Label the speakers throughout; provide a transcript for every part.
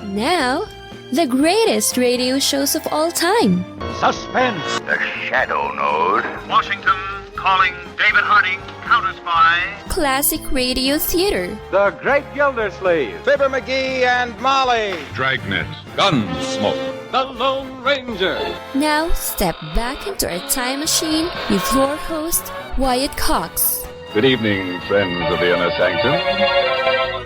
Speaker 1: Now, the greatest radio shows of all time.
Speaker 2: Suspense.
Speaker 3: The Shadow Node.
Speaker 4: Washington calling David Harding, counter-spy.
Speaker 1: Classic radio theater.
Speaker 2: The Great Gildersleeve. Fibber McGee and Molly.
Speaker 5: Dragnet. Gunsmoke.
Speaker 2: The Lone Ranger.
Speaker 1: Now, step back into a time machine with your host, Wyatt Cox.
Speaker 5: Good evening, friends of the Inner Sanctum.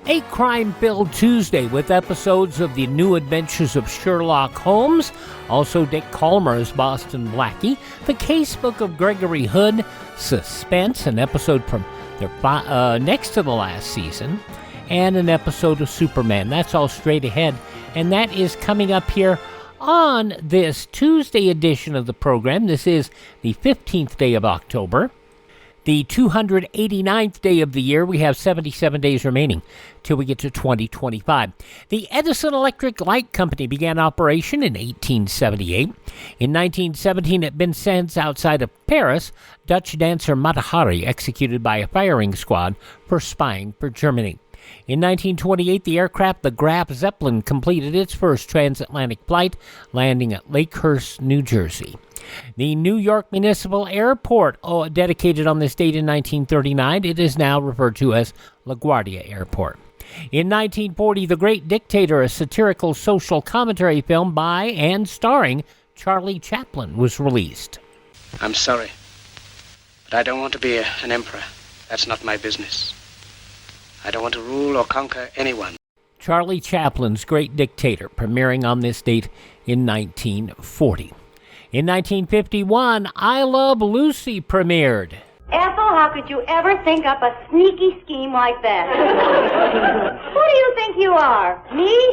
Speaker 6: A crime-filled Tuesday with episodes of the New Adventures of Sherlock Holmes, also Dick Kollmar's Boston Blackie, the Casebook of Gregory Hood, Suspense, an episode from their next to the last season, and an episode of Superman. That's all straight ahead, and that is coming up here on this Tuesday edition of the program. This is the 15th day of October. The 289th day of the year. We have 77 days remaining till we get to 2025. The Edison Electric Light Company began operation in 1878. In 1917, at Vincennes, outside of Paris, Dutch dancer Mata Hari executed by a firing squad for spying for Germany. In 1928, the aircraft, the Graf Zeppelin, completed its first transatlantic flight, landing at Lakehurst, New Jersey. The New York Municipal Airport, dedicated on this date in 1939, it is now referred to as LaGuardia Airport. In 1940, The Great Dictator, a satirical social commentary film by and starring Charlie Chaplin, was released.
Speaker 7: I'm sorry, but I don't want to be an emperor. That's not my business. I don't want to rule or conquer anyone.
Speaker 6: Charlie Chaplin's Great Dictator, premiering on this date in 1940. In 1951, I Love Lucy premiered.
Speaker 8: Ethel, how could you ever think up a sneaky scheme like that? Who do you think you are? Me?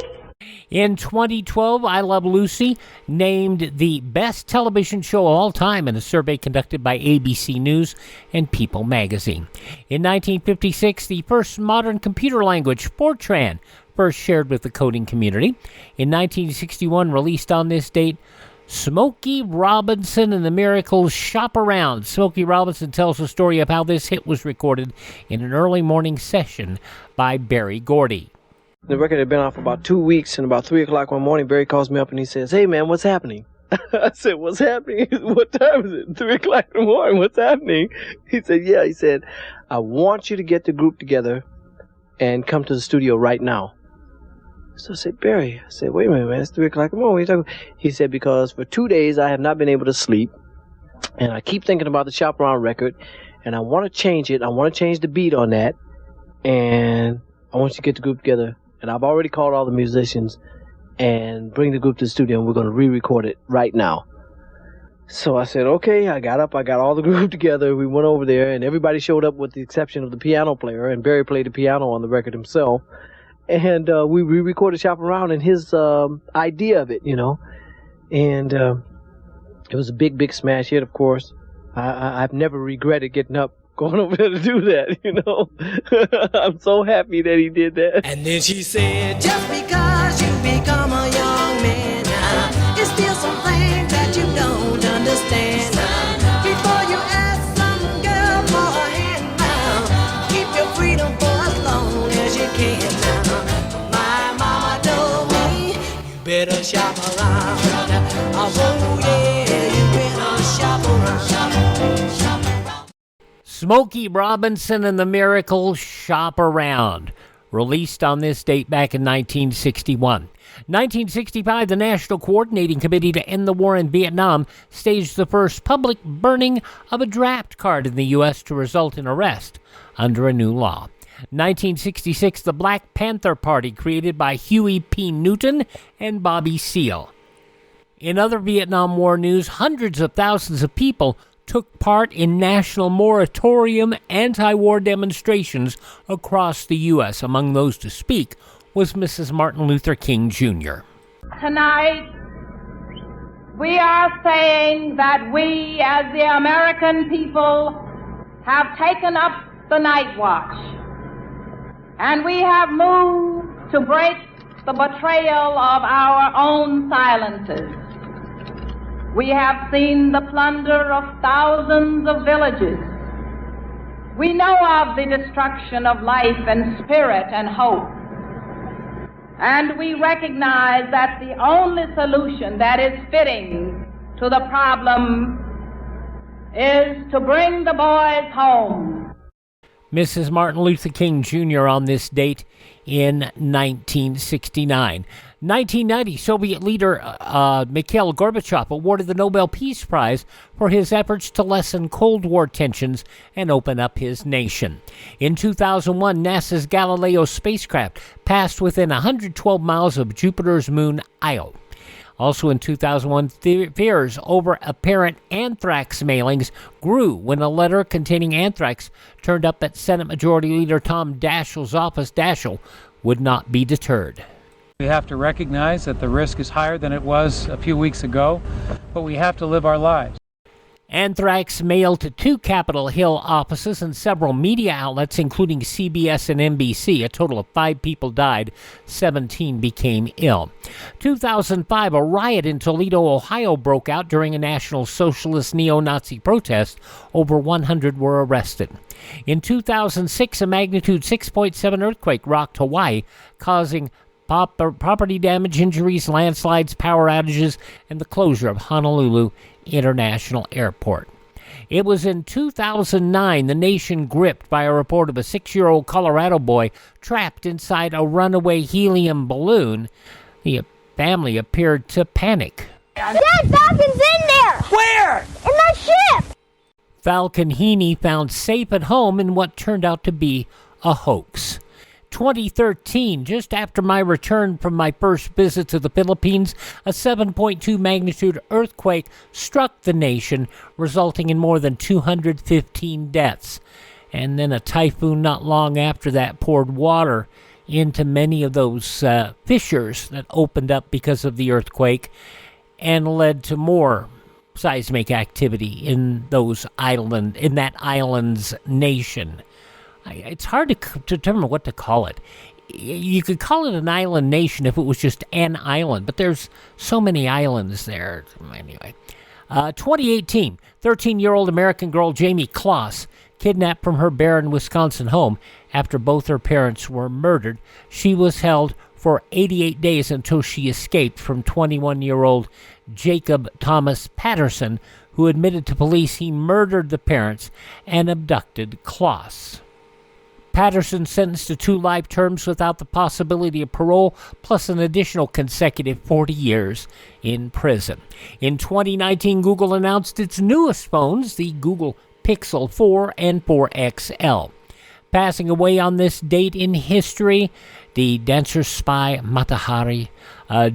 Speaker 6: In 2012, I Love Lucy named the best television show of all time in a survey conducted by ABC News and People magazine. In 1956, the first modern computer language, Fortran, first shared with the coding community. In 1961, released on this date, Smokey Robinson and the Miracles Shop Around. Smokey Robinson tells the story of how this hit was recorded in an early morning session by Berry Gordy.
Speaker 9: The record had been off for about 2 weeks, and about 3 o'clock one morning, Barry calls me up and he says, "Hey, man, what's happening?" I said, "What's happening? What time is it? 3 o'clock in the morning. What's happening?" He said, "Yeah." He said, "I want you to get the group together and come to the studio right now." So I said, "Barry," I said, "wait a minute, man, it's 3 o'clock in the morning. What are you talking about?" He said, "Because for 2 days I have not been able to sleep, and I keep thinking about the Shop Around record, and I want to change it. I want to change the beat on that, and I want you to get the group together. And I've already called all the musicians and bring the group to the studio, and we're going to re-record it right now." So I said, okay. I got up, I got all the group together, we went over there, and everybody showed up with the exception of the piano player, and Barry played the piano on the record himself. And we re-recorded Shop Around and his idea of it, you know. And it was a big, big smash hit, of course. I've never regretted getting up, going over there to do that, you know. I'm so happy that he did that.
Speaker 10: And then she said, "Just because you become a young man now, it's still something that you don't understand now. Before you ask some girl for a hand now, keep your freedom for as long as you can now. My mama told me, you better shop around. Oh yeah, you better shop around.
Speaker 6: Smokey Robinson and the Miracles Shop Around, released on this date back in 1961. 1965, the National Coordinating Committee to End the War in Vietnam staged the first public burning of a draft card in the U.S. to result in arrest under a new law. 1966, the Black Panther Party, created by Huey P. Newton and Bobby Seale. In other Vietnam War news, hundreds of thousands of people took part in national moratorium anti-war demonstrations across the U.S. Among those to speak was Mrs. Martin Luther King, Jr.
Speaker 11: Tonight, we are saying that we, as the American people, have taken up the night watch, and we have moved to break the betrayal of our own silences. We have seen the plunder of thousands of villages. We know of the destruction of life and spirit and hope. And we recognize that the only solution that is fitting to the problem is to bring the boys home.
Speaker 6: Mrs. Martin Luther King Jr. on this date in 1969. 1990, Soviet leader Mikhail Gorbachev awarded the Nobel Peace Prize for his efforts to lessen Cold War tensions and open up his nation. In 2001, NASA's Galileo spacecraft passed within 112 miles of Jupiter's moon Io. Also in 2001, fears over apparent anthrax mailings grew when a letter containing anthrax turned up at Senate Majority Leader Tom Daschle's office. Daschle would not be deterred.
Speaker 12: We have to recognize that the risk is higher than it was a few weeks ago, but we have to live our lives.
Speaker 6: Anthrax mailed to 2 Capitol Hill offices and several media outlets, including CBS and NBC. A total of 5 people died. 17 became ill. 2005, a riot in Toledo, Ohio broke out during a National Socialist neo-Nazi protest. Over 100 were arrested. In 2006, a magnitude 6.7 earthquake rocked Hawaii, causing property damage, injuries, landslides, power outages, and the closure of Honolulu International Airport. It was in 2009 the nation gripped by a report of a 6-year-old Colorado boy trapped inside a runaway helium balloon. The family appeared to panic.
Speaker 13: Dad, Falcon's in there! Where? In my ship!
Speaker 6: Falcon Heaney found safe at home in what turned out to be a hoax. 2013, just after my return from my first visit to the Philippines, a 7.2 magnitude earthquake struck the nation, resulting in more than 215 deaths. And then a typhoon not long after that poured water into many of those fissures that opened up because of the earthquake and led to more seismic activity in that island's nation. It's hard to determine what to call it. You could call it an island nation if it was just an island, but there's so many islands there. Anyway, 2018, 13-year-old American girl Jamie Kloss kidnapped from her Barron, Wisconsin home after both her parents were murdered. She was held for 88 days until she escaped from 21-year-old Jacob Thomas Patterson, who admitted to police he murdered the parents and abducted Kloss. Patterson sentenced to 2 life terms without the possibility of parole, plus an additional consecutive 40 years in prison. In 2019, Google announced its newest phones, the Google Pixel 4 and 4 XL. Passing away on this date in history, the dancer spy Mata Hari,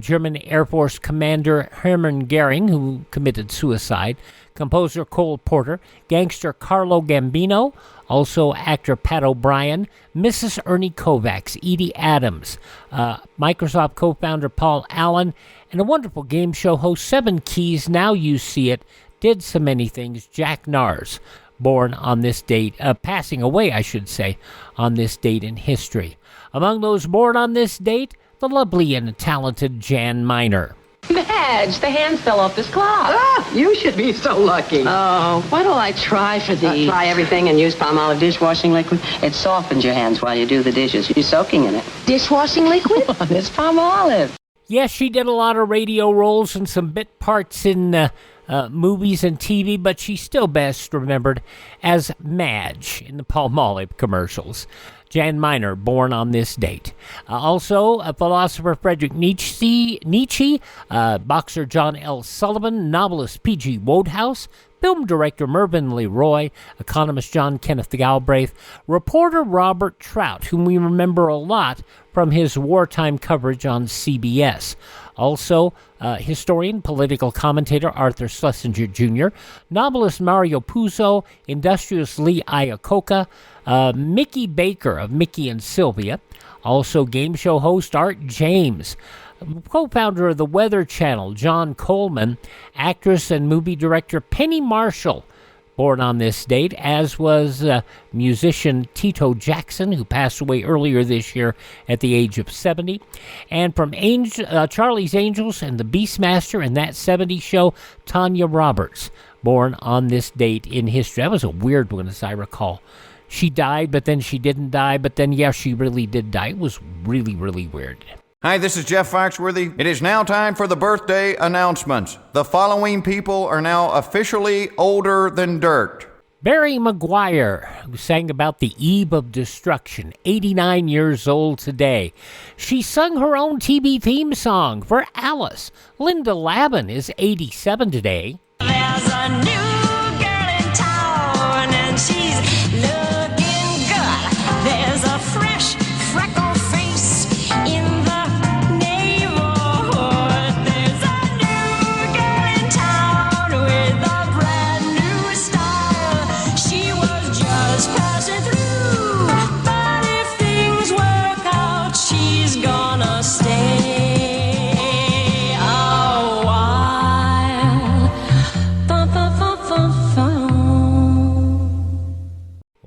Speaker 6: German Air Force Commander Hermann Goering, who committed suicide, composer Cole Porter, gangster Carlo Gambino, also actor Pat O'Brien, Mrs. Ernie Kovacs, Edie Adams, Microsoft co-founder Paul Allen, and a wonderful game show host, 7 Keys, Now You See It, did so many things, Jack Nars, born on this date, passing away, I should say, on this date in history. Among those born on this date, the lovely and talented Jan Miner.
Speaker 14: Madge, the hands fell off this cloth.
Speaker 15: Ah, you should be so lucky.
Speaker 14: Oh, what'll I try for these?
Speaker 15: Try everything and use Palmolive dishwashing liquid.
Speaker 14: It softens your hands while you do the dishes. You're soaking in it.
Speaker 15: Dishwashing liquid?
Speaker 14: It's Palmolive.
Speaker 6: Yes, she did a lot of radio roles and some bit parts in movies and TV, but she's still best remembered as Madge in the Palmolive commercials. Jan Miner, born on this date. Also, philosopher Friedrich Nietzsche, boxer John L. Sullivan, novelist P.G. Wodehouse, film director Mervyn LeRoy, economist John Kenneth Galbraith, reporter Robert Trout, whom we remember a lot from his wartime coverage on CBS. Also, historian, political commentator Arthur Schlesinger Jr., novelist Mario Puzo, industrialist Lee Iacocca, Mickey Baker of Mickey and Sylvia, also game show host Art James, co-founder of the Weather Channel John Coleman, actress and movie director Penny Marshall, born on this date, as was musician Tito Jackson, who passed away earlier this year at the age of 70. And from Charlie's Angels and the Beastmaster and That 70s Show, Tanya Roberts, born on this date in history. That was a weird one, as I recall. She died, but then she didn't die, but then, yeah, she really did die. It was really, really weird.
Speaker 2: Hi, this is Jeff Foxworthy. It is now time for the birthday announcements. The following people are now officially older than dirt.
Speaker 6: Barry Maguire, who sang about the eve of destruction, 89 years old today. She sung her own TV theme song for Alice. Linda Lavin is 87 today.
Speaker 10: There's a new girl in town and she's looking good. There's a fresh, freckled face in the neighborhood. There's a new girl in town with a brand new style. She was just passing through, but if things work out, she's gonna stay a while.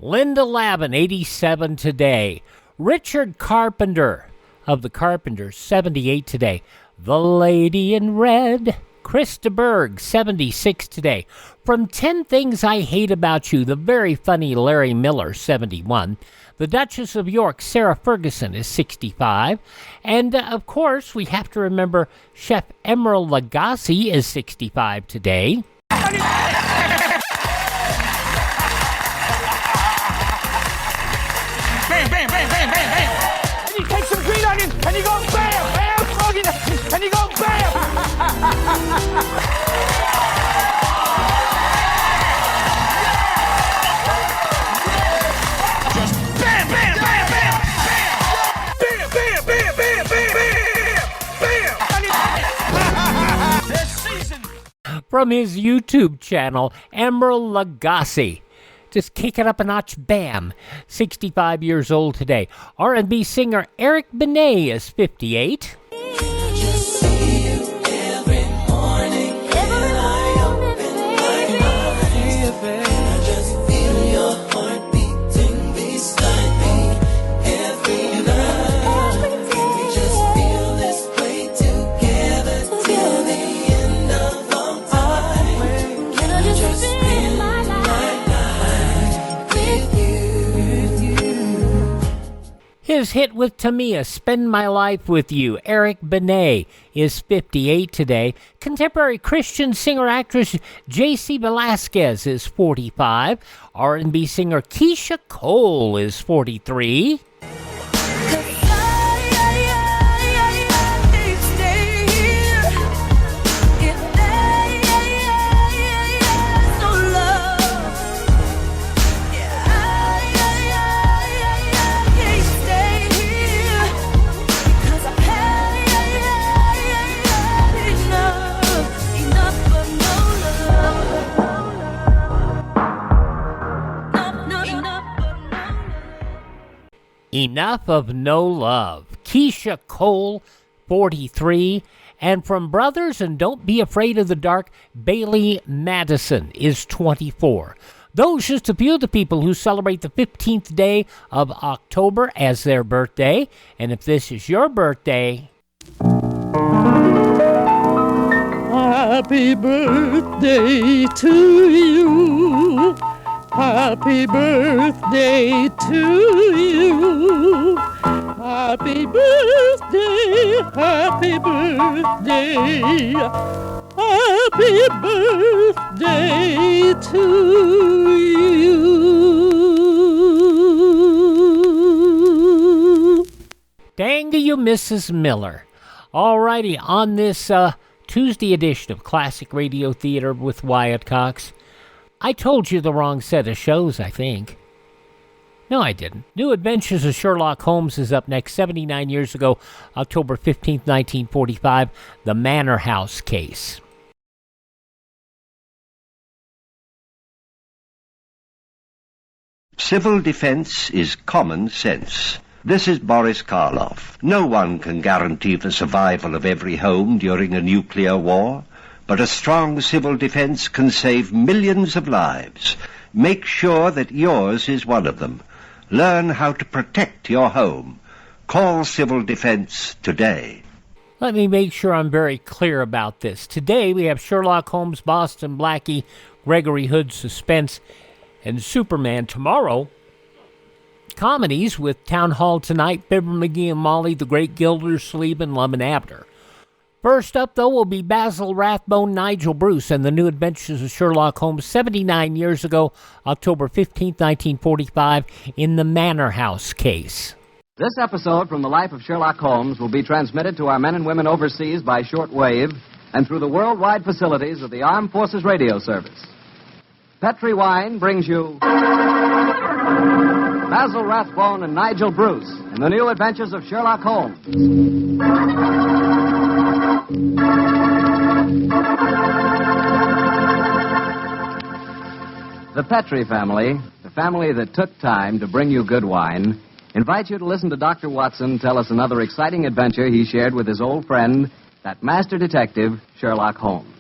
Speaker 6: Linda Lavin, 87 today. Richard Carpenter of the Carpenters, 78 today. The Lady in Red, Krista Berg, 76 today. From 10 Things I Hate About You, the very funny Larry Miller, 71. The Duchess of York, Sarah Ferguson, is 65. And, of course, we have to remember Chef Emeril Lagasse is 65 today.
Speaker 10: Bam, bam, bam, bam, bam, bam. And you take some green onions and you go bam, bam, and you go bam. Just bam, bam, bam, bam, bam, bam, bam, bam, bam, bam, bam. This season.
Speaker 6: From his YouTube channel, Emeril Lagasse. Just kick it up a notch, bam. 65 years old today. R&B singer Eric Benet is 58. His hit with Tamia, Spend My Life With You, Eric Benet, is 58 today. Contemporary Christian singer-actress J.C. Velasquez is 45. R&B singer Keisha Cole is 43. Enough of No Love. Keisha Cole, 43. And from Brothers and Don't Be Afraid of the Dark, Bailey Madison is 24. Those just a few of the people who celebrate the 15th day of October as their birthday. And if this is your birthday...
Speaker 16: Happy birthday to you. Happy birthday to you. Happy birthday, happy birthday. Happy birthday to you.
Speaker 6: Dang you, Mrs. Miller. Alrighty, on this Tuesday edition of Classic Radio Theater with Wyatt Cox, I told you the wrong set of shows, I think. No, I didn't. New Adventures of Sherlock Holmes is up next. 79 years ago, October 15th, 1945, The Manor House Case.
Speaker 17: Civil defense is common sense. This is Boris Karloff. No one can guarantee the survival of every home during a nuclear war, but a strong civil defense can save millions of lives. Make sure that yours is one of them. Learn how to protect your home. Call Civil Defense today.
Speaker 6: Let me make sure I'm very clear about this. Today we have Sherlock Holmes, Boston Blackie, Gregory Hood, Suspense, and Superman. Tomorrow, comedies with Town Hall Tonight, Fibber McGee and Molly, The Great Gildersleeve, and Love and Abner. First up, though, will be Basil, Rathbone, Nigel Bruce, and the New Adventures of Sherlock Holmes 79 years ago, October 15, 1945, in the Manor House Case.
Speaker 18: This episode from the life of Sherlock Holmes will be transmitted to our men and women overseas by shortwave and through the worldwide facilities of the Armed Forces Radio Service. Petri Wine brings you Basil Rathbone and Nigel Bruce in the New Adventures of Sherlock Holmes. The Petri family, the family that took time to bring you good wine, invites you to listen to Dr. Watson tell us another exciting adventure he shared with his old friend, that master detective, Sherlock Holmes.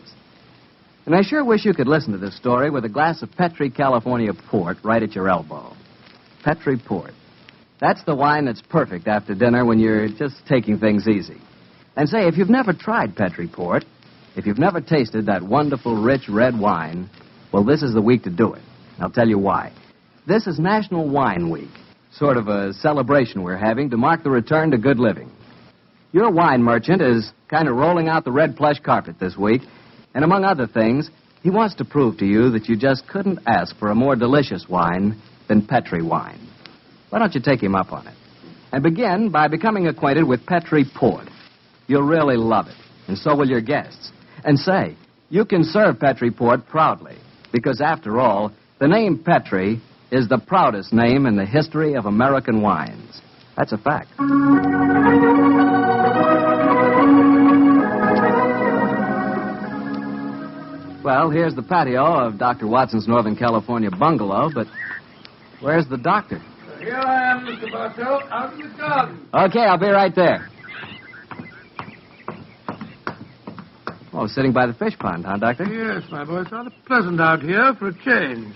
Speaker 18: And I sure wish you could listen to this story with a glass of Petri California Port right at your elbow. Petri Port. That's the wine that's perfect after dinner when you're just taking things easy. And say, if you've never tried Petri Port, if you've never tasted that wonderful, rich red wine, well, this is the week to do it. I'll tell you why. This is National Wine Week. Sort of a celebration we're having to mark the return to good living. Your wine merchant is kind of rolling out the red plush carpet this week, and among other things, he wants to prove to you that you just couldn't ask for a more delicious wine than Petri wine. Why don't you take him up on it? And begin by becoming acquainted with Petri Port. You'll really love it, and so will your guests. And say, you can serve Petri Port proudly, because after all, the name Petri is the proudest name in the history of American wines. That's a fact. Well, here's the patio of Dr. Watson's Northern California bungalow, but where's the doctor?
Speaker 19: Here I am, Mr. Bartell, out in the garden.
Speaker 18: Okay, I'll be right there. Oh, sitting by the fish pond, huh, Doctor?
Speaker 19: Yes, my boy. It's rather pleasant out here for a change.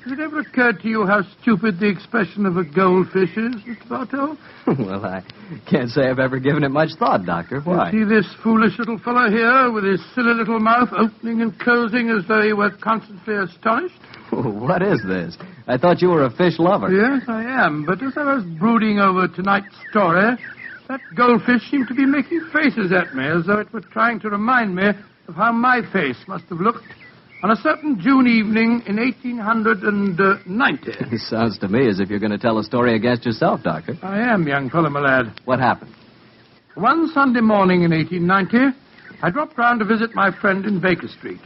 Speaker 19: Has it ever occurred to you how stupid the expression of a goldfish is, Mr. Bartell?
Speaker 18: Well, I can't say I've ever given it much thought, Doctor. Why?
Speaker 19: You see this foolish little fellow here with his silly little mouth opening and closing as though he were constantly astonished?
Speaker 18: What is this? I thought you were a fish lover.
Speaker 19: Yes, I am. But as I was brooding over tonight's story, that goldfish seemed to be making faces at me as though it were trying to remind me of how my face must have looked on a certain June evening in 1890.
Speaker 18: It sounds to me as if you're going to tell a story against yourself, Doctor.
Speaker 19: I am, young fellow, my lad.
Speaker 18: What happened?
Speaker 19: One Sunday morning in 1890, I dropped round to visit my friend in Baker Street.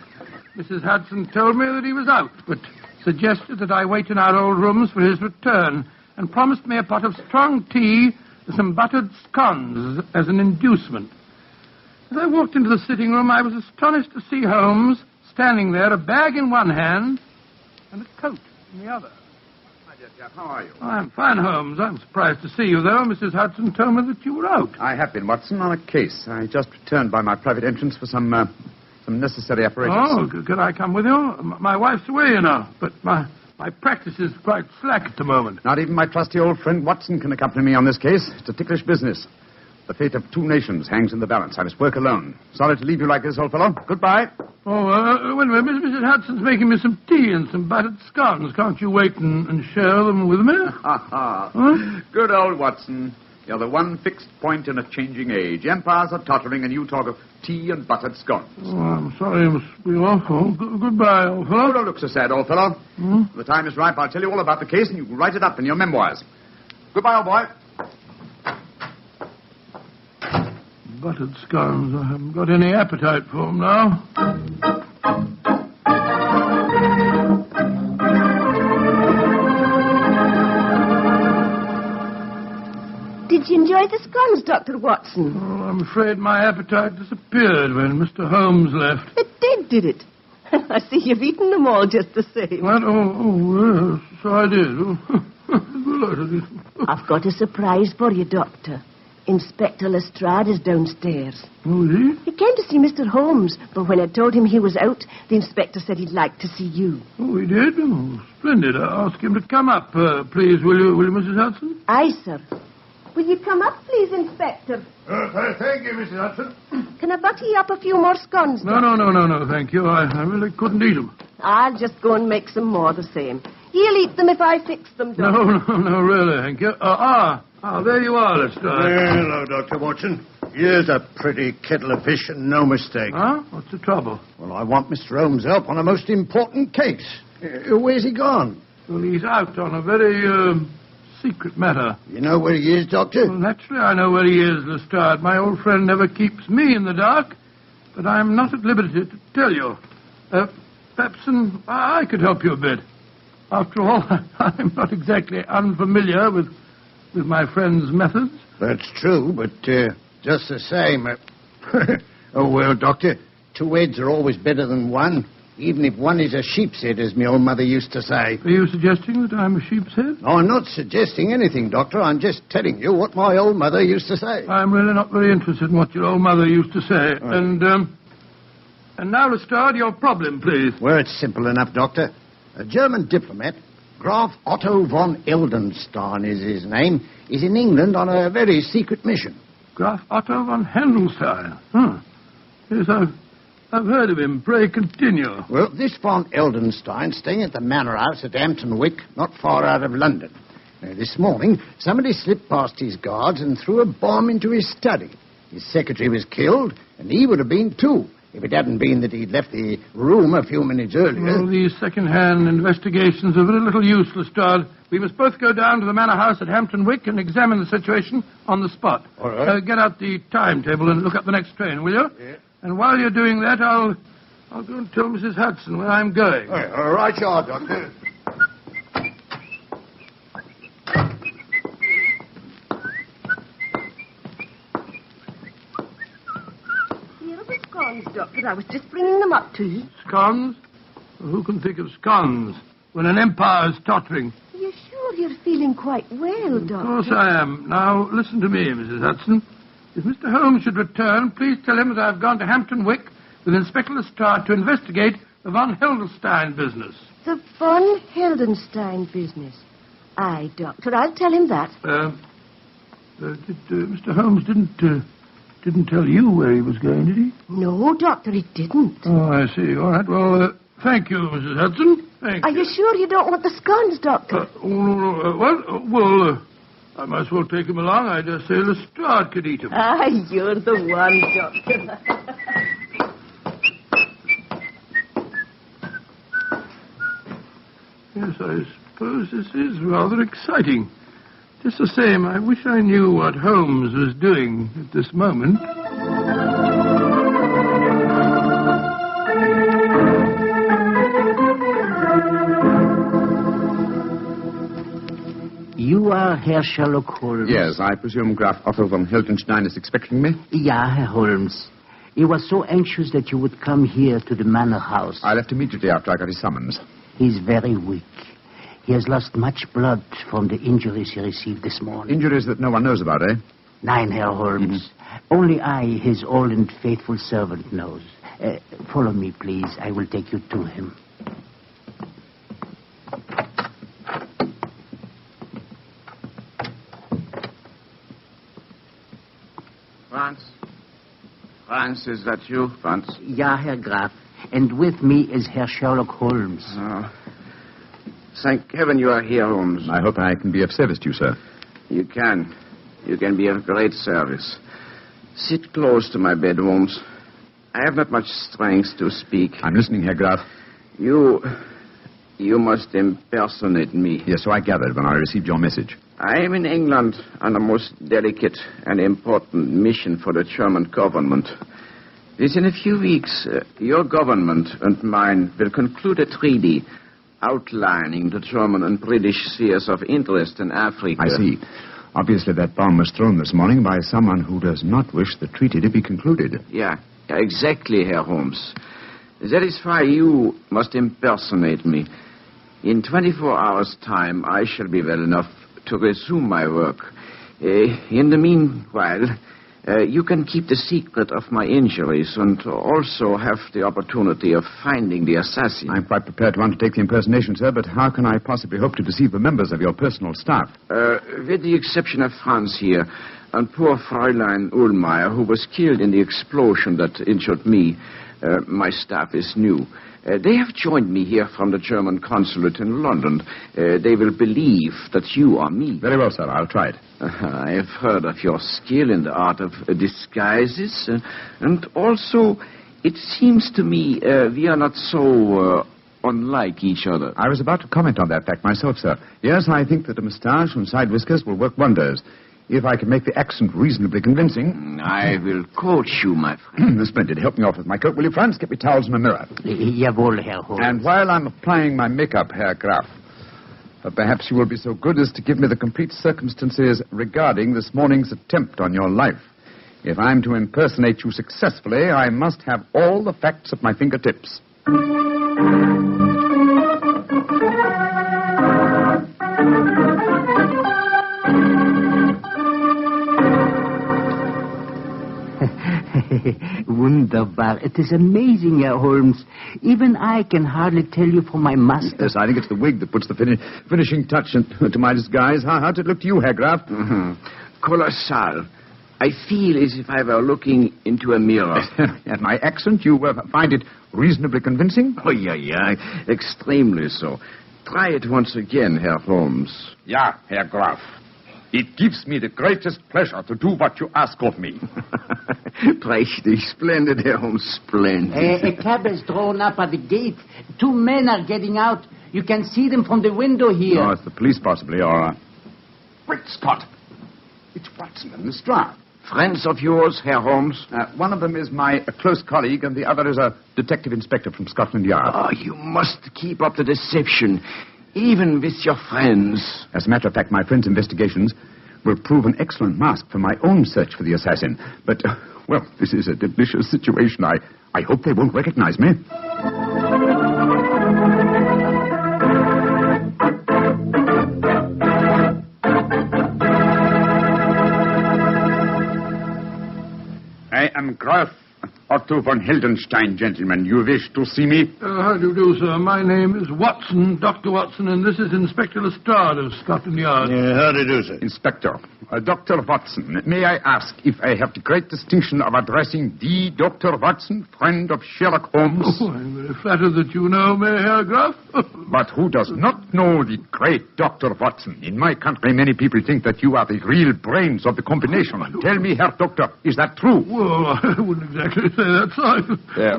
Speaker 19: Mrs. Hudson told me that he was out, but suggested that I wait in our old rooms for his return and promised me a pot of strong tea and some buttered scones as an inducement. As I walked into the sitting room, I was astonished to see Holmes standing there, a bag in one hand and a coat in the other.
Speaker 20: My dear chap, how are you?
Speaker 19: I'm fine, Holmes. I'm surprised to see you, though. Mrs. Hudson told me that you were out.
Speaker 20: I have been, Watson, on a case. I just returned by my private entrance for some necessary apparatus.
Speaker 19: Oh, could I come with you? My wife's away, you know, but my practice is quite slack at the moment.
Speaker 20: Not even my trusty old friend Watson can accompany me on this case. It's a ticklish business. The fate of two nations hangs in the balance. I must work alone. Sorry to leave you like this, old fellow. Goodbye.
Speaker 19: Oh, wait a minute. Mrs. Hudson's making me some tea and some buttered scones. Can't you wait and share them with me?
Speaker 20: Huh? Good old Watson. You're the one fixed point in a changing age. Empires are tottering, and you talk of tea and buttered scones.
Speaker 19: Oh, I'm sorry, I must be off. Goodbye, old fellow.
Speaker 20: Oh, don't look so sad, old fellow.
Speaker 19: Hmm?
Speaker 20: The time is ripe. I'll tell you all about the case, and you can write it up in your memoirs. Goodbye, old boy.
Speaker 19: Buttered scones. I haven't got any appetite for them now.
Speaker 13: Did you enjoy the scones, Dr. Watson?
Speaker 19: Oh, I'm afraid my appetite disappeared when Mr. Holmes left.
Speaker 13: It did it? I see you've eaten them all just the same.
Speaker 19: What? Oh, yes, so I did.
Speaker 13: I've got a surprise for you, Doctor. Inspector Lestrade is downstairs.
Speaker 19: Oh, is he?
Speaker 13: He came to see Mr. Holmes, but when I told him he was out, the inspector said he'd like to see you.
Speaker 19: Oh, he did? Oh, splendid. I'll ask him to come up, please, will you, Mrs. Hudson?
Speaker 13: Aye, sir. Will you come up, please, Inspector?
Speaker 19: Thank you, Mrs. Hudson.
Speaker 13: Can I butter you up a few more scones, Doctor?
Speaker 19: No, thank you. I really couldn't eat them.
Speaker 13: I'll just go and make some more the same. He'll eat them if I fix them, Doctor.
Speaker 19: No, really, thank you. There you are, Lestrade.
Speaker 21: Hello, Dr. Watson. Here's a pretty kettle of fish and no mistake.
Speaker 19: Huh? What's the trouble?
Speaker 21: Well, I want Mr. Holmes' help on a most important case. Where's he gone?
Speaker 19: Well, he's out on a very, secret matter.
Speaker 21: You know where he is, Doctor?
Speaker 19: Well, naturally I know where he is, Lestrade. My old friend never keeps me in the dark, but I'm not at liberty to tell you. Perhaps I could help you a bit. After all, I'm not exactly unfamiliar with my friend's methods.
Speaker 21: That's true, but just the same... Oh, well, Doctor, 2 heads are always better than one, even if one is a sheep's head, as my old mother used to say.
Speaker 19: Are you suggesting that I'm a sheep's head?
Speaker 21: No, I'm not suggesting anything, Doctor. I'm just telling you what my old mother used to say.
Speaker 19: I'm really not very interested in what your old mother used to say. Right. And now, Lestrade, your problem, please.
Speaker 21: Well, it's simple enough, Doctor. A German diplomat, Graf Otto von Heldenstein is his name, is in England on a very secret mission.
Speaker 19: Graf Otto von Heldenstein? Yes, I've heard of him. Pray continue.
Speaker 21: Well, this von Heldenstein staying at the Manor House at Hampton Wick, not far out of London. Now, this morning, somebody slipped past his guards and threw a bomb into his study. His secretary was killed, and he would have been too, if it hadn't been that he'd left the room a few minutes earlier.
Speaker 19: Well, these second-hand investigations are very little use, Lestrade. We must both go down to the Manor House at Hampton Wick and examine the situation on the spot.
Speaker 21: All right.
Speaker 19: Get out the timetable and look up the next train, will you?
Speaker 21: Yeah.
Speaker 19: And while you're doing that, I'll go and tell Mrs. Hudson where I'm going.
Speaker 21: All right, you are, Doctor.
Speaker 13: Scones, Doctor. I was just bringing them up to you.
Speaker 19: Scones? Well, who can think of scones when an empire is tottering?
Speaker 13: Are you sure you're feeling quite well, Doctor?
Speaker 19: Of course I am. Now, listen to me, Mrs. Hudson. If Mr. Holmes should return, please tell him that I've gone to Hampton Wick with Inspector Lestrade to investigate the von Heldenstein business.
Speaker 13: The von Heldenstein business? Aye, Doctor. I'll tell him that.
Speaker 19: Mr. Holmes didn't tell you where he was going, did he?
Speaker 13: No, Doctor, he didn't.
Speaker 19: Oh, I see. All right. Well, thank you, Mrs. Hudson. Thank
Speaker 13: you. Are you sure you don't want the scones, Doctor?
Speaker 19: I might as well take him along. I dare say Lestrade could eat him.
Speaker 13: Ah, you're the one, Doctor.
Speaker 19: Yes, I suppose this is rather exciting. Just the same, I wish I knew what Holmes was doing at this moment.
Speaker 22: You are Herr Sherlock Holmes?
Speaker 20: Yes, I presume Graf Otto von Heldenstein is expecting me?
Speaker 22: Yeah, Herr Holmes. He was so anxious that you would come here to the Manor House.
Speaker 20: I left immediately after I got his summons.
Speaker 22: He's very weak. He has lost much blood from the injuries he received this morning.
Speaker 20: Injuries that no one knows about, eh?
Speaker 22: 9, Herr Holmes. Only I, his old and faithful servant, knows. Follow me, please. I will take you to him.
Speaker 23: Franz, is that you, Franz?
Speaker 22: Ja, Herr Graf. And with me is Herr Sherlock Holmes.
Speaker 23: Oh. Thank heaven you are here, Holmes.
Speaker 20: I hope I can be of service to you, sir.
Speaker 23: You can. You can be of great service. Sit close to my bed, Holmes. I have not much strength to speak.
Speaker 20: I'm listening, Herr Graf.
Speaker 23: You must impersonate me.
Speaker 20: Yes, so I gathered when I received your message.
Speaker 23: I am in England on a most delicate and important mission for the German government. Within a few weeks, your government and mine will conclude a treaty outlining the German and British spheres of interest in Africa.
Speaker 20: I see. Obviously, that bomb was thrown this morning by someone who does not wish the treaty to be concluded.
Speaker 23: Yeah, exactly, Herr Holmes. That is why you must impersonate me. In 24 hours' time, I shall be well enough to resume my work. In the meanwhile, you can keep the secret of my injuries and also have the opportunity of finding the assassin.
Speaker 20: I'm quite prepared to undertake the impersonation, sir, but how can I possibly hope to deceive the members of your personal staff?
Speaker 23: With the exception of Franz here and poor Fräulein Ullmeyer, who was killed in the explosion that injured me, my staff is new. They have joined me here from the German consulate in London. They will believe that you are me.
Speaker 20: Very well, sir. I'll try it.
Speaker 23: I have heard of your skill in the art of disguises, and also it seems to me we are not so unlike each other.
Speaker 20: I was about to comment on that fact myself, sir. Yes, I think that a moustache and side whiskers will work wonders. If I can make the accent reasonably convincing.
Speaker 23: I will coach you, my friend.
Speaker 20: Splendid. Help me off with my coat, will you, Franz? Get me towels and a mirror.
Speaker 22: Jawohl, Herr Holmes.
Speaker 20: And while I'm applying my makeup, Herr Graf, perhaps you will be so good as to give me the complete circumstances regarding this morning's attempt on your life. If I'm to impersonate you successfully, I must have all the facts at my fingertips.
Speaker 22: Wunderbar. It is amazing, Herr Holmes. Even I can hardly tell you from my master.
Speaker 20: Yes, I think it's the wig that puts the finishing touch to my disguise. How'd it look to you, Herr Graf?
Speaker 23: Colossal. I feel as if I were looking into a mirror.
Speaker 20: And my accent, you find it reasonably convincing?
Speaker 23: Oh, yeah. Extremely so. Try it once again, Herr Holmes.
Speaker 20: Ja, Herr Graf. It gives me the greatest pleasure to do what you ask of me.
Speaker 23: Prächtig, splendid, Herr Holmes, splendid.
Speaker 22: A cab is drawn up at the gate. 2 men are getting out. You can see them from the window here.
Speaker 20: Oh, it's the police, possibly, or... Great Scott! It's Watson and Lestrade.
Speaker 23: Friends of yours, Herr Holmes?
Speaker 20: One of them is my close colleague, and the other is a detective inspector from Scotland Yard.
Speaker 23: Oh, you must keep up the deception, even with your friends.
Speaker 20: As a matter of fact, my friend's investigations will prove an excellent mask for my own search for the assassin. But, well, this is a delicious situation. I hope they won't recognize me. I am Graf Otto von Heldenstein, gentlemen. You wish to see me?
Speaker 19: How do you do, sir? My name is Watson, Dr. Watson, and this is Inspector Lestrade of Scotland Yard.
Speaker 20: How do you do, sir? Inspector, Dr. Watson, may I ask if I have the great distinction of addressing the Dr. Watson, friend of Sherlock Holmes?
Speaker 19: Oh, I'm very flattered that you know me, Herr Graf.
Speaker 20: But who does not know the great Dr. Watson? In my country, many people think that you are the real brains of the combination. Tell me, Herr Doctor, is that true?
Speaker 19: Well, I wouldn't exactly say that, sir.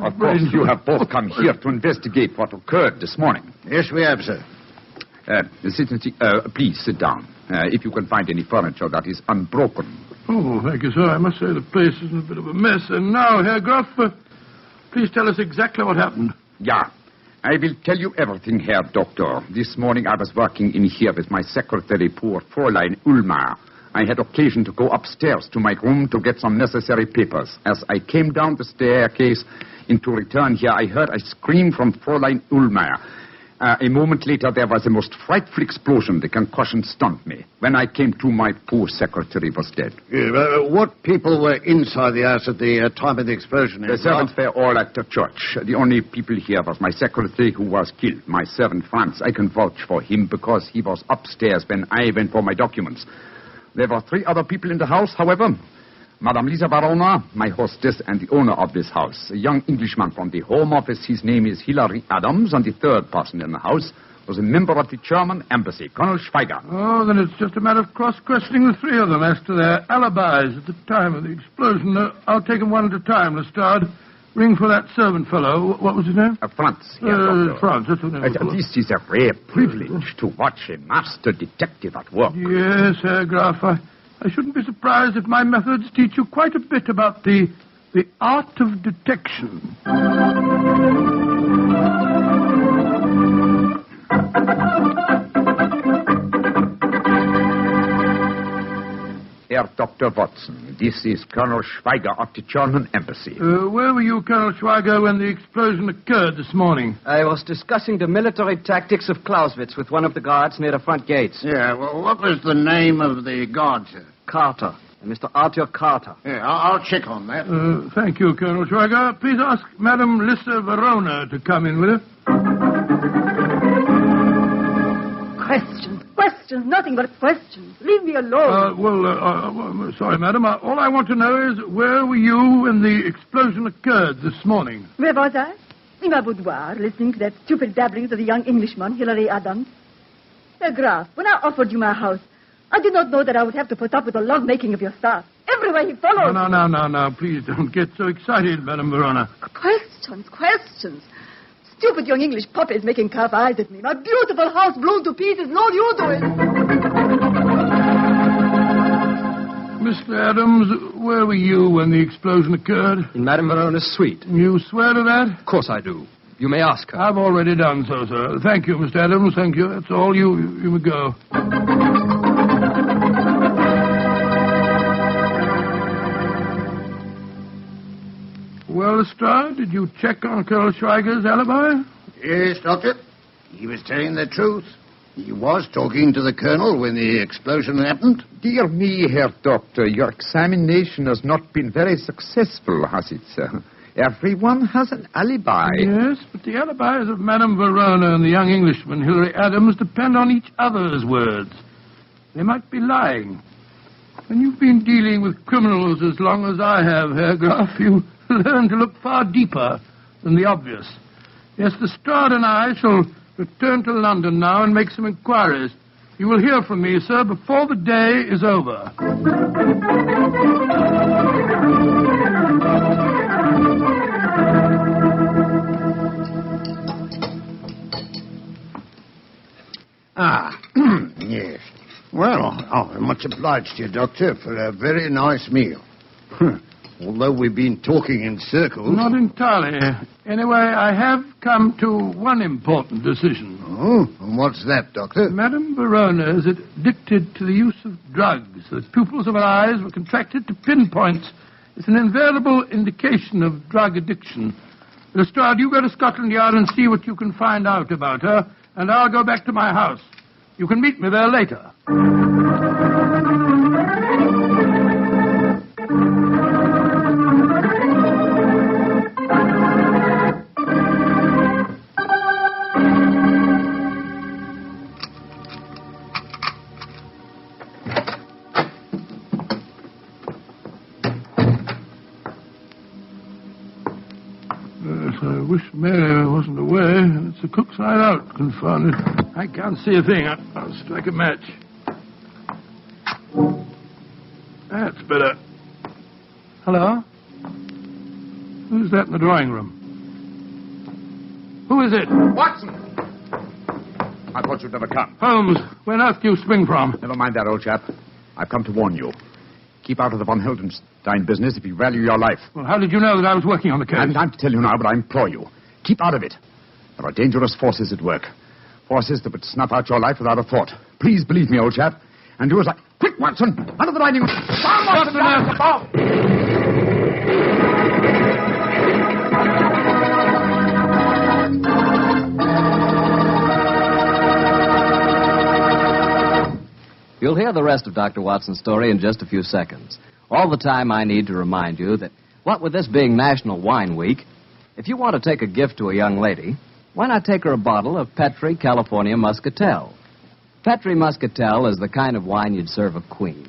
Speaker 20: Of course, you have both come here to investigate what occurred this morning.
Speaker 21: Yes, we have, sir.
Speaker 20: Please sit down. If you can find any furniture that is unbroken.
Speaker 19: Oh, thank you, sir. I must say the place is in a bit of a mess. And now, Herr Graf, please tell us exactly what happened.
Speaker 20: Yeah. I will tell you everything, Herr Doctor. This morning I was working in here with my secretary, poor Fräulein Ulmer. I had occasion to go upstairs to my room to get some necessary papers. As I came down the staircase to return here, I heard a scream from Fräulein Ulmer. A moment later, there was a most frightful explosion. The concussion stunned me. When I came to, my poor secretary was dead.
Speaker 21: What people were inside the house at the time of the explosion?
Speaker 20: The servants were all at the church. The only people here was my secretary who was killed. My servant, Franz. I can vouch for him because he was upstairs when I went for my documents. There were 3 other people in the house, however. Madame Lisa Barona, my hostess, and the owner of this house, a young Englishman from the Home Office. His name is Hilary Adams, and the 3rd person in the house was a member of the German embassy, Colonel Schweiger.
Speaker 19: Oh, then it's just a matter of cross-questioning the 3 of them as to their alibis at the time of the explosion. I'll take them one at a time, Lestrade. Ring for that servant fellow. What was his name?
Speaker 20: Franz.
Speaker 19: Franz, that's the name.
Speaker 20: This is a rare privilege to watch a master detective at work.
Speaker 19: Yes, Herr Graf. I shouldn't be surprised if my methods teach you quite a bit about the art of detection.
Speaker 20: Herr Dr. Watson, this is Colonel Schweiger of the German embassy.
Speaker 19: Where were you, Colonel Schweiger, when the explosion occurred this morning?
Speaker 1: I was discussing the military tactics of Clausewitz with one of the guards near the front gates.
Speaker 21: Yeah, well, what was the name of the guard, sir?
Speaker 1: Carter. Mr. Arthur Carter.
Speaker 21: Yeah, I'll check on that.
Speaker 19: Thank you, Colonel Schweiger. Please ask Madame Lissa Verona to come in with us.
Speaker 13: Questions, nothing but questions. Leave me alone.
Speaker 19: Sorry, madam. All I want to know is where were you when the explosion occurred this morning?
Speaker 13: Where was I?
Speaker 3: in my boudoir, listening to that stupid babblings of the young Englishman, Hilary Adams. Herr Graf, when I offered you my house, I did not know that I would have to put up with the love-making of your staff. Everywhere he followed.
Speaker 19: No. Please don't get so excited, Madame Verona.
Speaker 3: Questions. Stupid young English puppies making calf eyes at me. My beautiful house blown to pieces. Lord, you do it.
Speaker 19: Mr. Adams, where were you when the explosion occurred?
Speaker 1: In Madame Verona's suite.
Speaker 19: You swear to that?
Speaker 1: Of course I do. You may ask her.
Speaker 19: I've already done so, sir. Thank you, Mr. Adams. Thank you. That's all. You may go. Well, Lestrade, did you check on Colonel Schweiger's alibi?
Speaker 21: Yes, Doctor. He was telling the truth. He was talking to the Colonel when the explosion happened.
Speaker 20: Dear me, Herr Doctor, your examination has not been very successful, has it, sir? Everyone has an alibi.
Speaker 19: Yes, but the alibis of Madame Verona and the young Englishman, Hilary Adams, depend on each other's words. They might be lying. When you've been dealing with criminals as long as I have, Herr Graf, you learn to look far deeper than the obvious. Yes, Lestrade and I shall return to London now and make some inquiries. You will hear from me, sir, before the day is over.
Speaker 21: Yes. Well, I'm much obliged to you, Doctor, for a very nice meal. Although we've been talking in circles.
Speaker 19: Not entirely. Anyway, I have come to one important decision.
Speaker 21: Oh, and what's that, Doctor?
Speaker 19: Madame Verona is addicted to the use of drugs. The pupils of her eyes were contracted to pinpoints. It's an invariable indication of drug addiction. Lestrade, you go to Scotland Yard and see what you can find out about her, and I'll go back to my house. You can meet me there later. I wish Mary wasn't away. It's the cook's night out, confounded. I can't see a thing. I'll strike a match. That's better. Hello? Who's that in the drawing room? Who is it?
Speaker 20: Watson! I thought you'd never come.
Speaker 19: Holmes, where on earth do you spring from?
Speaker 20: Never mind that, old chap. I've come to warn you. Keep out of the von Heldenstein business if you value your life.
Speaker 19: Well, how did you know that I was working on the case?
Speaker 20: I'm not to tell you now, but I implore you. Keep out of it. There are dangerous forces at work. Forces that would snuff out your life without a thought. Please believe me, old chap. And do as I... Quick, Watson! Out of the dining room! Down, Watson! Down,
Speaker 18: You'll hear the rest of Dr. Watson's story in just a few seconds. All the time I need to remind you that, what with this being National Wine Week, if you want to take a gift to a young lady, why not take her a bottle of Petri California Muscatel? Petri Muscatel is the kind of wine you'd serve a queen.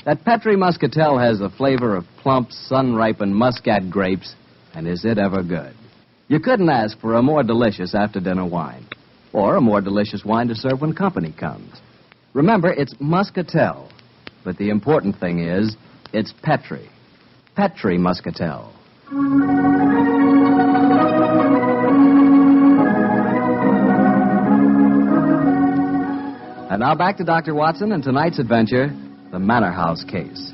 Speaker 18: That Petri Muscatel has the flavor of plump, sun-ripened Muscat grapes, and is it ever good? You couldn't ask for a more delicious after-dinner wine, or a more delicious wine to serve when company comes. Remember, it's Muscatel, but the important thing is, it's Petri. Petri Muscatel. And now back to Dr. Watson and tonight's adventure, the Manor House Case.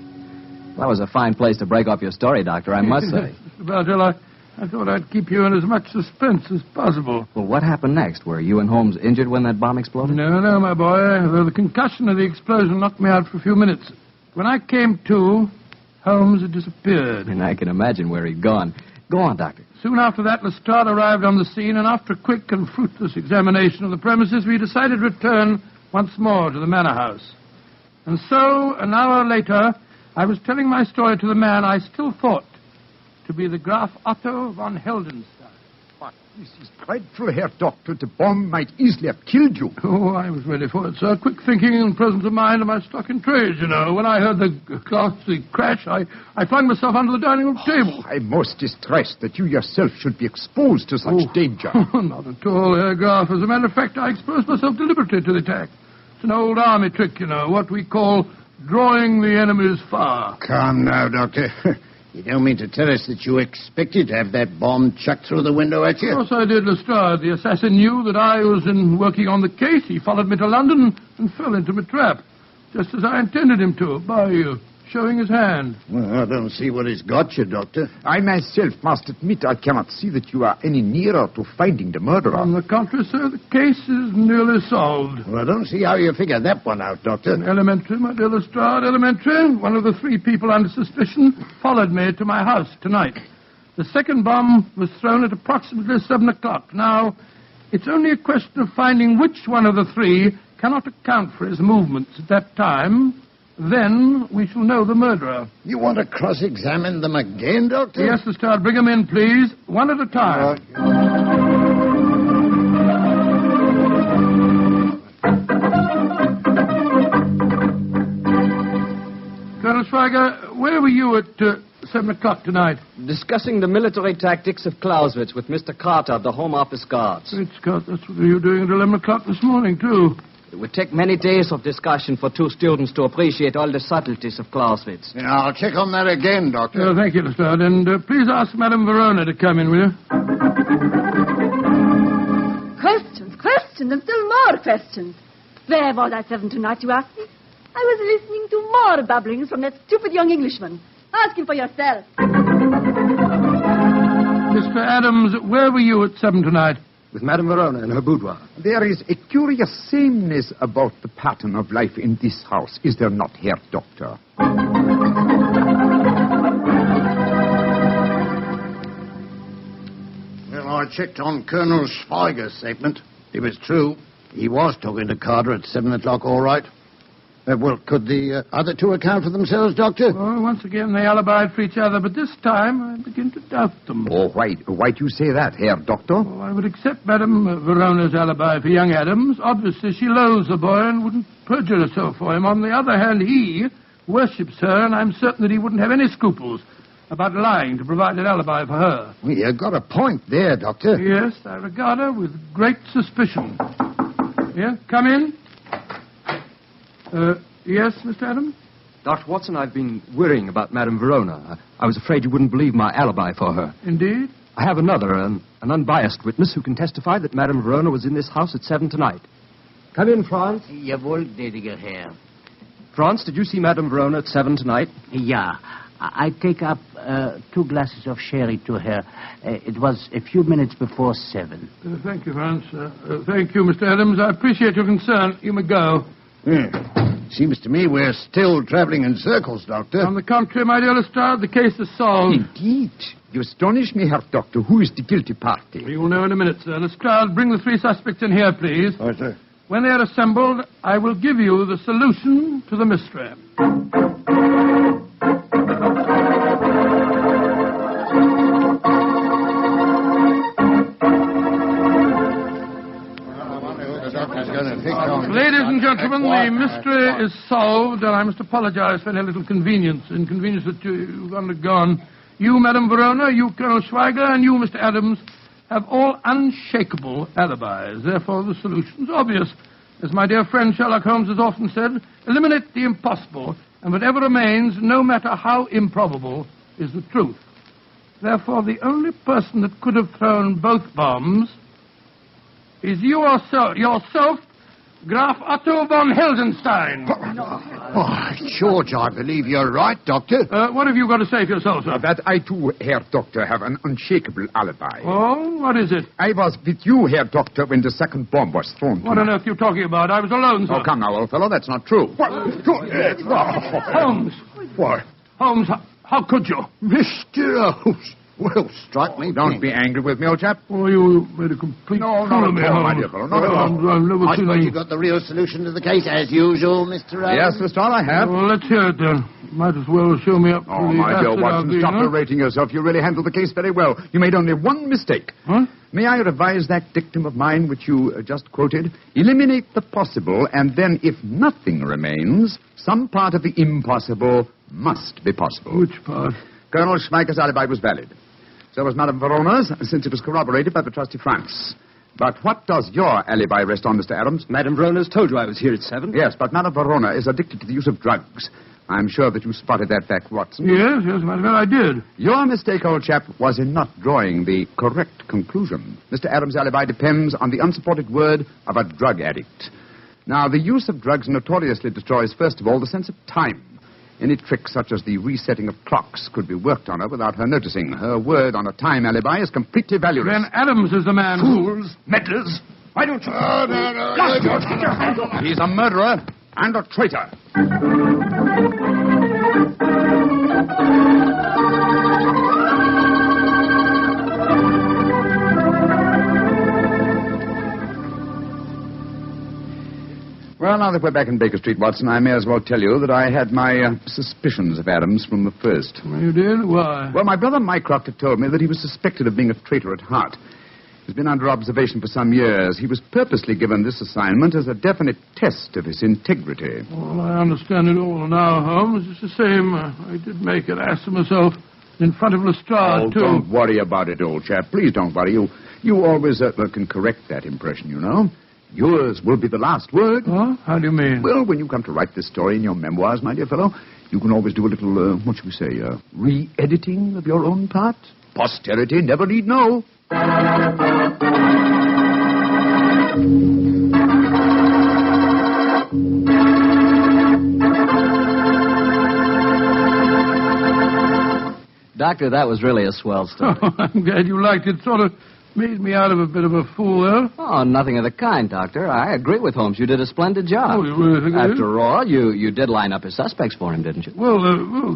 Speaker 18: That was a fine place to break off your story, Doctor, I must say.
Speaker 19: Mr. Basil, I thought I'd keep you in as much suspense as possible.
Speaker 18: Well, what happened next? Were you and Holmes injured when that bomb exploded?
Speaker 19: No, my boy. Though the concussion of the explosion knocked me out for a few minutes. When I came to, Holmes had disappeared.
Speaker 18: And I can imagine where he'd gone. Go on, Doctor.
Speaker 19: Soon after that, Lestrade arrived on the scene, and after a quick and fruitless examination of the premises, we decided to return once more to the Manor House. And so, an hour later, I was telling my story to the man I still thought to be the Graf Otto von Heldenstein.
Speaker 20: This is dreadful, Herr Doctor. The bomb might easily have killed you.
Speaker 19: Oh, I was ready for it, sir. Quick thinking and presence of mind are my stock in trade, you know. When I heard the crash, I flung myself under the dining room table.
Speaker 20: I'm most distressed that you yourself should be exposed to such danger.
Speaker 19: Not at all, Herr Graf. As a matter of fact, I exposed myself deliberately to the attack. It's an old army trick, you know, what we call drawing the enemy's fire.
Speaker 21: Calm now, Doctor. You don't mean to tell us that you expected to have that bomb chucked through the window at you?
Speaker 19: Of course I did, Lestrade. The assassin knew that I was working on the case. He followed me to London and fell into my trap, just as I intended him to, by showing his hand.
Speaker 21: Well, I don't see what he's got you, Doctor.
Speaker 20: I myself must admit I cannot see that you are any nearer to finding the murderer.
Speaker 19: On the contrary, sir, the case is nearly solved.
Speaker 21: Well, I don't see how you figure that one out, Doctor.
Speaker 19: Elementary, my dear Lestrade, elementary. One of the 3 people under suspicion followed me to my house tonight. The second bomb was thrown at approximately 7 o'clock. Now, it's only a question of finding which one of the 3 cannot account for his movements at that time. Then we shall know the murderer.
Speaker 21: You want to cross-examine them again, Doctor?
Speaker 19: Yes, Lestrade. Bring them in, please. One at a time. Colonel Schweiger, where were you at 7 o'clock tonight?
Speaker 1: Discussing the military tactics of Clausewitz with Mr. Carter of the Home Office Guards.
Speaker 19: Great Scott, that's what you were doing at 11 o'clock this morning, too.
Speaker 1: It would take many days of discussion for 2 students to appreciate all the subtleties of Clausewitz.
Speaker 21: Yeah, I'll check on that again, Doctor.
Speaker 19: Thank you, Lestrade. And please ask Madame Verona to come in, will you?
Speaker 3: Questions, and still more questions. Where was I 7 tonight, you ask me? I was listening to more babblings from that stupid young Englishman. Ask him for yourself.
Speaker 19: Mr. Adams, where were you at 7 tonight?
Speaker 1: With Madame Verona in her boudoir.
Speaker 20: There is a curious sameness about the pattern of life in this house, is there not, Herr Doctor?
Speaker 21: Well, I checked on Colonel Schweiger's statement. It was true. He was talking to Carter at 7 o'clock, all right. Well, could the other 2 account for themselves, Doctor?
Speaker 19: Oh, once again, they alibied for each other, but this time I begin to doubt them.
Speaker 20: Oh, why do you say that, Herr Doctor?
Speaker 19: Oh, I would accept Madame Verona's alibi for young Adams. Obviously, she loathes the boy and wouldn't perjure herself for him. On the other hand, he worships her, and I'm certain that he wouldn't have any scruples about lying to provide an alibi for her.
Speaker 21: Well, you've got a point there, Doctor.
Speaker 19: Yes, I regard her with great suspicion. Yeah, come in. Yes, Mr. Adams?
Speaker 1: Dr. Watson, I've been worrying about Madame Verona. I was afraid you wouldn't believe my alibi for her.
Speaker 19: Indeed?
Speaker 1: I have another, an unbiased witness who can testify that Madame Verona was in this house at 7 tonight. Come in, Franz.
Speaker 22: Jawohl, gnädiger Herr.
Speaker 1: Franz, did you see Madame Verona at 7 tonight?
Speaker 22: Ja. I take up 2 glasses of sherry to her. It was a few minutes before 7.
Speaker 19: Thank you, Franz. Thank you, Mr. Adams. I appreciate your concern. You may go.
Speaker 21: Seems to me we're still traveling in circles, Doctor.
Speaker 19: On the contrary, my dear Lestrade, the case is solved.
Speaker 20: Indeed. You astonish me, Herr Doctor. Who is the guilty party?
Speaker 19: You will know in a minute, sir. Lestrade, bring the 3 suspects in here, please.
Speaker 21: Oh, sir.
Speaker 19: When they are assembled, I will give you the solution to the mystery. Ladies and gentlemen, the mystery is solved, and I must apologize for any little inconvenience that you've undergone. You, Madame Verona, you, Colonel Schweiger, and you, Mr. Adams, have all unshakable alibis. Therefore, the solution's obvious. As my dear friend Sherlock Holmes has often said, eliminate the impossible, and whatever remains, no matter how improbable, is the truth. Therefore, the only person that could have thrown both bombs is yourself, Graf Otto von Heldenstein.
Speaker 21: Oh, George, I believe you're right, Doctor.
Speaker 19: What have you got to say for yourself, sir?
Speaker 20: That I, too, Herr Doctor, have an unshakable alibi.
Speaker 19: Oh, what is it?
Speaker 20: I was with you, Herr Doctor, when the second bomb was thrown.
Speaker 19: What on earth are you talking about? I was alone, sir.
Speaker 20: Oh, come now, old fellow, that's not true.
Speaker 19: Holmes.
Speaker 21: What?
Speaker 19: Holmes, how could you?
Speaker 21: Mr. Holmes. Well, strike me.
Speaker 20: Don't be angry with me, old chap.
Speaker 19: Oh, you made a complete
Speaker 20: No,
Speaker 19: fool
Speaker 20: not
Speaker 19: of me,
Speaker 20: at all, my
Speaker 19: Holmes.
Speaker 20: dear fellow. Not at all.
Speaker 19: I've never
Speaker 21: I
Speaker 19: seen
Speaker 21: suppose
Speaker 19: any...
Speaker 21: you got the real solution to the case, as usual, Mr. Adams.
Speaker 20: Yes, Mr. Starr, I have.
Speaker 19: Well, let's hear it, then. Might as well show me up
Speaker 20: Oh,
Speaker 19: for the
Speaker 20: my dear
Speaker 19: acid
Speaker 20: Watson,
Speaker 19: I'll
Speaker 20: stop
Speaker 19: be, huh?
Speaker 20: berating yourself. You really handled the case very well. You made only one mistake.
Speaker 19: Huh?
Speaker 20: May I revise that dictum of mine which you just quoted? Eliminate the possible, and then, if nothing remains, some part of the impossible must be possible.
Speaker 19: Which part?
Speaker 20: Colonel Schmeicher's alibi was valid. So was Madame Verona's, since it was corroborated by the trusty France. But what does your alibi rest on, Mr. Adams?
Speaker 1: Madame Verona's told you I was here at 7.
Speaker 20: Yes, but Madame Verona is addicted to the use of drugs. I'm sure that you spotted that fact, Watson.
Speaker 19: Yes, matter of fact, I did.
Speaker 20: Your mistake, old chap, was in not drawing the correct conclusion. Mr. Adams' alibi depends on the unsupported word of a drug addict. Now, the use of drugs notoriously destroys, first of all, the sense of time. Any trick such as the resetting of clocks could be worked on her without her noticing. Her word on a time alibi is completely valueless.
Speaker 19: Then Adams is the man...
Speaker 20: Fools! Meddlers! Why don't you... No. He's a murderer and a traitor. Well, now that we're back in Baker Street, Watson, I may as well tell you that I had my suspicions of Adams from the first.
Speaker 19: You did? Why?
Speaker 20: Well, my brother Mycroft had told me that he was suspected of being a traitor at heart. He's been under observation for some years. He was purposely given this assignment as a definite test of his integrity.
Speaker 19: Well, I understand it all now, Holmes. It's the same. I did make an ass of myself in front of Lestrade, too.
Speaker 20: Don't worry about it, old chap. Please don't worry. You always can correct that impression, you know. Yours will be the last word.
Speaker 19: Huh? How do you mean?
Speaker 20: Well, when you come to write this story in your memoirs, my dear fellow, you can always do a little, what shall we say, re-editing of your own part. Posterity never need know.
Speaker 18: Doctor, that was really a swell story.
Speaker 19: Oh, I'm glad you liked it. Sort of made me out of a bit of a fool, though.
Speaker 18: Oh, nothing of the kind, Doctor. I agree with Holmes. You did a splendid job.
Speaker 19: Oh, you really think I did?
Speaker 18: After all, you did line up his suspects for him, didn't you?
Speaker 19: Well,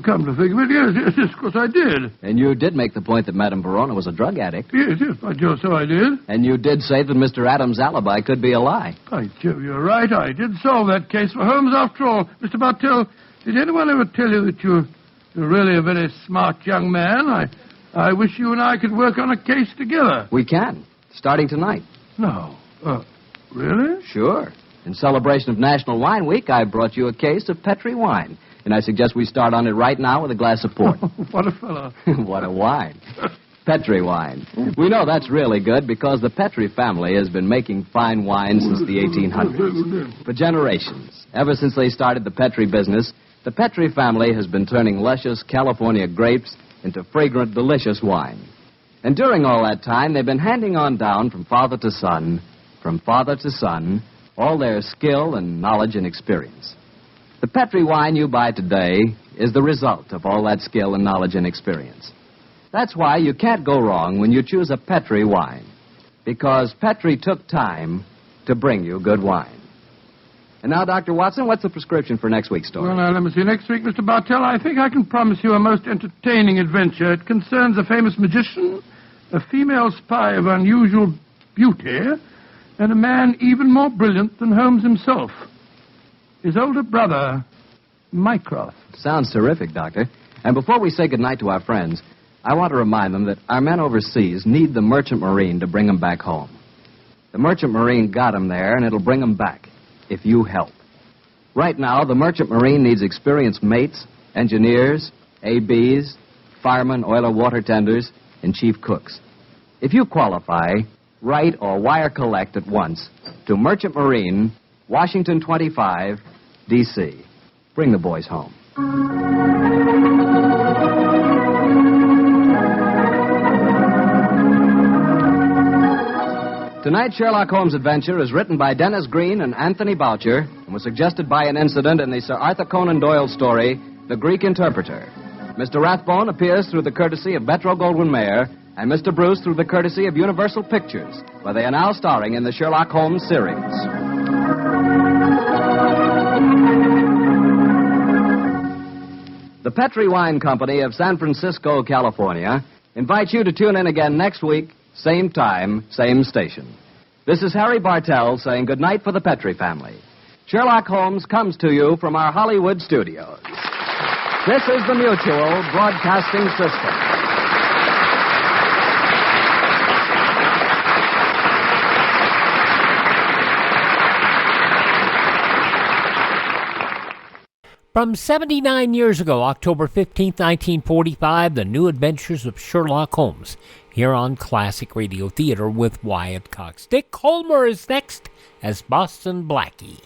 Speaker 19: come to think of it, yes, of course I did.
Speaker 18: And you did make the point that Madame Verona was a drug addict.
Speaker 19: Yes, by Jove, so I did.
Speaker 18: And you did say that Mr. Adams' alibi could be a lie.
Speaker 19: By Jove, you're right. I did solve that case for Holmes after all. Mr. Bartell, did anyone ever tell you that you're really a very smart young man? I wish you and I could work on a case together.
Speaker 18: We can. Starting tonight.
Speaker 19: No. Really?
Speaker 18: Sure. In celebration of National Wine Week, I brought you a case of Petri wine. And I suggest we start on it right now with a glass of port.
Speaker 19: What a fellow.
Speaker 18: What a wine. Petri wine. We know that's really good because the Petri family has been making fine wine since the 1800s. For generations. Ever since they started the Petri business, the Petri family has been turning luscious California grapes into fragrant, delicious wine. And during all that time, they've been handing on down from father to son, all their skill and knowledge and experience. The Petri wine you buy today is the result of all that skill and knowledge and experience. That's why you can't go wrong when you choose a Petri wine, because Petri took time to bring you good wine. And now, Dr. Watson, what's the prescription for next week's story?
Speaker 19: Well, now, let me see. Next week, Mr. Bartell, I think I can promise you a most entertaining adventure. It concerns a famous magician, a female spy of unusual beauty, and a man even more brilliant than Holmes himself. His older brother, Mycroft.
Speaker 18: Sounds terrific, Doctor. And before we say goodnight to our friends, I want to remind them that our men overseas need the Merchant Marine to bring them back home. The Merchant Marine got them there, and it'll bring them back if you help. Right now, the Merchant Marine needs experienced mates, engineers, ABs, firemen, oiler water tenders, and chief cooks. If you qualify, write or wire collect at once to Merchant Marine, Washington 25, D.C. Bring the boys home. Tonight's Sherlock Holmes adventure is written by Dennis Green and Anthony Boucher and was suggested by an incident in the Sir Arthur Conan Doyle story, The Greek Interpreter. Mr. Rathbone appears through the courtesy of Metro-Goldwyn-Mayer and Mr. Bruce through the courtesy of Universal Pictures, where they are now starring in the Sherlock Holmes series. The Petri Wine Company of San Francisco, California, invite you to tune in again next week, same time, same station. This is Harry Bartell saying goodnight for the Petrie family. Sherlock Holmes comes to you from our Hollywood studios. This is the Mutual Broadcasting System.
Speaker 6: From 79 years ago, October 15th, 1945, The New Adventures of Sherlock Holmes, here on Classic Radio Theater with Wyatt Cox. Dick Kollmar is next as Boston Blackie.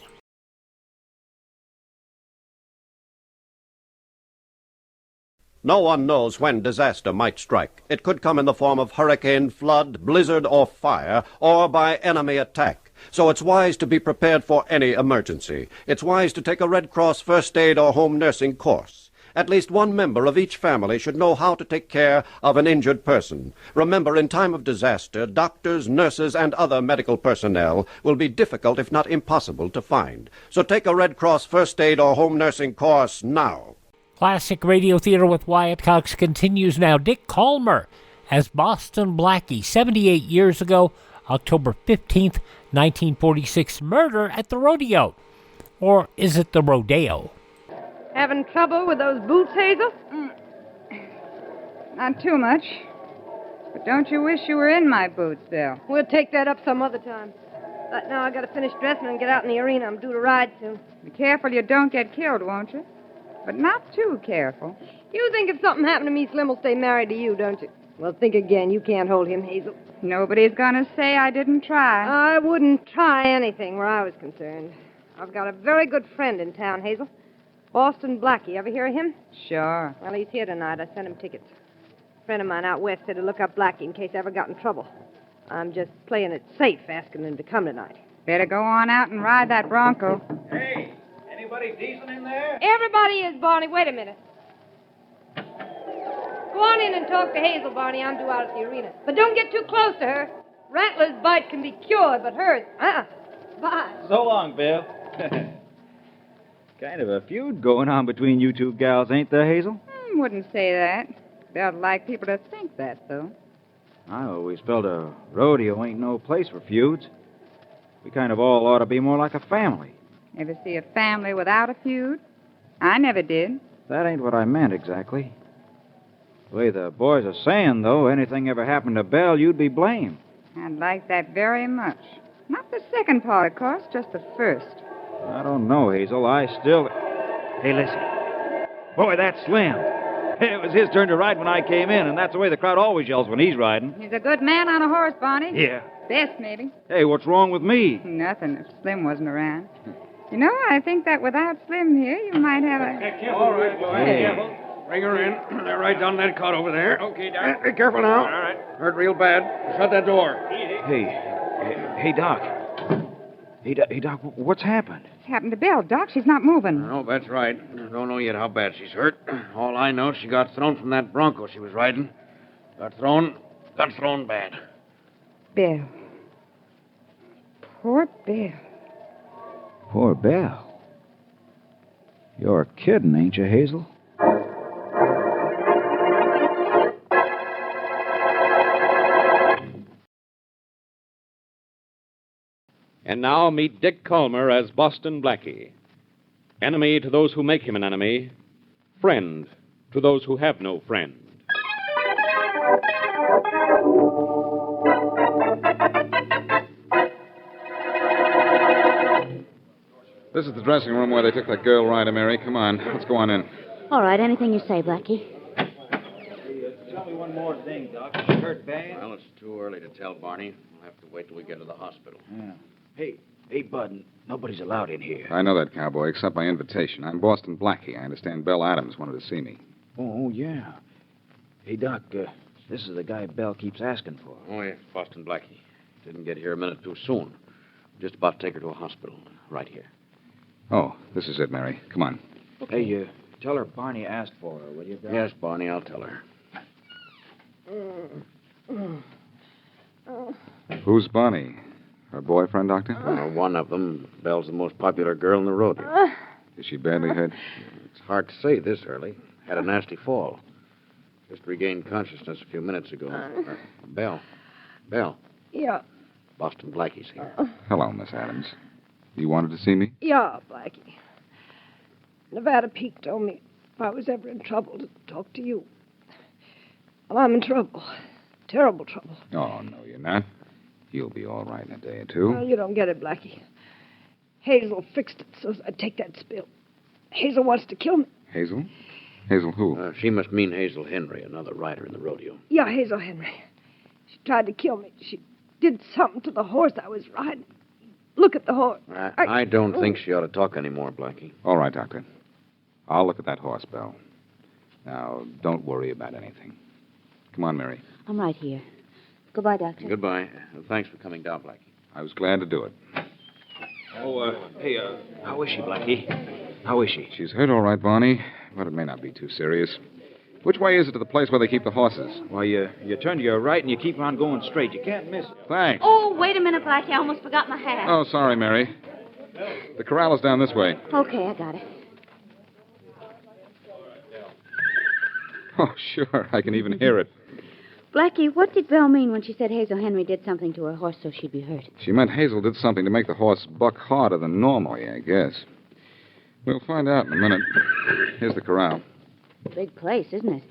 Speaker 4: No one knows when disaster might strike. It could come in the form of hurricane, flood, blizzard, or fire, or by enemy attack. So it's wise to be prepared for any emergency. It's wise to take a Red Cross first aid or home nursing course. At least one member of each family should know how to take care of an injured person. Remember, in time of disaster, doctors, nurses, and other medical personnel will be difficult, if not impossible, to find. So take a Red Cross first aid or home nursing course now.
Speaker 6: Classic Radio Theater with Wyatt Cox continues now. Dick Kollmar as Boston Blackie, 78 years ago, October 15th, 1946, murder at the Rodeo. Or is it the Rodeo?
Speaker 5: Having trouble with those boots, Hazel?
Speaker 11: Not too much. But don't you wish you were in my boots, Bill?
Speaker 5: We'll take that up some other time. Right now, I gotta finish dressing and get out in the arena. I'm due to ride soon.
Speaker 11: Be careful you don't get killed, won't you? But not too careful.
Speaker 5: You think if something happened to me, Slim will stay married to you, don't you? Well, think again. You can't hold him, Hazel.
Speaker 11: Nobody's gonna say I didn't try.
Speaker 5: I wouldn't try anything where I was concerned. I've got a very good friend in town, Hazel. Boston Blackie. Ever hear of him?
Speaker 11: Sure.
Speaker 5: Well, he's here tonight. I sent him tickets. A friend of mine out west said to look up Blackie in case I ever got in trouble. I'm just playing it safe, asking him to come tonight.
Speaker 11: Better go on out and ride that bronco.
Speaker 7: Hey, anybody decent in there?
Speaker 5: Everybody is, Barney. Wait a minute. Go on in and talk to Hazel, Barney. I'm due out at the arena. But don't get too close to her. Rattler's bite can be cured, but hers, Bye.
Speaker 7: So long, Bill. Kind of a feud going on between you two gals, ain't there, Hazel?
Speaker 11: Wouldn't say that. They'd like people to think that, though.
Speaker 7: I always felt a rodeo ain't no place for feuds. We kind of all ought to be more like a family.
Speaker 11: Ever see a family without a feud? I never did.
Speaker 7: That ain't what I meant exactly. The way the boys are saying, though, anything ever happened to Belle, you'd be blamed.
Speaker 11: I'd like that very much. Not the second part, of course, just the first.
Speaker 7: I don't know, Hazel. I still... Hey, listen. Boy, that's Slim. It was his turn to ride when I came in, and that's the way the crowd always yells when he's riding.
Speaker 11: He's a good man on a horse, Barney.
Speaker 7: Yeah.
Speaker 11: Best, maybe.
Speaker 7: Hey, what's wrong with me?
Speaker 11: Nothing if Slim wasn't around. You know, I think that without Slim here, you might have a...
Speaker 19: All right, boy.
Speaker 7: Hey.
Speaker 19: Careful. Bring her in. They're right down that cot over there. Okay, Doc. Be careful now. All right. Hurt real bad. Shut that door.
Speaker 7: Hey, Doc. Hey, Doc, what's happened?
Speaker 11: What's happened to Belle, Doc? She's not moving.
Speaker 19: No, that's right. I don't know yet how bad she's hurt. All I know, she got thrown from that bronco she was riding. Got thrown bad.
Speaker 11: Belle. Poor Belle.
Speaker 7: Poor Belle. You're kidding, ain't you, Hazel?
Speaker 24: And now meet Dick Kollmar as Boston Blackie. Enemy to those who make him an enemy. Friend to those who have no friend.
Speaker 25: This is the dressing room where they took that girl rider, Mary. Come on, let's go on in.
Speaker 26: All right, anything you say, Blackie.
Speaker 7: Tell me one more thing, Doc. Is she hurt bad?
Speaker 27: Well, it's too early to tell, Barney. We'll have to wait till we get to the hospital.
Speaker 7: Yeah. Hey, Bud, nobody's allowed in here.
Speaker 25: I know that, cowboy, except by invitation. I'm Boston Blackie. I understand Belle Adams wanted to see me.
Speaker 7: Oh, yeah. Hey, Doc, this is the guy Belle keeps asking for.
Speaker 27: Oh, yes, Boston Blackie. Didn't get here a minute too soon. Just about to take her to a hospital. Right here.
Speaker 25: Oh, this is it, Mary. Come on.
Speaker 7: Okay. Hey, tell her Barney asked for her, will you, Belle?
Speaker 27: Yes, Barney, I'll tell her.
Speaker 25: Who's Barney? Her boyfriend, Doctor?
Speaker 27: One of them. Belle's the most popular girl in the rodeo.
Speaker 25: Is she badly hurt?
Speaker 27: It's hard to say this early. Had a nasty fall. Just regained consciousness a few minutes ago. Belle. Belle.
Speaker 5: Yeah.
Speaker 27: Boston Blackie's here.
Speaker 20: Hello, Miss Adams. You wanted to see me?
Speaker 5: Yeah, Blackie. Nevada Pete told me if I was ever in trouble to talk to you. Well, I'm in trouble. Terrible trouble.
Speaker 20: Oh, no, you're not. You'll be all right in a day or two.
Speaker 5: Well, you don't get it, Blackie. Hazel fixed it so I'd take that spill. Hazel wants to kill me.
Speaker 20: Hazel? Hazel who?
Speaker 27: She must mean Hazel Henry, another rider in the rodeo.
Speaker 5: Yeah, Hazel Henry. She tried to kill me. She did something to the horse I was riding. Look at the horse.
Speaker 27: I don't think she ought to talk anymore, Blackie.
Speaker 20: All right, Doctor. I'll look at that horse, Belle. Now, don't worry about anything. Come on, Mary.
Speaker 26: I'm right here. Goodbye, Doctor.
Speaker 27: Goodbye. Thanks for coming down, Blackie.
Speaker 20: I was glad to do it.
Speaker 7: How is she, Blackie? How is she?
Speaker 20: She's hurt all right, Barney, but it may not be too serious. Which way is it to the place where they keep the horses?
Speaker 7: Well, you turn to your right and you keep on going straight. You can't miss it.
Speaker 20: Thanks.
Speaker 26: Oh, wait a minute, Blackie. I almost forgot my hat.
Speaker 20: Oh, sorry, Mary. The corral is down this way.
Speaker 26: Okay, I got it.
Speaker 20: Oh, sure. I can even hear it.
Speaker 26: Blackie, what did Belle mean when she said Hazel Henry did something to her horse so she'd be hurt?
Speaker 20: She meant Hazel did something to make the horse buck harder than normally, I guess. We'll find out in a minute. Here's the corral.
Speaker 26: Big place, isn't it?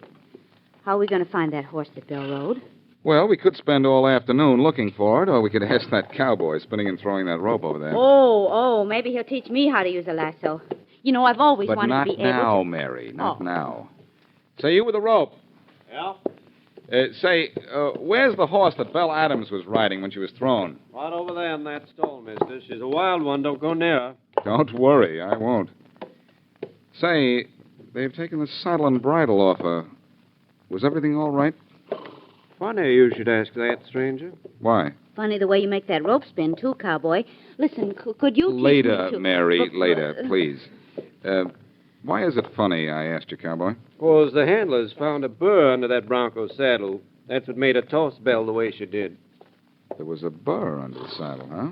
Speaker 26: How are we going to find that horse that Belle rode?
Speaker 20: Well, we could spend all afternoon looking for it, or we could ask that cowboy spinning and throwing that rope over there.
Speaker 26: Oh, maybe he'll teach me how to use a lasso. You know, I've always
Speaker 20: But
Speaker 26: wanted
Speaker 20: not
Speaker 26: to be
Speaker 20: now,
Speaker 26: able to...
Speaker 20: Mary. Not now. Say, you with the rope.
Speaker 27: Yeah?
Speaker 20: Where's the horse that Belle Adams was riding when she was thrown?
Speaker 27: Right over there in that stall, mister. She's a wild one. Don't go near her.
Speaker 20: Don't worry, I won't. Say, they've taken the saddle and bridle off her. Was everything all right?
Speaker 27: Funny you should ask that, stranger.
Speaker 20: Why?
Speaker 26: Funny the way you make that rope spin, too, cowboy. Listen, could you... teach
Speaker 20: Later,
Speaker 26: me to...
Speaker 20: Mary, later, please. Why is it funny, I asked you, cowboy?
Speaker 27: Because the handlers found a burr under that bronco saddle. That's what made her toss Belle the way she did.
Speaker 20: There was a burr under the saddle, huh?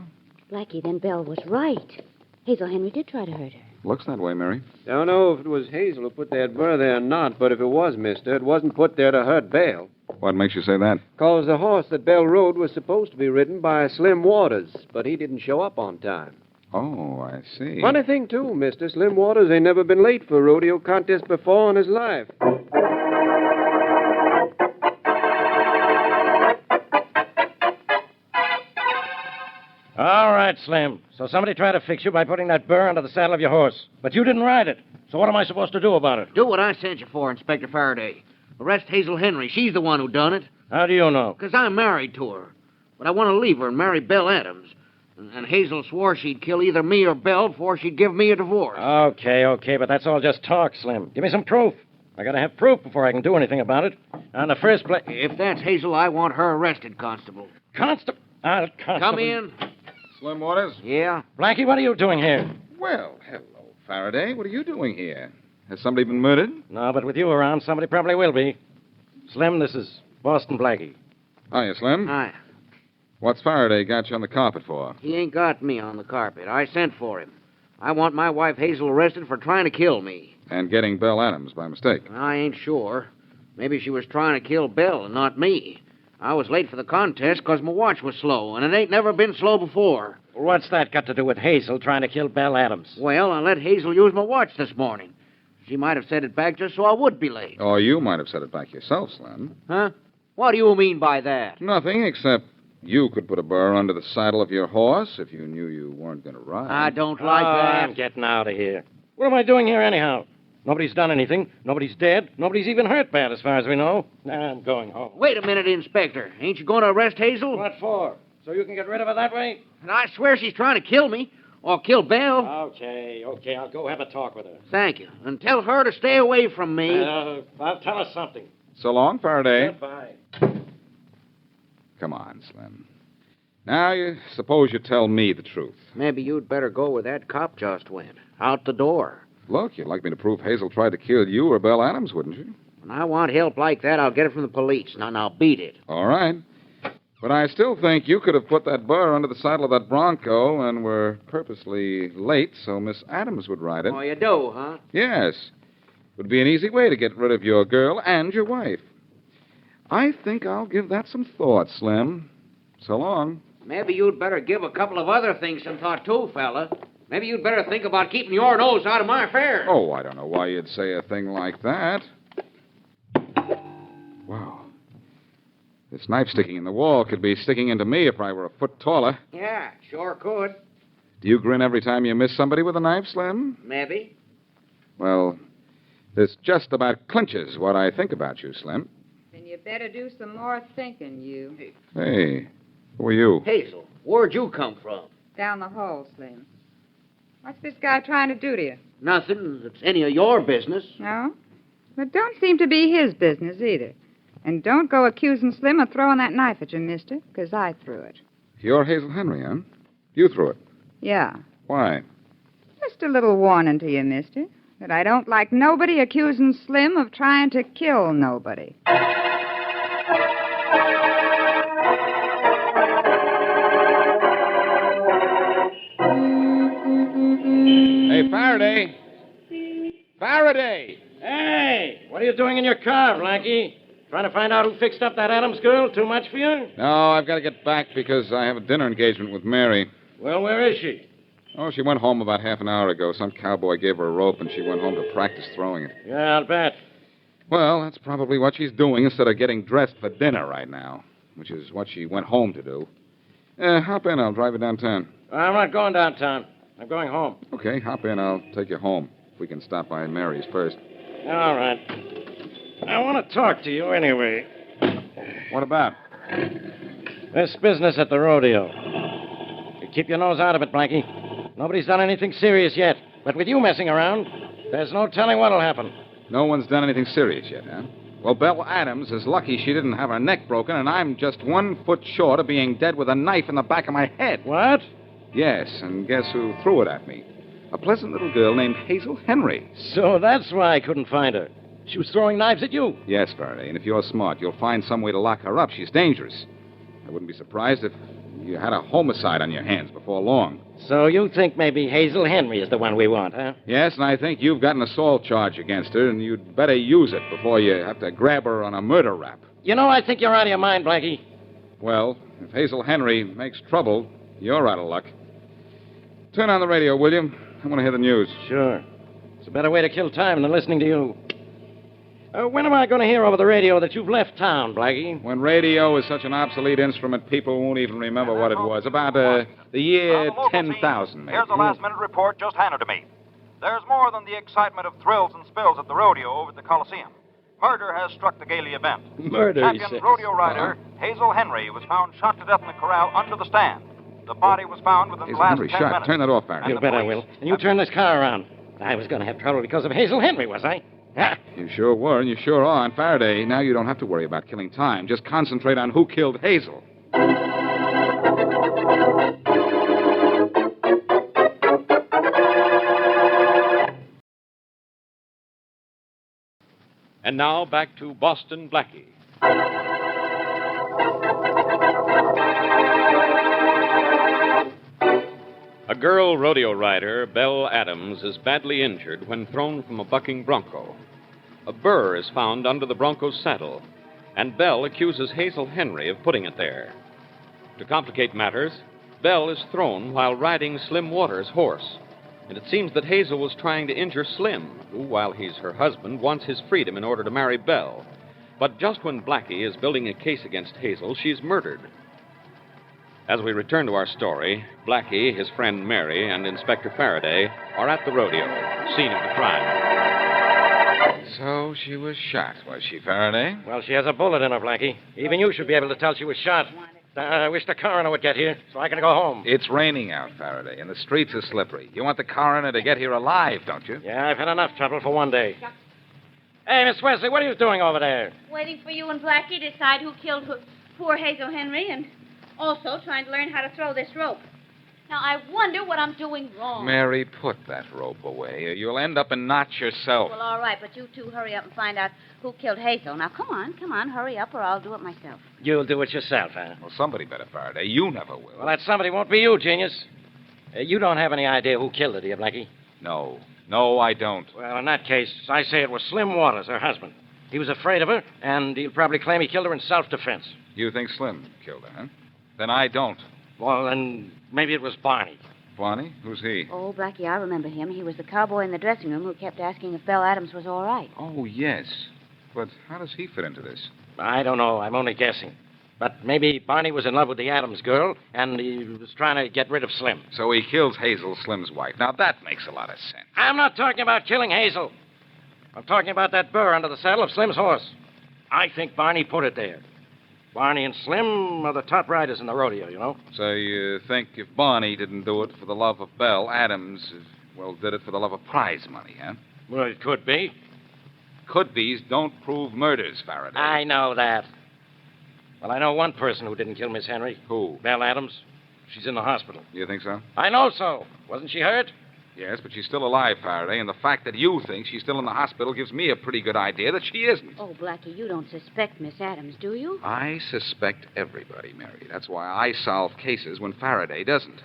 Speaker 26: Blackie, then Belle was right. Hazel Henry did try to hurt her.
Speaker 20: Looks that way, Mary.
Speaker 27: Don't know if it was Hazel who put that burr there or not, but if it was, mister, it wasn't put there to hurt Belle.
Speaker 20: What makes you say that?
Speaker 27: Because the horse that Belle rode was supposed to be ridden by Slim Waters, but he didn't show up on time.
Speaker 20: Oh, I see.
Speaker 27: Funny thing, too, mister. Slim Waters ain't never been late for a rodeo contest before in his life.
Speaker 2: All right, Slim. So somebody tried to fix you by putting that burr under the saddle of your horse. But you didn't ride it. So what am I supposed to do about it?
Speaker 8: Do what I sent you for, Inspector Faraday. Arrest Hazel Henry. She's the one who done it.
Speaker 2: How do you know?
Speaker 8: Because I'm married to her. But I want to leave her and marry Belle Adams. And Hazel swore she'd kill either me or Belle before she'd give me a divorce.
Speaker 2: Okay, but that's all just talk, Slim. Give me some proof. I gotta have proof before I can do anything about it. In the first place...
Speaker 8: If that's Hazel, I want her arrested, Constable.
Speaker 2: Constable?
Speaker 8: Come in.
Speaker 20: Slim Waters?
Speaker 8: Yeah?
Speaker 2: Blackie, what are you doing here?
Speaker 20: Well, hello, Faraday. What are you doing here? Has somebody been murdered?
Speaker 2: No, but with you around, somebody probably will be. Slim, this is Boston Blackie.
Speaker 20: Hiya, Slim.
Speaker 8: Hi.
Speaker 20: What's Faraday got you on the carpet for?
Speaker 8: He ain't got me on the carpet. I sent for him. I want my wife Hazel arrested for trying to kill me.
Speaker 20: And getting Belle Adams by mistake.
Speaker 8: I ain't sure. Maybe she was trying to kill Belle and not me. I was late for the contest because my watch was slow, and it ain't never been slow before.
Speaker 2: What's that got to do with Hazel trying to kill Belle Adams?
Speaker 8: Well, I let Hazel use my watch this morning. She might have set it back just so I would be late.
Speaker 20: Or you might have set it back yourself, Slim.
Speaker 8: Huh? What do you mean by that?
Speaker 20: Nothing, except you could put a burr under the saddle of your horse if you knew you weren't going to ride.
Speaker 8: I don't like that.
Speaker 2: I'm getting out of here. What am I doing here anyhow? Nobody's done anything. Nobody's dead. Nobody's even hurt bad, as far as we know. I'm going home.
Speaker 8: Wait a minute, Inspector. Ain't you going to arrest Hazel?
Speaker 2: What for? So you can get rid of her that way?
Speaker 8: And I swear she's trying to kill me. Or kill Belle.
Speaker 2: Okay. I'll go have a talk with her.
Speaker 8: Thank you. And tell her to stay away from me.
Speaker 2: I'll tell her something.
Speaker 20: So long, Faraday.
Speaker 2: Goodbye.
Speaker 20: Come on, Slim. Now, suppose you tell me the truth.
Speaker 8: Maybe you'd better go where that cop just went. Out the door.
Speaker 20: Look, you'd like me to prove Hazel tried to kill you or Belle Adams, wouldn't you?
Speaker 8: When I want help like that, I'll get it from the police. Now, beat it.
Speaker 20: All right. But I still think you could have put that burr under the saddle of that bronco and were purposely late so Miss Adams would ride it.
Speaker 8: Oh, you do, huh?
Speaker 20: Yes. Would be an easy way to get rid of your girl and your wife.
Speaker 25: I think I'll give that some thought, Slim. So long.
Speaker 8: Maybe you'd better give a couple of other things some thought, too, fella. Maybe you'd better think about keeping your nose out of my affairs.
Speaker 25: Oh, I don't know why you'd say a thing like that. Wow. This knife sticking in the wall could be sticking into me if I were a foot taller.
Speaker 8: Yeah, sure could.
Speaker 25: Do you grin every time you miss somebody with a knife, Slim?
Speaker 8: Maybe.
Speaker 25: Well, this just about clinches what I think about you, Slim.
Speaker 9: Then you better do some more thinking, you.
Speaker 25: Hey, who are you?
Speaker 8: Hazel, where'd you come from?
Speaker 9: Down the hall, Slim. What's this guy trying to do to you?
Speaker 8: Nothing that's any of your business.
Speaker 9: No? But don't seem to be his business either. And don't go accusing Slim of throwing that knife at you, mister, because I threw it.
Speaker 25: You're Hazel Henry, huh? You threw it.
Speaker 9: Yeah.
Speaker 25: Why?
Speaker 9: Just a little warning to you, mister, that I don't like nobody accusing Slim of trying to kill nobody.
Speaker 25: Hey, Faraday. Faraday!
Speaker 2: Hey, what are you doing in your car, Blackie? Trying to find out who fixed up that Adams girl? Too much for you?
Speaker 25: No, I've got to get back because I have a dinner engagement with Mary.
Speaker 2: Well, where is she?
Speaker 25: Oh, she went home about half an hour ago. Some cowboy gave her a rope, and she went home to practice throwing it.
Speaker 2: Yeah, I'll bet.
Speaker 25: Well, that's probably what she's doing instead of getting dressed for dinner right now, which is what she went home to do. Hop in. I'll drive you downtown.
Speaker 2: I'm not going downtown. I'm going home.
Speaker 25: Okay, hop in. I'll take you home. We can stop by Mary's first.
Speaker 2: All right. I want to talk to you anyway.
Speaker 25: What about?
Speaker 2: This business at the rodeo. You keep your nose out of it, Blackie. Nobody's done anything serious yet. But with you messing around, there's no telling what'll happen.
Speaker 25: No one's done anything serious yet, huh? Well, Belle Adams is lucky she didn't have her neck broken, and I'm just 1 foot short of being dead with a knife in the back of my head.
Speaker 2: What?
Speaker 25: Yes, and guess who threw it at me? A pleasant little girl named Hazel Henry.
Speaker 2: So that's why I couldn't find her. She was throwing knives at you.
Speaker 25: Yes, Faraday, and if you're smart, you'll find some way to lock her up. She's dangerous. I wouldn't be surprised if you had a homicide on your hands before long.
Speaker 2: So you think maybe Hazel Henry is the one we want, huh?
Speaker 25: Yes, and I think you've got an assault charge against her, and you'd better use it before you have to grab her on a murder rap.
Speaker 2: You know, I think you're out of your mind, Blackie.
Speaker 25: Well, if Hazel Henry makes trouble, you're out of luck. Turn on the radio, will you? I want to hear the news.
Speaker 2: Sure. It's a better way to kill time than listening to you. When am I going to hear over the radio that you've left town, Blackie?
Speaker 25: When radio is such an obsolete instrument, people won't even remember what it was. About the year 10,000, maybe.
Speaker 10: Here's a last-minute report just handed to me. There's more than the excitement of thrills and spills at the rodeo over at the Coliseum. Murder has struck the Gailey event.
Speaker 2: Murder,
Speaker 10: Champion rodeo rider Hazel Henry was found shot to death in the corral under the stand. The body was found within the last 10 minutes.
Speaker 25: Turn that off, Barry.
Speaker 2: You bet I will. And you turn this car around. I was going to have trouble because of Hazel Henry, was I? Ah.
Speaker 25: You sure were, and you sure are. And Faraday, now you don't have to worry about killing time. Just concentrate on who killed Hazel.
Speaker 24: And now back to Boston Blackie. A girl rodeo rider, Belle Adams, is badly injured when thrown from a bucking bronco. A burr is found under the bronco's saddle, and Belle accuses Hazel Henry of putting it there. To complicate matters, Belle is thrown while riding Slim Waters' horse, and it seems that Hazel was trying to injure Slim, who, while he's her husband, wants his freedom in order to marry Belle. But just when Blackie is building a case against Hazel, she's murdered. As we return to our story, Blackie, his friend Mary, and Inspector Faraday are at the rodeo, scene of the crime.
Speaker 25: So she was shot, was she, Faraday?
Speaker 2: Well, she has a bullet in her, Blackie. Even you should be able to tell she was shot. I wish the coroner would get here so I can go home.
Speaker 25: It's raining out, Faraday, and the streets are slippery. You want the coroner to get here alive, don't you?
Speaker 2: Yeah, I've had enough trouble for one day. Hey, Miss Wesley, what are you doing over there?
Speaker 26: Waiting for you and Blackie to decide who killed poor Hazel Henry and also trying to learn how to throw this rope. Now, I wonder what I'm doing wrong.
Speaker 25: Mary, put that rope away, or you'll end up in knots yourself.
Speaker 26: Well, all right, but you two hurry up and find out who killed Hazel. Now, come on, hurry up, or I'll do it myself.
Speaker 2: You'll do it yourself, huh?
Speaker 25: Well, somebody better, Faraday. You never will.
Speaker 2: Well, that somebody won't be you, genius. You don't have any idea who killed her, do you, Blackie?
Speaker 25: No, I don't.
Speaker 2: Well, in that case, I say it was Slim Waters, her husband. He was afraid of her, and he'll probably claim he killed her in self-defense.
Speaker 25: You think Slim killed her, huh? Then I don't.
Speaker 2: Well, then maybe it was Barney.
Speaker 25: Barney? Who's he?
Speaker 12: Oh, Blackie, I remember him. He was the cowboy in the dressing room who kept asking if Belle Adams was all right.
Speaker 25: Oh, yes. But how does he fit into this?
Speaker 2: I don't know. I'm only guessing. But maybe Barney was in love with the Adams girl, and he was trying to get rid of Slim.
Speaker 25: So he kills Hazel, Slim's wife. Now, that makes a lot of sense.
Speaker 2: I'm not talking about killing Hazel. I'm talking about that burr under the saddle of Slim's horse. I think Barney put it there. Barney and Slim are the top riders in the rodeo, you know.
Speaker 25: So you think if Barney didn't do it for the love of Belle, Adams, well, did it for the love of prize money, huh?
Speaker 2: Well, it could be.
Speaker 25: Could-be's don't prove murders, Faraday.
Speaker 2: I know that. Well, I know one person who didn't kill Miss Henry.
Speaker 25: Who?
Speaker 2: Belle Adams. She's in the hospital.
Speaker 25: You think so?
Speaker 2: I know so. Wasn't she hurt?
Speaker 25: Yes, but she's still alive, Faraday, and the fact that you think she's still in the hospital gives me a pretty good idea that she isn't.
Speaker 12: Oh, Blackie, you don't suspect Miss Adams, do you?
Speaker 25: I suspect everybody, Mary. That's why I solve cases when Faraday doesn't.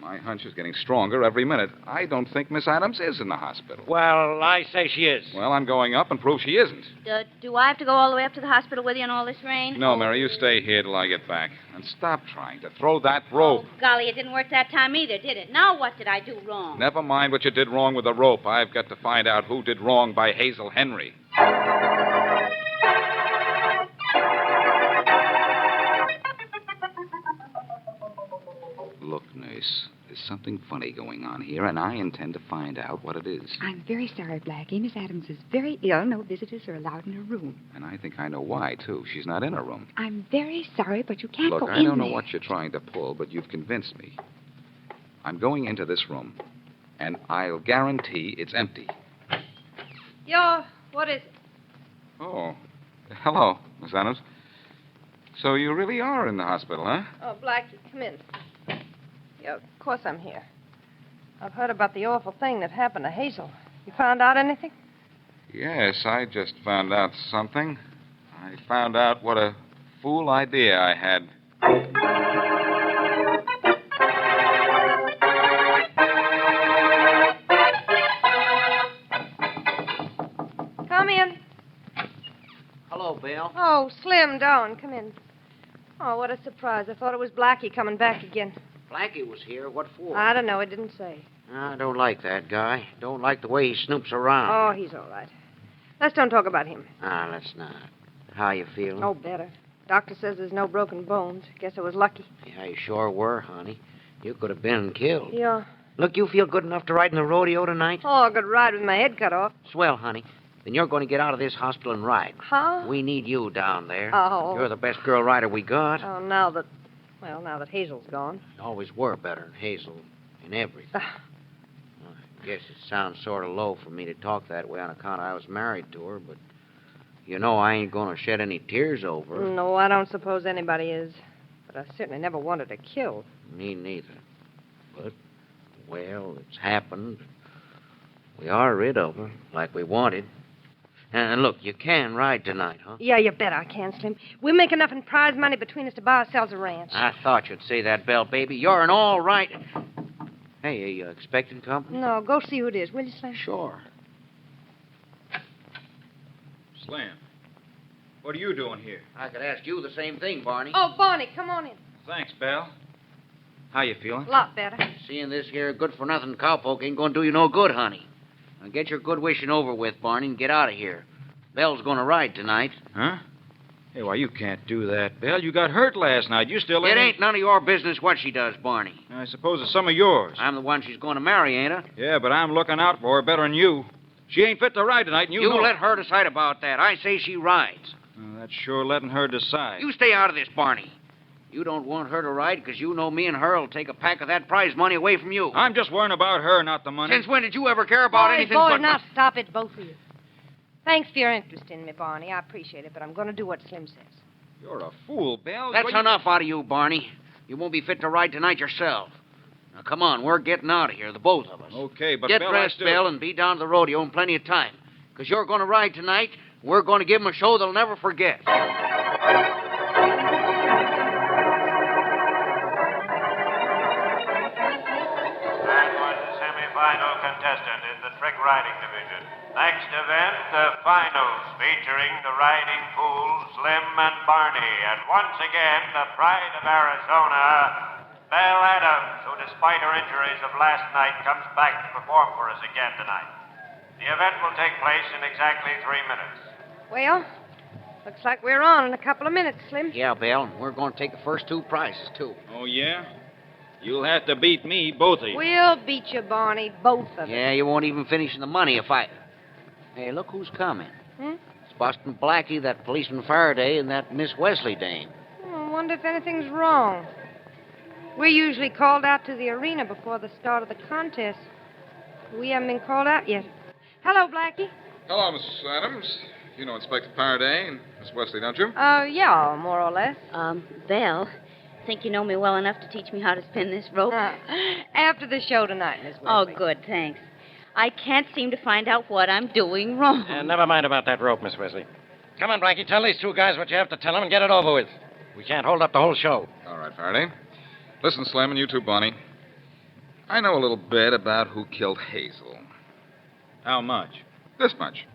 Speaker 25: My hunch is getting stronger every minute. I don't think Miss Adams is in the hospital.
Speaker 2: Well, I say she is.
Speaker 25: Well, I'm going up and prove she isn't.
Speaker 12: Do I have to go all the way up to the hospital with you in all this rain?
Speaker 25: No, Mary, you stay here till I get back. And stop trying to throw that rope.
Speaker 12: Oh, golly, it didn't work that time either, did it? Now what did I do wrong?
Speaker 25: Never mind what you did wrong with the rope. I've got to find out who did wrong by Hazel Henry. Look, nurse, there's something funny going on here, and I intend to find out what it is.
Speaker 9: I'm very sorry, Blackie. Miss Adams is very ill. No visitors are allowed in her room.
Speaker 25: And I think I know why, too. She's not in her room.
Speaker 9: I'm very sorry, but you can't
Speaker 25: Look,
Speaker 9: go in
Speaker 25: I don't know
Speaker 9: there.
Speaker 25: what you're trying to pull, but you've convinced me. I'm going into this room, and I'll guarantee it's empty.
Speaker 5: What is it?
Speaker 25: Oh, hello, Miss Adams. So you really are in the hospital, huh?
Speaker 5: Oh, Blackie, come in. Yeah, of course I'm here. I've heard about the awful thing that happened to Hazel. You found out anything?
Speaker 25: Yes, I just found out something. I found out what a fool idea I had.
Speaker 5: Come in.
Speaker 8: Hello, Belle.
Speaker 5: Oh, Slim, Doan, come in. Oh, what a surprise. I thought it was Blackie coming back again.
Speaker 8: Blackie was here. What for?
Speaker 5: I don't know. It didn't say.
Speaker 8: I don't like that guy. Don't like the way he snoops around.
Speaker 5: Oh, he's all right. Let's don't talk about him.
Speaker 8: Let's not. How you feeling?
Speaker 5: Oh, better. Doctor says there's no broken bones. Guess I was lucky.
Speaker 8: Yeah, you sure were, honey. You could have been killed.
Speaker 5: Yeah.
Speaker 8: Look, you feel good enough to ride in the rodeo tonight?
Speaker 5: Oh, I could ride with my head cut off.
Speaker 8: Swell, honey. Then you're going to get out of this hospital and ride.
Speaker 5: Huh?
Speaker 8: We need you down there.
Speaker 5: Oh.
Speaker 8: You're the best girl rider we got.
Speaker 5: Oh, now that Hazel's gone.
Speaker 8: You always were better than Hazel in everything. I guess it sounds sort of low for me to talk that way on account I was married to her, but you know I ain't going to shed any tears over her.
Speaker 5: No, I don't suppose anybody is. But I certainly never wanted her killed.
Speaker 8: Me neither. But, well, it's happened. We are rid of her, like we wanted. And look, you can ride tonight, huh?
Speaker 5: Yeah, you bet I can, Slim. We'll make enough in prize money between us to buy ourselves a ranch.
Speaker 8: I thought you'd say that, Belle, baby. You're an all right... Hey, are you expecting company?
Speaker 5: No, go see who it is, will you, Slim?
Speaker 8: Sure.
Speaker 7: Slim, what are you doing here?
Speaker 8: I could ask you the same thing, Barney.
Speaker 5: Oh, Barney, come on in.
Speaker 7: Thanks, Belle. How you feeling?
Speaker 5: A lot better.
Speaker 8: Seeing this here good-for-nothing cowpoke ain't going to do you no good, honey. Now get your good wishing over with, Barney, and get out of here. Belle's going to ride tonight.
Speaker 7: Huh? Hey, why, you can't do that, Belle. You got hurt last night. You still
Speaker 8: It ain't none of your business what she does, Barney.
Speaker 7: I suppose it's some of yours.
Speaker 8: I'm the one she's going to marry, ain't I?
Speaker 7: Yeah, but I'm looking out for her better than you. She ain't fit to ride tonight, and you know...
Speaker 8: let her decide about that. I say she rides.
Speaker 7: Well, that's sure letting her decide.
Speaker 8: You stay out of this, Barney. You don't want her to ride because you know me and her will take a pack of that prize money away from you.
Speaker 7: I'm just worrying about her, not the money.
Speaker 8: Since when did you ever care about anything
Speaker 5: boy,
Speaker 8: but...
Speaker 5: now stop it, both of you. Thanks for your interest in me, Barney. I appreciate it, but I'm going to do what Slim says.
Speaker 7: You're a fool, Belle.
Speaker 8: That's enough out of you, Barney. You won't be fit to ride tonight yourself. Now, come on, we're getting out of here, the both of us.
Speaker 7: Okay, but
Speaker 8: Get
Speaker 7: Belle,
Speaker 8: dressed, Belle, and be down to the rodeo in plenty of time. Because you're going to ride tonight. We're going to give them a show they'll never forget.
Speaker 10: Semi-final contestant in the trick
Speaker 3: riding division. Next event, the finals featuring the riding pool, Slim and Barney. And once again, the pride of Arizona, Belle Adams, who despite her injuries of last night comes back to perform for us again tonight. The event will take place in exactly 3 minutes.
Speaker 5: Well, looks like we're on in a couple of minutes, Slim.
Speaker 8: Yeah, Belle, we're going to take the first 2 prizes, too.
Speaker 7: Oh, yeah? You'll have to beat me, both of you.
Speaker 5: We'll beat you, Barney, both of us.
Speaker 8: Yeah, you won't even finish the money if I... Hey, look who's coming. It's Boston Blackie, that policeman Faraday, and that Miss Wesley dame.
Speaker 5: I wonder if anything's wrong. We're usually called out to the arena before the start of the contest. We haven't been called out yet. Hello, Blackie.
Speaker 25: Hello, Miss Adams. You know Inspector Faraday and Miss Wesley, don't you?
Speaker 5: Yeah, more or less.
Speaker 12: Belle, think you know me well enough to teach me how to spin this rope?
Speaker 5: After the show tonight, Miss Wesley.
Speaker 12: Oh, good, thanks. I can't seem to find out what I'm doing wrong.
Speaker 2: Never mind about that rope, Miss Wesley. Come on, Blackie, tell these 2 guys what you have to tell them and get it over with. We can't hold up the whole show.
Speaker 25: All right, Faraday. Listen, Slim, and you too, Bonnie. I know a little bit about who killed Hazel.
Speaker 7: How much?
Speaker 25: This much.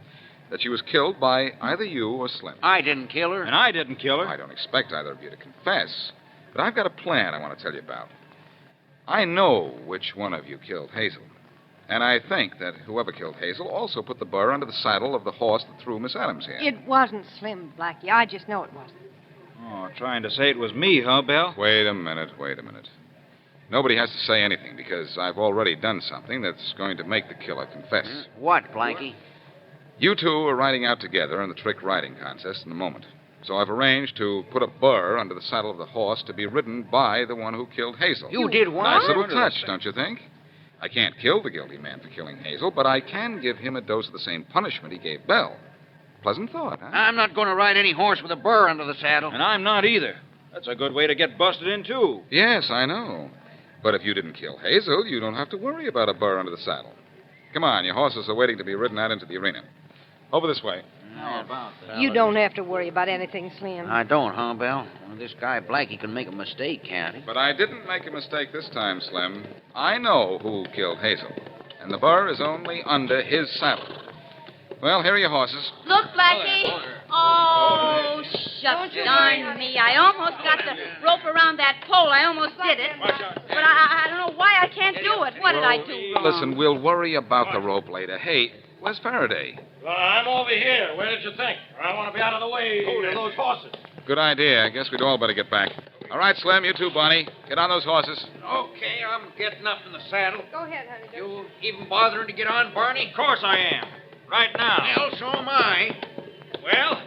Speaker 25: That she was killed by either you or Slim.
Speaker 8: I didn't kill her.
Speaker 7: And I didn't kill her.
Speaker 25: I don't expect either of you to confess. But I've got a plan I want to tell you about. I know which one of you killed Hazel. And I think that whoever killed Hazel also put the burr under the saddle of the horse that threw Miss Adams here.
Speaker 5: It wasn't Slim, Blackie. I just know it wasn't.
Speaker 7: Oh, trying to say it was me, huh, Belle?
Speaker 25: Wait a minute. Nobody has to say anything because I've already done something that's going to make the killer confess.
Speaker 8: What, Blackie?
Speaker 25: You 2 are riding out together in the trick riding contest in a moment. So I've arranged to put a burr under the saddle of the horse to be ridden by the one who killed Hazel.
Speaker 8: You did what?
Speaker 25: Nice little touch, don't you think? I can't kill the guilty man for killing Hazel, but I can give him a dose of the same punishment he gave Belle. Pleasant thought, huh?
Speaker 8: I'm not going to ride any horse with a burr under the saddle.
Speaker 7: And I'm not either. That's a good way to get busted in, too.
Speaker 25: Yes, I know. But if you didn't kill Hazel, you don't have to worry about a burr under the saddle. Come on, your horses are waiting to be ridden out into the arena. Over this way.
Speaker 8: How about that?
Speaker 5: You don't have to worry about anything, Slim.
Speaker 8: I don't, huh, Belle? Well, this guy Blackie can make a mistake, can't he?
Speaker 25: But I didn't make a mistake this time, Slim. I know who killed Hazel. And the burr is only under his saddle. Well, here are your horses.
Speaker 26: Look, Blackie. Oh, shucks, darn me. I almost got the rope around that pole. I almost did it. But I don't know why I can't do it. What did I do wrong?
Speaker 25: Listen, we'll worry about the rope later. Hey, where's Faraday?
Speaker 2: Well, I'm over here. Where did you think? I want to be out of the way of those horses.
Speaker 25: Good idea. I guess we'd all better get back. All right, Slim, you too, Bonnie. Get on those horses.
Speaker 8: Okay, I'm getting up in the saddle.
Speaker 5: Go ahead, honey.
Speaker 8: You even bothering to get on, Barney?
Speaker 7: Of course I am. Right now.
Speaker 8: Well, so am I.
Speaker 7: Well,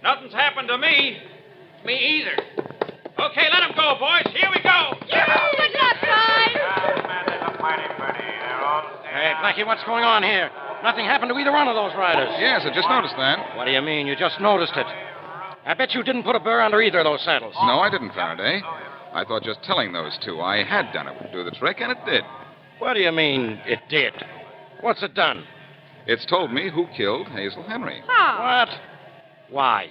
Speaker 7: nothing's happened to me.
Speaker 8: Me either.
Speaker 7: Okay, let him go, boys. Here we go.
Speaker 26: Good luck, guys.
Speaker 2: Hey, Blackie, what's going on here? Nothing happened to either one of those riders.
Speaker 25: Yes, I just noticed that.
Speaker 2: What do you mean? You just noticed it? I bet you didn't put a burr under either of those saddles.
Speaker 25: No, I didn't, Faraday. I thought just telling those 2 I had done it would do the trick, and it did.
Speaker 2: What do you mean, it did? What's it done?
Speaker 25: It's told me who killed Hazel Henry.
Speaker 2: What? Why?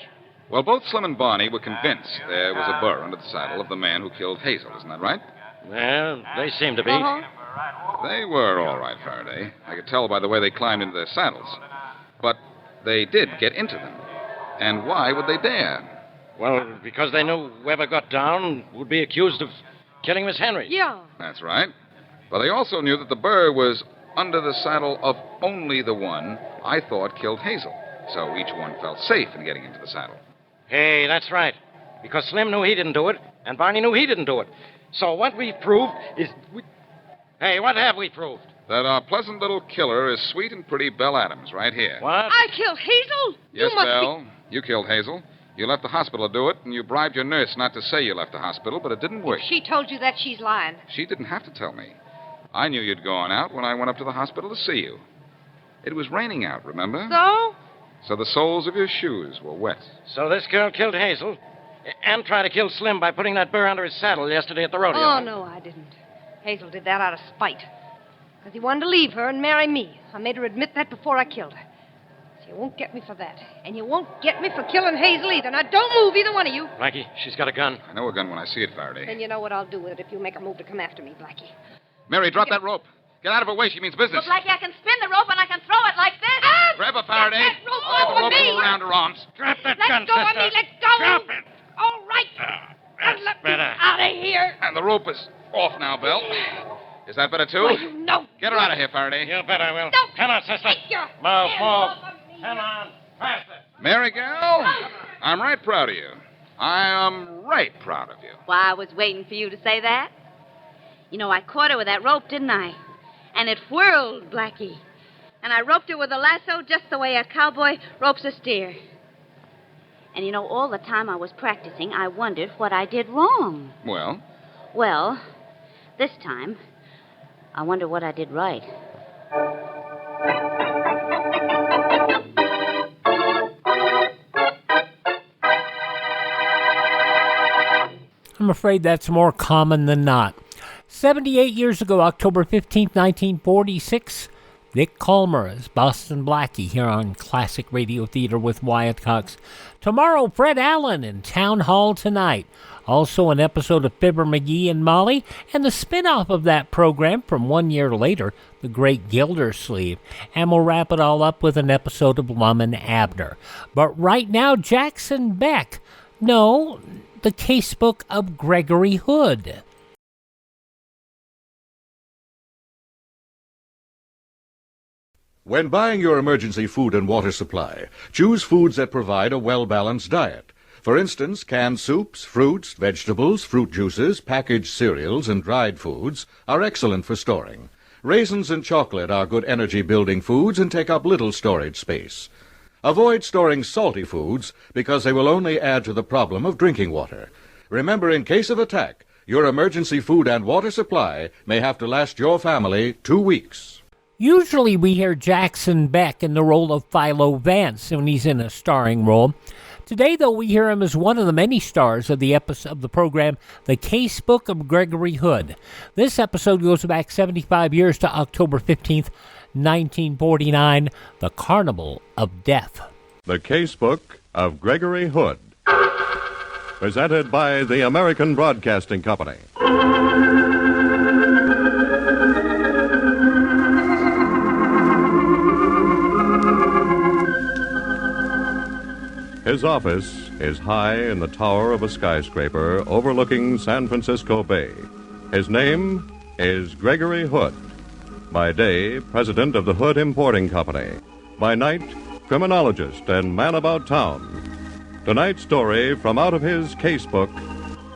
Speaker 25: Well, both Slim and Barney were convinced there was a burr under the saddle of the man who killed Hazel. Isn't that right?
Speaker 2: Well, they seem to be.
Speaker 25: They were all right, Faraday. I could tell by the way they climbed into their saddles. But they did get into them. And why would they dare?
Speaker 2: Well, because they knew whoever got down would be accused of killing Miss Henry.
Speaker 5: Yeah.
Speaker 25: That's right. But they also knew that the burr was under the saddle of only the one I thought killed Hazel. So each one felt safe in getting into the saddle.
Speaker 2: Hey, that's right. Because Slim knew he didn't do it, and Barney knew he didn't do it. So what we've proved is... Hey, what have we proved?
Speaker 25: That our pleasant little killer is sweet and pretty Belle Adams right here.
Speaker 2: What?
Speaker 5: I killed Hazel?
Speaker 25: Yes,
Speaker 5: you must
Speaker 25: Belle. You killed Hazel. You left the hospital to do it, and you bribed your nurse not to say you left the hospital, but it didn't work.
Speaker 5: If she told you that, she's lying.
Speaker 25: She didn't have to tell me. I knew you'd gone out when I went up to the hospital to see you. It was raining out, remember? So the soles of your shoes were wet.
Speaker 2: So this girl killed Hazel and tried to kill Slim by putting that burr under his saddle yesterday at the rodeo.
Speaker 5: Oh, no, I didn't. Hazel did that out of spite. Because he wanted to leave her and marry me. I made her admit that before I killed her. So you won't get me for that. And you won't get me for killing Hazel either. Now, don't move, either one of you.
Speaker 2: Blackie, she's got a gun.
Speaker 25: I know a gun when I see it, Faraday.
Speaker 5: Then you know what I'll do with it if you make a move to come after me, Blackie.
Speaker 25: Mary, drop that rope. Get out of her way. She means business.
Speaker 26: Well, Blackie, I can spin the rope and I can throw it like this.
Speaker 25: Grab her, Faraday.
Speaker 26: That rope
Speaker 25: I'll get the rope
Speaker 26: me.
Speaker 25: around her arms.
Speaker 2: Drop that
Speaker 26: Let
Speaker 2: gun,
Speaker 26: go of
Speaker 2: sister.
Speaker 26: me. Let go.
Speaker 2: Drop it.
Speaker 26: All right.
Speaker 2: That's better.
Speaker 26: Out of here.
Speaker 25: And the rope is off now, Belle. Is that better, too?
Speaker 26: Why, you know.
Speaker 25: Get her out of here, Faraday.
Speaker 2: You bet I will.
Speaker 26: Don't
Speaker 2: Come on, sister.
Speaker 26: take your
Speaker 2: Move,
Speaker 26: hands
Speaker 2: move.
Speaker 26: off of me.
Speaker 2: Come on. Faster.
Speaker 25: Mary Gal, I'm right proud of you. I am right proud of you.
Speaker 26: Why, I was waiting for you to say that. You know, I caught her with that rope, didn't I? And it whirled, Blackie. And I roped her with a lasso just the way a cowboy ropes a steer. And you know, all the time I was practicing, I wondered what I did wrong.
Speaker 25: Well?
Speaker 26: Well, this time, I wonder what I did right.
Speaker 6: I'm afraid that's more common than not. 78 years ago, October 15th, 1946, Dick Kollmar as Boston Blackie here on Classic Radio Theater with Wyatt Cox. Tomorrow, Fred Allen in Town Hall Tonight. Also an episode of Fibber McGee and Molly, and the spin-off of that program from 1 year later, The Great Gildersleeve. And we'll wrap it all up with an episode of Lum and Abner. But right now, Jackson Beck. No, the Casebook of Gregory Hood.
Speaker 13: When buying your emergency food and water supply, choose foods that provide a well-balanced diet. For instance, canned soups, fruits, vegetables, fruit juices, packaged cereals, and dried foods are excellent for storing. Raisins and chocolate are good energy-building foods and take up little storage space. Avoid storing salty foods because they will only add to the problem of drinking water. Remember, in case of attack, your emergency food and water supply may have to last your family 2 weeks.
Speaker 6: Usually we hear Jackson Beck in the role of Philo Vance when he's in a starring role. Today, though, we hear him as one of the many stars of the episode of the program, The Casebook of Gregory Hood. This episode goes back 75 years to October 15th, 1949, The Carnival of Death.
Speaker 14: The Casebook of Gregory Hood. Presented by the American Broadcasting Company. His office is high in the tower of a skyscraper overlooking San Francisco Bay. His name is Gregory Hood. By day, president of the Hood Importing Company. By night, criminologist and man about town. Tonight's story from out of his casebook,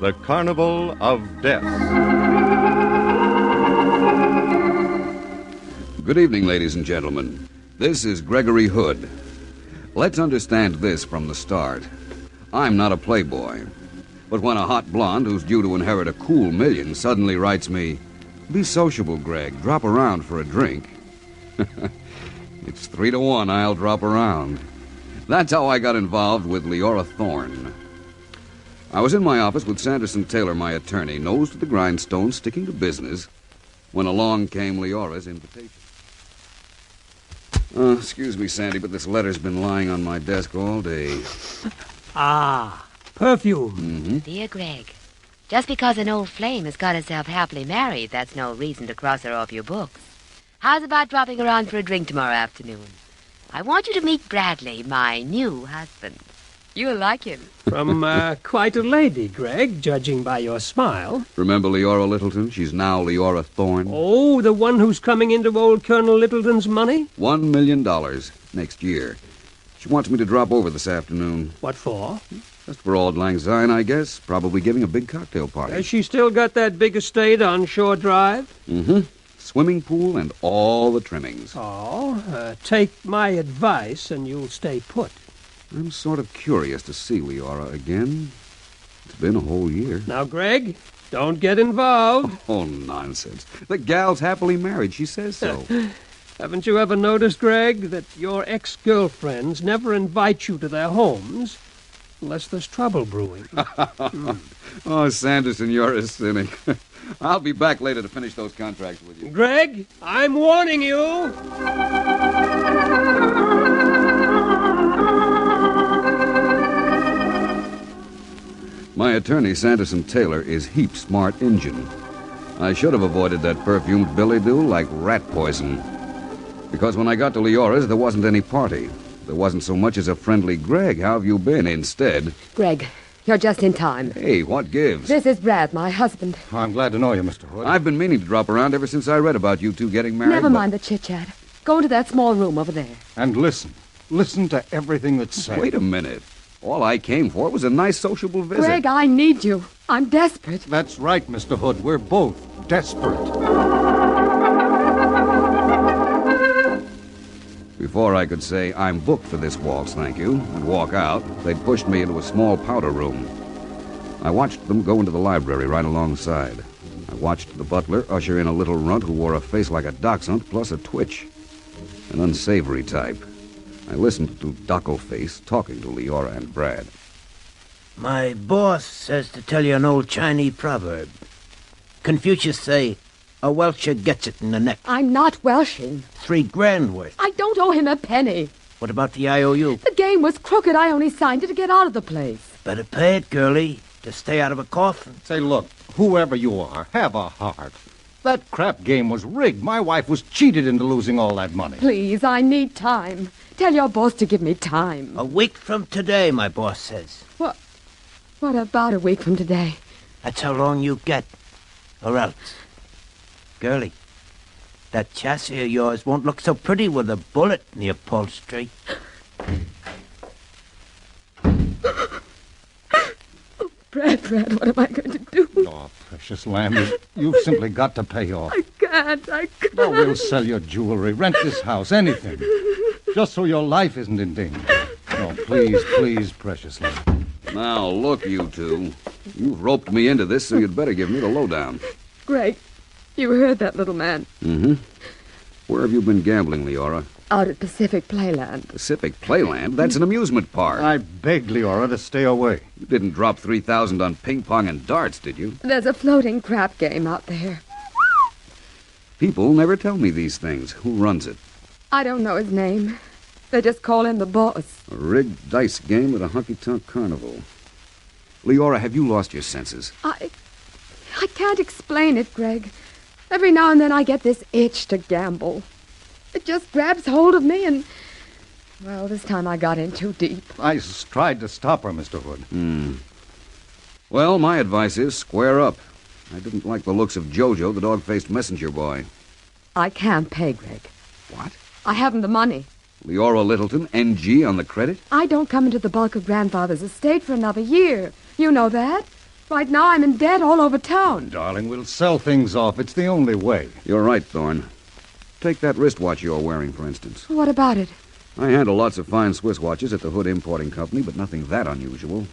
Speaker 14: The Carnival of Death.
Speaker 15: Good evening, ladies and gentlemen. This is Gregory Hood. Let's understand this from the start. I'm not a playboy. But when a hot blonde who's due to inherit a cool million suddenly writes me, "Be sociable, Greg. Drop around for a drink." It's 3 to 1 I'll drop around. That's how I got involved with Leora Thorne. I was in my office with Sanderson Taylor, my attorney, nose to the grindstone, sticking to business, when along came Leora's invitation. Excuse me, Sandy, but this letter's been lying on my desk all day.
Speaker 16: Ah, perfume.
Speaker 15: Mm-hmm.
Speaker 17: Dear Greg, just because an old flame has got herself happily married, that's no reason to cross her off your books. How's about dropping around for a drink tomorrow afternoon? I want you to meet Bradley, my new husband. You'll like him.
Speaker 16: From quite a lady, Greg, judging by your smile.
Speaker 15: Remember Leora Littleton? She's now Leora Thorne.
Speaker 16: Oh, the one who's coming into old Colonel Littleton's money?
Speaker 15: $1 million next year. She wants me to drop over this afternoon.
Speaker 16: What for?
Speaker 15: Just for auld lang syne, I guess. Probably giving a big cocktail party.
Speaker 16: Has she still got that big estate on Shore Drive?
Speaker 15: Mm-hmm. Swimming pool and all the trimmings.
Speaker 16: Oh, take my advice and you'll stay put.
Speaker 15: I'm sort of curious to see Leora again. It's been a whole year.
Speaker 16: Now, Greg, don't get involved.
Speaker 15: Oh, nonsense. The gal's happily married. She says so.
Speaker 16: Haven't you ever noticed, Greg, that your ex-girlfriends never invite you to their homes unless there's trouble brewing?
Speaker 15: Oh, Sanderson, you're a cynic. I'll be back later to finish those contracts with you.
Speaker 16: Greg, I'm warning you.
Speaker 15: My attorney, Sanderson Taylor, is heap smart Injun. I should have avoided that perfumed billy do like rat poison. Because when I got to Leora's, there wasn't any party. There wasn't so much as a friendly Greg. How have you been? Instead...
Speaker 1: Greg, you're just in time.
Speaker 15: Hey, what gives?
Speaker 1: This is Brad, my husband.
Speaker 4: I'm glad to know you, Mr. Hood.
Speaker 15: I've been meaning to drop around ever since I read about you two getting married.
Speaker 1: Never mind the chit-chat. Go into that small room over there.
Speaker 4: And listen. Listen to everything that's said.
Speaker 15: Wait a minute. All I came for was a nice sociable visit.
Speaker 1: Greg, I need you. I'm desperate.
Speaker 4: That's right, Mr. Hood. We're both desperate.
Speaker 15: Before I could say, I'm booked for this waltz, thank you, and walk out, they'd pushed me into a small powder room. I watched them go into the library right alongside. I watched the butler usher in a little runt who wore a face like a dachshund plus a twitch. An unsavory type. I listened to Dockleface talking to Leora and Brad.
Speaker 18: My boss says to tell you an old Chinese proverb. Confucius say, a Welcher gets it in the neck.
Speaker 1: I'm not Welshing.
Speaker 18: $3,000 worth.
Speaker 1: I don't owe him a penny.
Speaker 18: What about the IOU?
Speaker 1: The game was crooked. I only signed it to get out of the place.
Speaker 18: Better pay it, girlie, to stay out of a coffin.
Speaker 4: Say, look, whoever you are, have a heart. That crap game was rigged. My wife was cheated into losing all that money.
Speaker 1: Please, I need time. Tell your boss to give me time.
Speaker 18: A week from today, my boss says.
Speaker 1: What about a week from today?
Speaker 18: That's how long you get. Or else. Girlie, that chassis of yours won't look so pretty with a bullet in the upholstery.
Speaker 1: Brad, what am I going to do?
Speaker 4: Oh, precious lamb, you've simply got to pay off.
Speaker 1: I can't.
Speaker 4: Oh, we'll sell your jewelry, rent this house, anything. Just so your life isn't in danger. Oh, please, precious lamb.
Speaker 15: Now, look, you two. You've roped me into this, so you'd better give me the lowdown.
Speaker 1: Greg, you heard that little man.
Speaker 15: Mm-hmm. Where have you been gambling, Leora?
Speaker 1: Out at Pacific Playland.
Speaker 15: Pacific Playland? That's an amusement park.
Speaker 4: I begged Leora to stay away.
Speaker 15: You didn't drop $3,000 on ping pong and darts, did you?
Speaker 1: There's a floating crap game out there.
Speaker 15: People never tell me these things. Who runs it?
Speaker 1: I don't know his name. They just call him the boss.
Speaker 15: A rigged dice game at a honky-tonk carnival. Leora, have you lost your senses?
Speaker 1: I can't explain it, Greg. Every now and then I get this itch to gamble. It just grabs hold of me and... Well, this time I got in too deep.
Speaker 4: I tried to stop her, Mr. Hood.
Speaker 15: Well, my advice is square up. I didn't like the looks of Jojo, the dog-faced messenger boy.
Speaker 1: I can't pay, Greg.
Speaker 15: What?
Speaker 1: I haven't the money.
Speaker 15: Leora Littleton, NG, on the credit?
Speaker 1: I don't come into the bulk of Grandfather's estate for another year. You know that. Right now I'm in debt all over town.
Speaker 4: Darling, we'll sell things off. It's the only way.
Speaker 15: You're right, Thorne. Take that wristwatch you're wearing, for instance.
Speaker 1: What about it?
Speaker 15: I handle lots of fine Swiss watches at the Hood Importing Company, but nothing that unusual.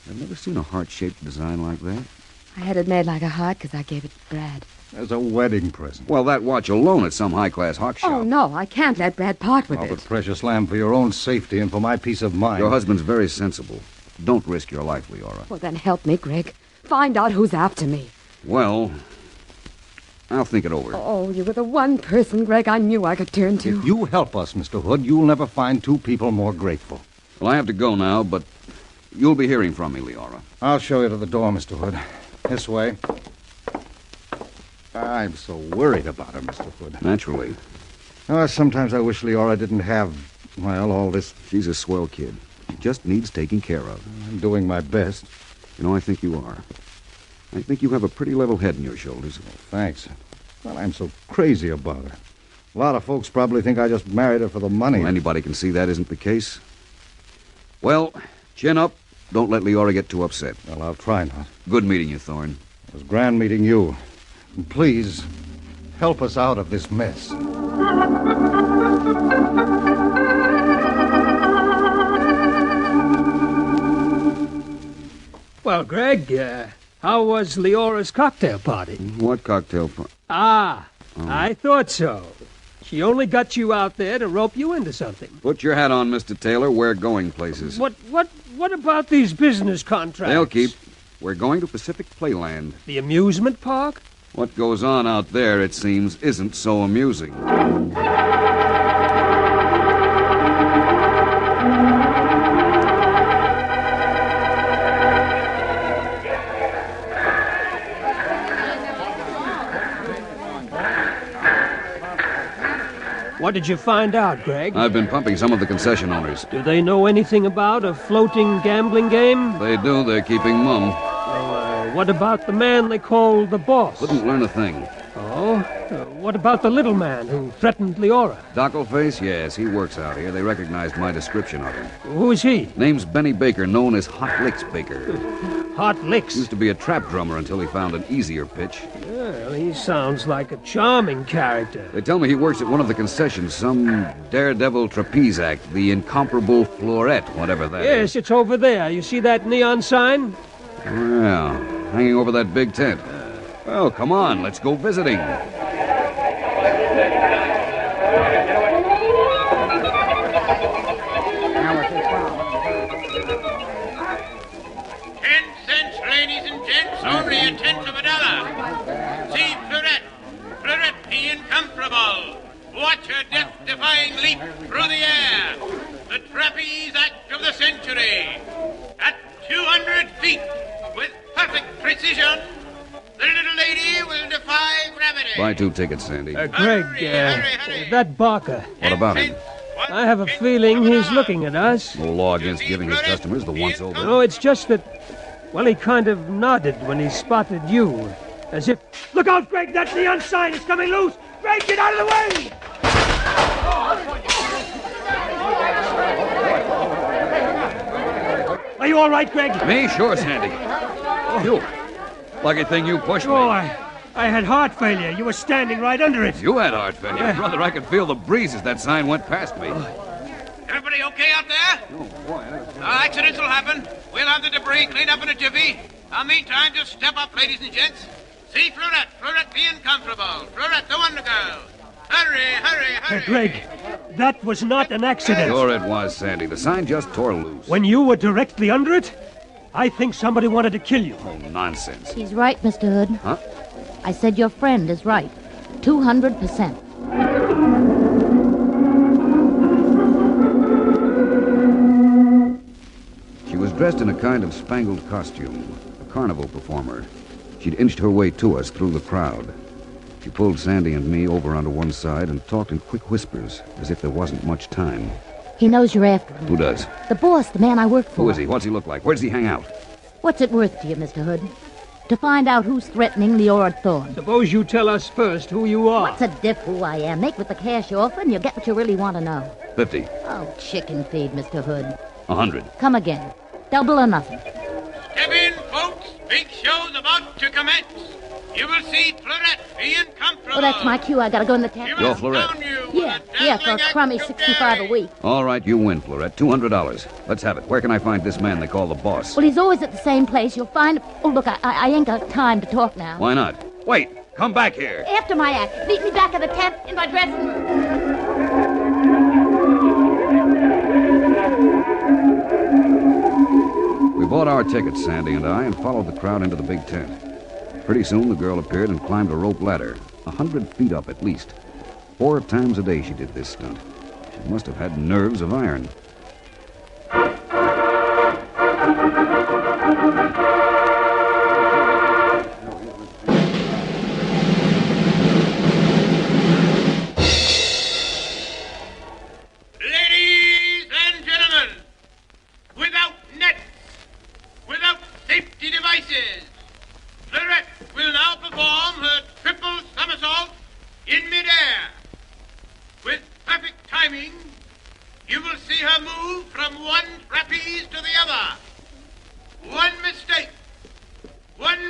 Speaker 15: I've never seen a heart-shaped design like that.
Speaker 1: I had it made like a heart because I gave it to Brad.
Speaker 4: As a wedding present.
Speaker 15: Well, that watch alone at some high-class hawk shop.
Speaker 1: Oh, no, I can't let Brad part with it.
Speaker 4: But precious lamb, for your own safety and for my peace of mind.
Speaker 15: Your husband's very sensible. Don't risk your life, Leora.
Speaker 1: Well, then help me, Greg. Find out who's after me.
Speaker 15: Well, I'll think it over.
Speaker 1: Oh, you were the one person, Greg, I knew I could turn to.
Speaker 4: If you help us, Mr. Hood, you'll never find two people more grateful.
Speaker 15: Well, I have to go now, but you'll be hearing from me, Leora.
Speaker 4: I'll show you to the door, Mr. Hood. This way. I'm so worried about her, Mr. Hood.
Speaker 15: Naturally.
Speaker 4: Oh, sometimes I wish Leora didn't have, well, all this.
Speaker 15: She's a swell kid. She just needs taking care of.
Speaker 4: I'm doing my best.
Speaker 15: You know, I think you are. I think you have a pretty level head on your shoulders.
Speaker 4: Well, thanks. Well, I'm so crazy about her. A lot of folks probably think I just married her for the money.
Speaker 15: Well, anybody can see that isn't the case. Well, chin up. Don't let Leora get too upset.
Speaker 4: Well, I'll try not.
Speaker 15: Good meeting you, Thorne.
Speaker 4: It was grand meeting you. And please, help us out of this mess.
Speaker 16: Well, Greg, how was Leora's cocktail party?
Speaker 15: What cocktail party?
Speaker 16: I thought so. She only got you out there to rope you into something.
Speaker 15: Put your hat on, Mr. Taylor. We're going places.
Speaker 16: What about these business contracts?
Speaker 15: They'll keep. We're going to Pacific Playland.
Speaker 16: The amusement park?
Speaker 15: What goes on out there, it seems, isn't so amusing.
Speaker 16: What did you find out, Greg?
Speaker 15: I've been pumping some of the concession owners.
Speaker 16: Do they know anything about a floating gambling game?
Speaker 15: They do. They're keeping mum.
Speaker 16: What about the man they call the boss?
Speaker 15: Couldn't learn a thing.
Speaker 16: Oh? What about the little man who threatened Leora?
Speaker 15: Dockleface? Yes, he works out here. They recognized my description of him.
Speaker 16: Who is he?
Speaker 15: Name's Benny Baker, known as Hot Licks Baker.
Speaker 16: Hot Licks?
Speaker 15: Used to be a trap drummer until he found an easier pitch.
Speaker 16: Well, he sounds like a charming character.
Speaker 15: They tell me he works at one of the concessions, some daredevil trapeze act, the incomparable Florette, whatever that is.
Speaker 16: Yes, it's over there. You see that neon sign?
Speaker 15: Well, hanging over that big tent. Well, come on, let's go visiting.
Speaker 11: 10 cents, ladies and gents, only a tenth of a dollar. See Florette. Florette the incomparable. Watch her death-defying leap through the air. The trapeze act of the century. At 200 feet, with perfect precision, the little lady will defy gravity.
Speaker 15: Buy 2 tickets, Sandy.
Speaker 16: Greg, that Barker.
Speaker 15: What about him?
Speaker 16: I have a feeling he's looking at us.
Speaker 15: No law against giving his customers the once-over.
Speaker 16: No, it's just that, well, he kind of nodded when he spotted you. As if, look out, Greg, that neon sign is coming loose. Greg, get out of the way! Are you all right, Greg?
Speaker 15: Me? Sure, Sandy. You. Lucky thing you pushed me.
Speaker 16: Oh, I had heart failure. You were standing right under it.
Speaker 15: You had heart failure. Brother, I could feel the breeze as that sign went past me.
Speaker 11: Everybody okay out there?
Speaker 15: Oh, boy.
Speaker 11: Accidents will happen. We'll have the debris cleaned up in a jiffy. Meantime, just step up, ladies and gents. See Florette. Florette the incomparable. Florette the wonder girl. Hurry, hurry, hurry.
Speaker 16: Greg, that was not an accident.
Speaker 15: Sure it was, Sandy. The sign just tore loose.
Speaker 16: When you were directly under it, I think somebody wanted to kill you.
Speaker 15: Oh, nonsense.
Speaker 19: He's right, Mr. Hood.
Speaker 15: Huh?
Speaker 19: I said your friend is right. 200%.
Speaker 15: She was dressed in a kind of spangled costume, a carnival performer. She'd inched her way to us through the crowd. She pulled Sandy and me over onto one side and talked in quick whispers, as if there wasn't much time.
Speaker 19: He knows you're after him.
Speaker 15: Who does?
Speaker 19: The boss, the man I work for.
Speaker 15: Who is he? What's he look like? Where does he hang out?
Speaker 19: What's it worth to you, Mr. Hood? To find out who's threatening Leora Thorne.
Speaker 16: Suppose you tell us first who you are.
Speaker 19: What's a diff who I am? Make with the cash offer and you'll get what you really want to know.
Speaker 15: 50.
Speaker 19: Oh, chicken feed, Mr. Hood.
Speaker 15: 100.
Speaker 19: Come again. Double or nothing.
Speaker 11: Step in, folks. Big show's about to commence. You will see Florette the incomparable.
Speaker 19: Oh, that's my cue. I gotta go in the taxi.
Speaker 15: You're Florette.
Speaker 19: Yeah, for a crummy 65 a week.
Speaker 15: All right, you win, Florette. $200. Let's have it. Where can I find this man they call the boss?
Speaker 19: Well, he's always at the same place. You'll find... Oh, look, I ain't got time to talk now.
Speaker 15: Why not? Wait, come back here.
Speaker 19: After my act. Meet me back at the tent in my dressing room.
Speaker 15: We bought our tickets, Sandy and I, and followed the crowd into the big tent. Pretty soon, the girl appeared and climbed a rope ladder, 100 feet up at least. 4 times a day she did this stunt. She must have had nerves of iron.
Speaker 11: Ladies and gentlemen, without nets, without safety devices, Florette will now perform her triple somersault in midair. With perfect timing, you will see her move from one trapeze to the other. One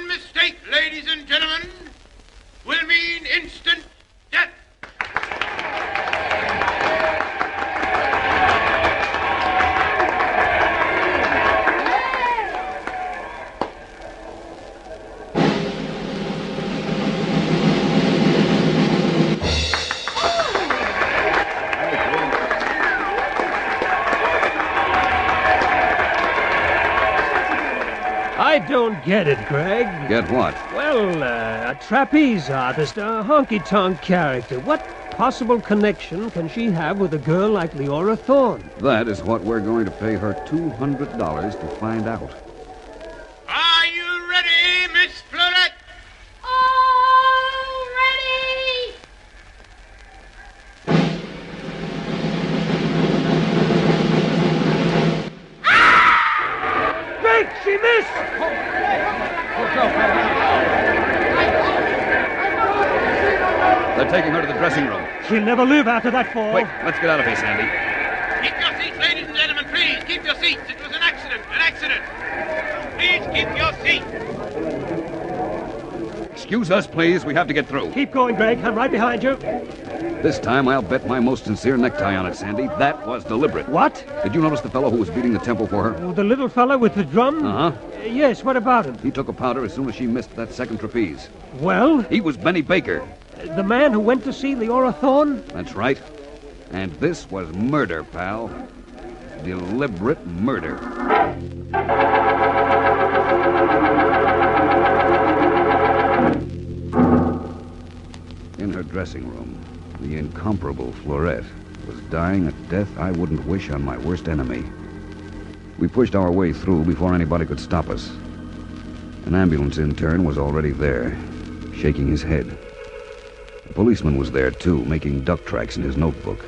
Speaker 11: mistake, ladies and gentlemen, will mean instant death.
Speaker 16: I don't get it, Greg.
Speaker 15: Get what?
Speaker 16: Well, a trapeze artist, a honky-tonk character. What possible connection can she have with a girl like Leora Thorne?
Speaker 15: That is what we're going to pay her $200 to find out.
Speaker 11: Are you ready, Miss Florette?
Speaker 19: All ready!
Speaker 15: They're taking her to the dressing room.
Speaker 16: She'll never live after that fall.
Speaker 15: Quick, let's get out of here, Sandy.
Speaker 11: Keep your seats, ladies and gentlemen, please. Keep your seats. It was an accident. An accident. Please keep your seats.
Speaker 15: Excuse us, please. We have to get through.
Speaker 16: Keep going, Greg. I'm right behind you.
Speaker 15: This time, I'll bet my most sincere necktie on it, Sandy. That was deliberate.
Speaker 16: What?
Speaker 15: Did you notice the fellow who was beating the tempo for her?
Speaker 16: Oh, the little fella with the drum?
Speaker 15: Uh-huh.
Speaker 16: Yes, what about him?
Speaker 15: He took a powder as soon as she missed that second trapeze.
Speaker 16: Well?
Speaker 15: He was Benny Baker.
Speaker 16: The man who went to see Leora Thorne?
Speaker 15: That's right. And this was murder, pal. Deliberate murder. In her dressing room, the incomparable Florette was dying a death I wouldn't wish on my worst enemy. We pushed our way through before anybody could stop us. An ambulance intern was already there, shaking his head. A policeman was there, too, making duck tracks in his notebook.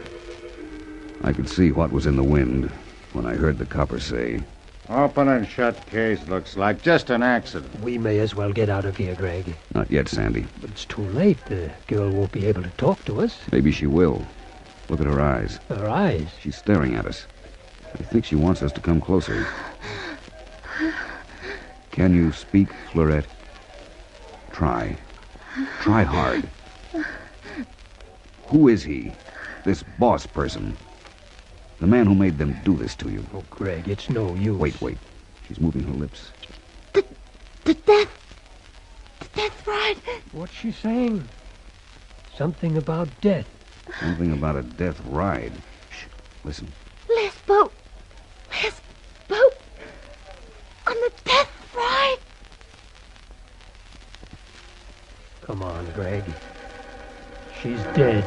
Speaker 15: I could see what was in the wind when I heard the copper say,
Speaker 4: Open and shut case, looks like. Just an accident.
Speaker 16: We may as well get out of here, Greg.
Speaker 15: Not yet, Sandy.
Speaker 16: But it's too late. The girl won't be able to talk to us.
Speaker 15: Maybe she will. Look at her eyes.
Speaker 16: Her eyes?
Speaker 15: She's staring at us. I think she wants us to come closer. Can you speak, Florette? Try. Try hard. Who is he? This boss person? The man who made them do this to you.
Speaker 16: Oh, Greg, it's no use.
Speaker 15: Wait. She's moving her lips.
Speaker 1: The death ride.
Speaker 16: What's she saying? Something about death.
Speaker 15: Something about a death ride. Shh, listen.
Speaker 1: Last boat on the death ride.
Speaker 16: Come on, Greg. She's dead.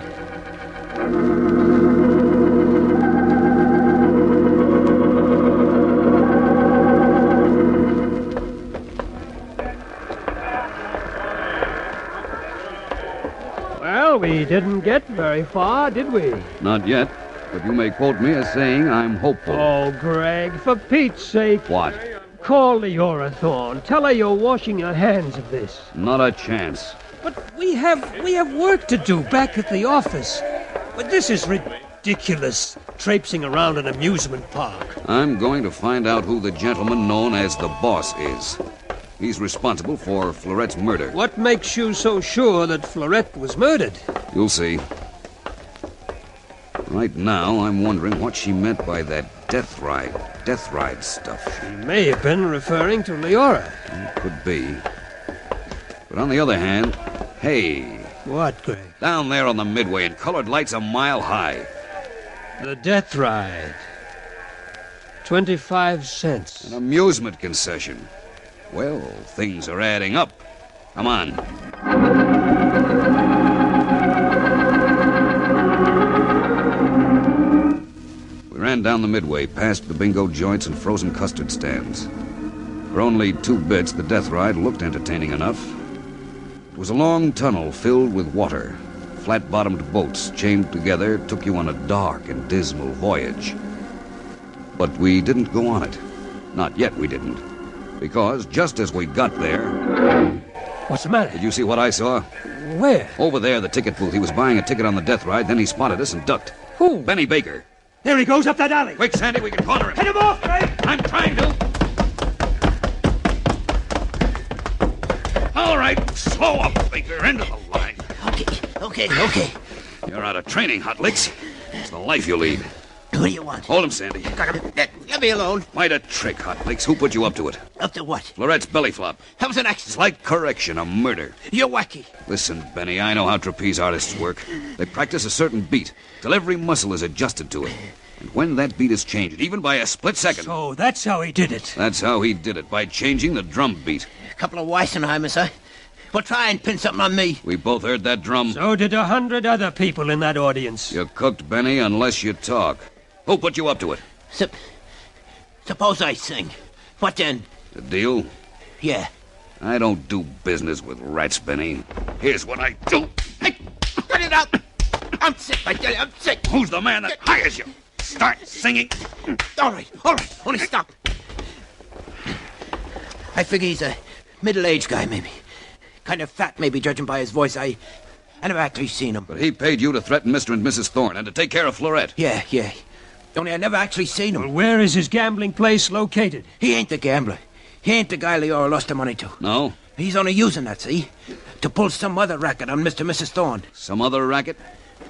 Speaker 16: Well, we didn't get very far, did we?
Speaker 15: Not yet, but you may quote me as saying I'm hopeful.
Speaker 16: Oh, Greg, for Pete's sake.
Speaker 15: What?
Speaker 16: Call Leora Thorne. Tell her you're washing your hands of this.
Speaker 15: Not a chance.
Speaker 16: But we have work to do back at the office. But this is ridiculous, traipsing around an amusement park.
Speaker 15: I'm going to find out who the gentleman known as the boss is. He's responsible for Florette's murder.
Speaker 16: What makes you so sure that Florette was murdered?
Speaker 15: You'll see. Right now, I'm wondering what she meant by that death ride stuff.
Speaker 16: She may have been referring to Leora.
Speaker 15: Could be. But on the other hand, hey.
Speaker 16: What, Greg?
Speaker 15: Down there on the midway in colored lights a mile high.
Speaker 16: The death ride. 25 cents.
Speaker 15: An amusement concession. Well, things are adding up. Come on. We ran down the midway, past the bingo joints and frozen custard stands. For only 2 bits, the death ride looked entertaining enough. It was a long tunnel filled with water. Flat-bottomed boats chained together took you on a dark and dismal voyage. But we didn't go on it. Not yet we didn't. Because just as we got there...
Speaker 16: What's the matter?
Speaker 15: Did you see what I saw?
Speaker 16: Where?
Speaker 15: Over there, the ticket booth. He was buying a ticket on the death ride, then he spotted us and ducked.
Speaker 16: Who?
Speaker 15: Benny Baker.
Speaker 16: There he goes up that alley.
Speaker 15: Quick, Sandy, we can corner him.
Speaker 16: Head him off, Greg!
Speaker 15: I'm trying to. All right, slow up, Baker. Into the line.
Speaker 18: Okay.
Speaker 15: You're out of training, Hot Licks. It's the life you lead.
Speaker 18: What do you want?
Speaker 15: Hold him, Sandy.
Speaker 18: Let me alone.
Speaker 15: Quite a trick, Hot Licks. Who put you up to it?
Speaker 18: Up to what?
Speaker 15: Florette's belly flop.
Speaker 18: That was an accident.
Speaker 15: Slight correction, a murder.
Speaker 18: You're wacky.
Speaker 15: Listen, Benny, I know how trapeze artists work. They practice a certain beat till every muscle is adjusted to it. And when that beat is changed, even by a split second...
Speaker 16: So that's how he did it.
Speaker 15: That's how he did it, by changing the drum beat.
Speaker 18: A couple of Weissenheimers, huh? Well, try and pin something on me.
Speaker 15: We both heard that drum.
Speaker 16: So did 100 other people in that audience.
Speaker 15: You're cooked, Benny, unless you talk. Who put you up to it?
Speaker 18: Suppose I sing. What then?
Speaker 15: The deal?
Speaker 18: Yeah.
Speaker 15: I don't do business with rats, Benny. Here's what I do.
Speaker 18: Hey, cut it out. I'm sick, I tell you, I'm sick.
Speaker 15: Who's the man that hires you? Start singing.
Speaker 18: All right. Only stop. I figure he's a middle-aged guy, maybe. Kind of fat, maybe, judging by his voice. I I never actually seen him.
Speaker 15: But he paid you to threaten Mr. and Mrs. Thorne and to take care of Florette.
Speaker 18: Yeah. Only I never actually seen him.
Speaker 16: Well, where is his gambling place located?
Speaker 18: He ain't the gambler. He ain't the guy Leora lost the money to.
Speaker 15: No?
Speaker 18: He's only using that, see? To pull some other racket on Mr. and Mrs. Thorne.
Speaker 15: Some other racket?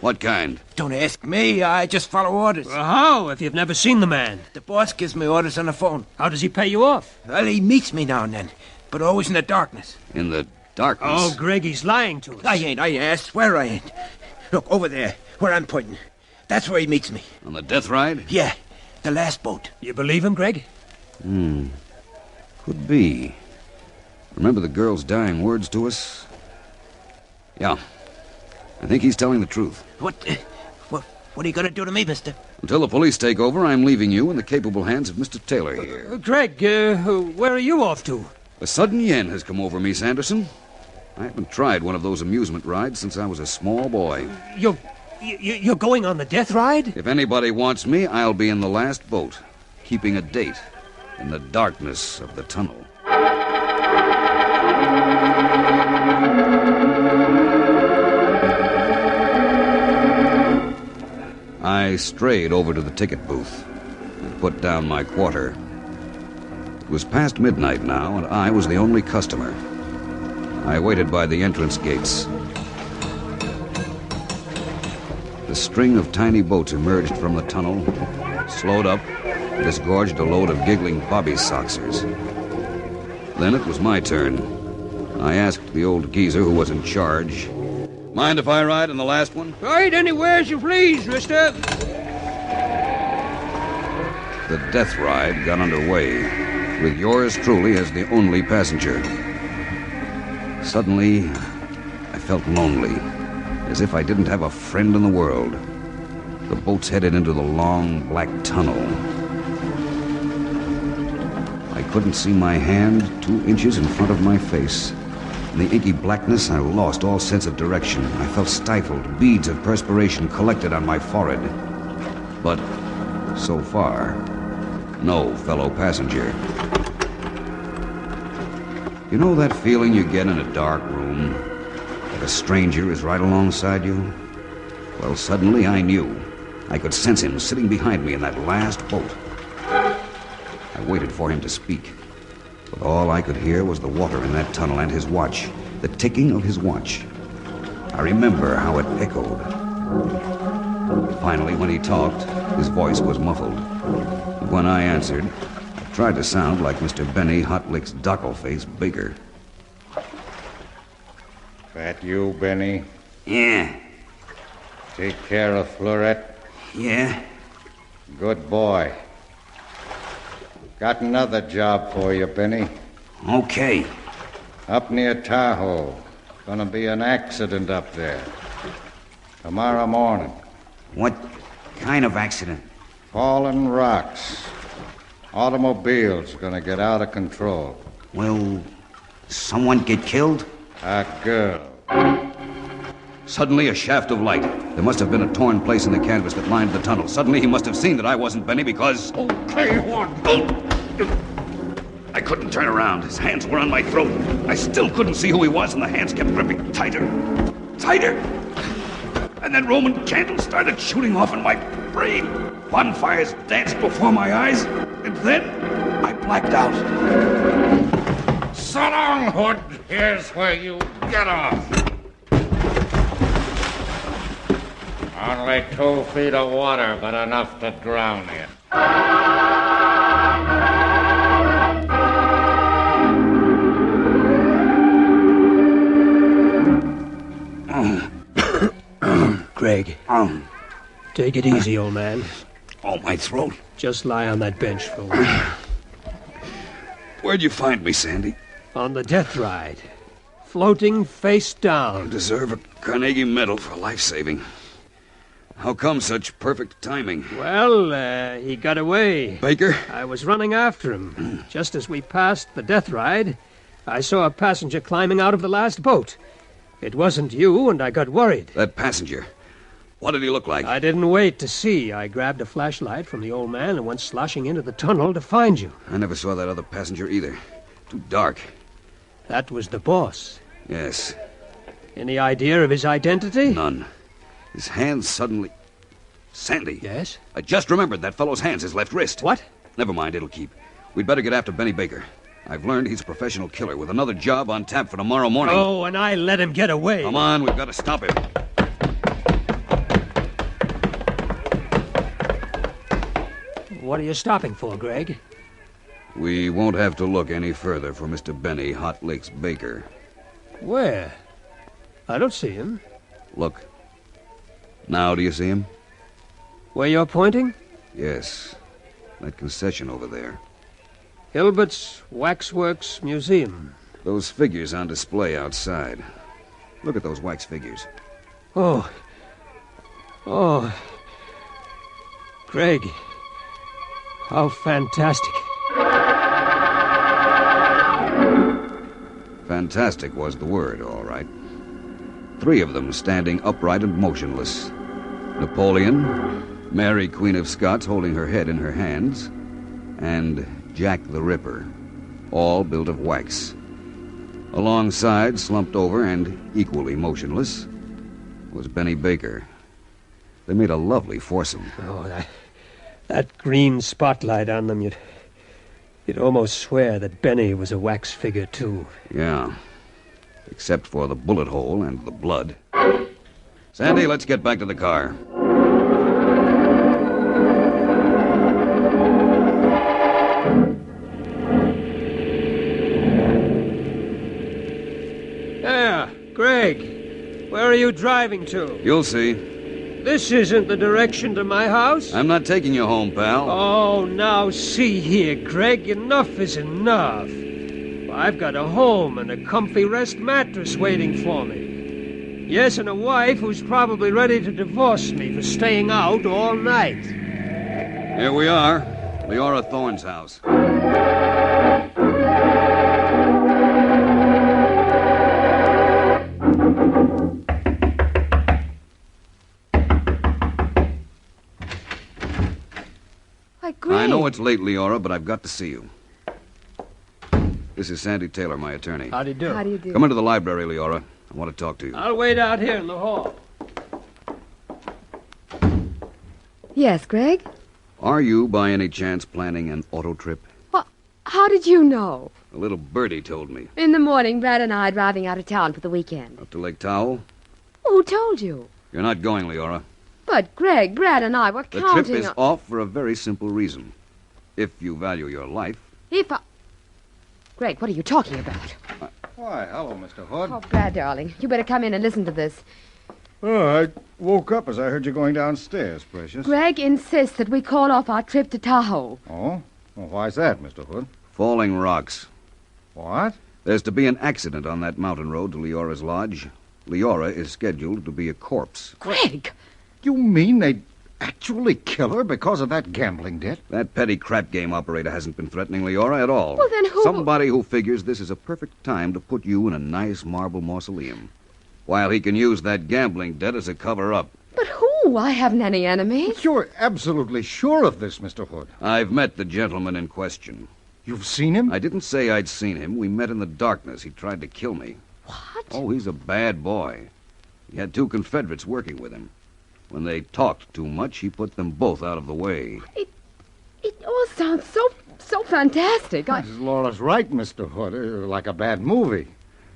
Speaker 15: What kind?
Speaker 18: Don't ask me. I just follow orders.
Speaker 16: Well, how, if you've never seen the man?
Speaker 18: The boss gives me orders on the phone.
Speaker 16: How does he pay you off?
Speaker 18: Well, he meets me now and then, but always in the darkness.
Speaker 15: In the darkness?
Speaker 16: Oh, Greg, he's lying to us.
Speaker 18: I ain't. I swear I ain't. Look, over there, where I'm pointing. That's where he meets me.
Speaker 15: On the death ride?
Speaker 18: Yeah, the last boat.
Speaker 16: You believe him, Greg?
Speaker 15: Could be. Remember the girl's dying words to us? Yeah. I think he's telling the truth.
Speaker 18: What are you going to do to me, mister?
Speaker 15: Until the police take over, I'm leaving you in the capable hands of Mr. Taylor here.
Speaker 16: Greg, where are you off to?
Speaker 15: A sudden yen has come over me, Sanderson. I haven't tried one of those amusement rides since I was a small boy.
Speaker 16: You're going on the death ride?
Speaker 15: If anybody wants me, I'll be in the last boat, keeping a date in the darkness of the tunnel. I strayed over to the ticket booth and put down my quarter. It was past midnight now, and I was the only customer. I waited by the entrance gates. The string of tiny boats emerged from the tunnel, slowed up, and disgorged a load of giggling bobby-soxers. Then it was my turn. I asked the old geezer who was in charge, "Mind if I ride in the last one?"
Speaker 16: Ride anywhere as you please, mister.
Speaker 15: The death ride got underway, with yours truly as the only passenger. Suddenly, I felt lonely, as if I didn't have a friend in the world. The boats headed into the long, black tunnel. I couldn't see my hand 2 inches in front of my face. In the inky blackness, I lost all sense of direction. I felt stifled. Beads of perspiration collected on my forehead. But, so far, no fellow passenger. You know that feeling you get in a dark room? That a stranger is right alongside you? Well, suddenly I knew. I could sense him sitting behind me in that last boat. I waited for him to speak. But all I could hear was the water in that tunnel and his watch, the ticking of his watch. I remember how it echoed. Finally, when he talked, his voice was muffled. But when I answered, I tried to sound like Mr. Benny Hotlick's dockle-face Baker.
Speaker 4: That you, Benny?
Speaker 15: Yeah.
Speaker 4: Take care of Florette?
Speaker 15: Yeah.
Speaker 4: Good boy. Got another job for you, Benny.
Speaker 15: Okay.
Speaker 4: Up near Tahoe. Gonna be an accident up there. Tomorrow morning.
Speaker 15: What kind of accident?
Speaker 4: Fallen rocks. Automobile's gonna get out of control.
Speaker 15: Will someone get killed?
Speaker 4: A girl.
Speaker 15: Suddenly, a shaft of light. There must have been a torn place in the canvas that lined the tunnel. Suddenly, he must have seen that I wasn't Benny because...
Speaker 4: Okay, one.
Speaker 15: I couldn't turn around. His hands were on my throat. I still couldn't see who he was, and the hands kept gripping tighter. Tighter! And then Roman candles started shooting off in my brain. Bonfires danced before my eyes, and then I blacked out.
Speaker 4: So long, Hood. Here's where you get off. Only 2 feet of water, but enough to drown you.
Speaker 16: Greg. Take it easy, old man.
Speaker 15: Oh, my throat.
Speaker 16: Just lie on that bench for a while.
Speaker 15: Where'd you find me, Sandy?
Speaker 16: On the death ride. Floating face down.
Speaker 15: You deserve a Carnegie Medal for life-saving. How come such perfect timing?
Speaker 16: Well, he got away.
Speaker 15: Baker?
Speaker 16: I was running after him. Just as we passed the death ride, I saw a passenger climbing out of the last boat. It wasn't you, and I got worried.
Speaker 15: That passenger. What did he look like?
Speaker 16: I didn't wait to see. I grabbed a flashlight from the old man and went sloshing into the tunnel to find you.
Speaker 15: I never saw that other passenger either. Too dark.
Speaker 16: That was the boss.
Speaker 15: Yes.
Speaker 16: Any idea of his identity?
Speaker 15: None. His hands suddenly... Sandy.
Speaker 16: Yes?
Speaker 15: I just remembered that fellow's hands, his left wrist.
Speaker 16: What?
Speaker 15: Never mind, it'll keep. We'd better get after Benny Baker. I've learned he's a professional killer with another job on tap for tomorrow morning.
Speaker 16: Oh, and I let him get away.
Speaker 15: Come on, we've got to stop him.
Speaker 16: What are you stopping for, Greg?
Speaker 15: We won't have to look any further for Mr. Benny Hot Licks Baker.
Speaker 16: Where? I don't see him.
Speaker 15: Look. Now do you see him?
Speaker 16: Where you're pointing?
Speaker 15: Yes. That concession over there.
Speaker 16: Hilbert's Waxworks Museum.
Speaker 15: Those figures on display outside. Look at those wax figures.
Speaker 16: Oh. Greg. How fantastic.
Speaker 15: Fantastic was the word, all right. 3 of them standing upright and motionless. Napoleon, Mary, Queen of Scots, holding her head in her hands, and Jack the Ripper, all built of wax. Alongside, slumped over and equally motionless, was Benny Baker. They made a lovely foursome.
Speaker 16: Oh, that green spotlight on them, you'd almost swear that Benny was a wax figure, too.
Speaker 15: Yeah, except for the bullet hole and the blood. Sandy, let's get back to the car.
Speaker 16: There, Greg, where are you driving to?
Speaker 15: You'll see.
Speaker 16: This isn't the direction to my house.
Speaker 15: I'm not taking you home, pal.
Speaker 16: Oh, now see here, Greg, enough is enough. I've got a home and a comfy rest mattress waiting for me. Yes, and a wife who's probably ready to divorce me for staying out all night.
Speaker 15: Here we are, Leora Thorne's house. I know it's late, Leora, but I've got to see you. This is Sandy Taylor, my attorney.
Speaker 16: How do you do?
Speaker 1: How do you do?
Speaker 15: Come into the library, Leora. I want to talk to you.
Speaker 16: I'll wait out here in the hall.
Speaker 1: Yes, Greg?
Speaker 15: Are you, by any chance, planning an auto trip?
Speaker 1: Well, how did you know?
Speaker 15: A little birdie told me.
Speaker 1: In the morning, Brad and I are driving out of town for the weekend.
Speaker 15: Up to Lake Towel?
Speaker 1: Who told you?
Speaker 15: You're not going, Leora.
Speaker 1: But, Greg, Brad and I were
Speaker 15: The
Speaker 1: counting
Speaker 15: trip is
Speaker 1: on...
Speaker 15: off for a very simple reason. If you value your life.
Speaker 1: If I... Greg, what are you talking about?
Speaker 4: Why, hello, Mr. Hood.
Speaker 1: Oh, Brad, darling, you better come in and listen to this.
Speaker 4: Oh, I woke up as I heard you going downstairs, precious.
Speaker 1: Greg insists that we call off our trip to Tahoe.
Speaker 4: Oh? Well, why's that, Mr. Hood?
Speaker 15: Falling rocks.
Speaker 4: What?
Speaker 15: There's to be an accident on that mountain road to Leora's lodge. Leora is scheduled to be a corpse.
Speaker 1: Greg!
Speaker 4: You mean they'd actually kill her because of that gambling debt?
Speaker 15: That petty crap game operator hasn't been threatening Leora at all.
Speaker 1: Well, then who...
Speaker 15: Somebody who figures this is a perfect time to put you in a nice marble mausoleum, while he can use that gambling debt as a cover-up.
Speaker 1: But who? I haven't any enemies.
Speaker 4: You're absolutely sure of this, Mr. Hood.
Speaker 15: I've met the gentleman in question.
Speaker 4: You've seen him?
Speaker 15: I didn't say I'd seen him. We met in the darkness. He tried to kill me.
Speaker 1: What?
Speaker 15: Oh, he's a bad boy. He had 2 Confederates working with him. When they talked too much, he put them both out of the way.
Speaker 1: It all sounds so fantastic.
Speaker 4: Laura's right, Mr. Hood. Like a bad movie.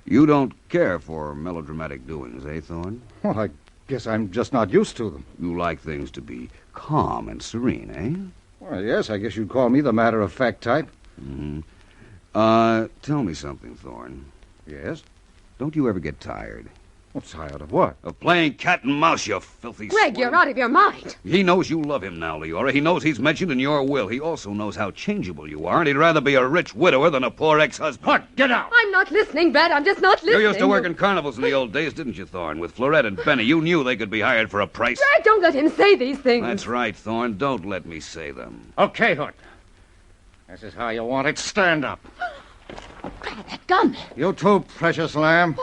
Speaker 15: You don't care for melodramatic doings, eh, Thorne?
Speaker 4: Well, I guess I'm just not used to them.
Speaker 15: You like things to be calm and serene, eh?
Speaker 4: Well, yes, I guess you'd call me the matter-of-fact type.
Speaker 15: Mm-hmm. Tell me something, Thorne.
Speaker 4: Yes?
Speaker 15: Don't you ever get tired?
Speaker 4: Well, tired of what?
Speaker 15: Of playing cat and mouse, you filthy
Speaker 1: Greg, you're out of your mind.
Speaker 15: He knows you love him now, Leora. He knows he's mentioned in your will. He also knows how changeable you are, and he'd rather be a rich widower than a poor ex-husband.
Speaker 4: What? Get out!
Speaker 1: I'm not listening, Brad. I'm just not listening.
Speaker 15: You used to work in carnivals in the old days, didn't you, Thorne? With Florette and Benny. You knew they could be hired for a price.
Speaker 1: Brad, don't let him say these things.
Speaker 15: That's right, Thorne. Don't let me say them.
Speaker 4: Okay, Hood. This is how you want it. Stand up.
Speaker 1: Brad, that gun.
Speaker 4: You too, precious lamb.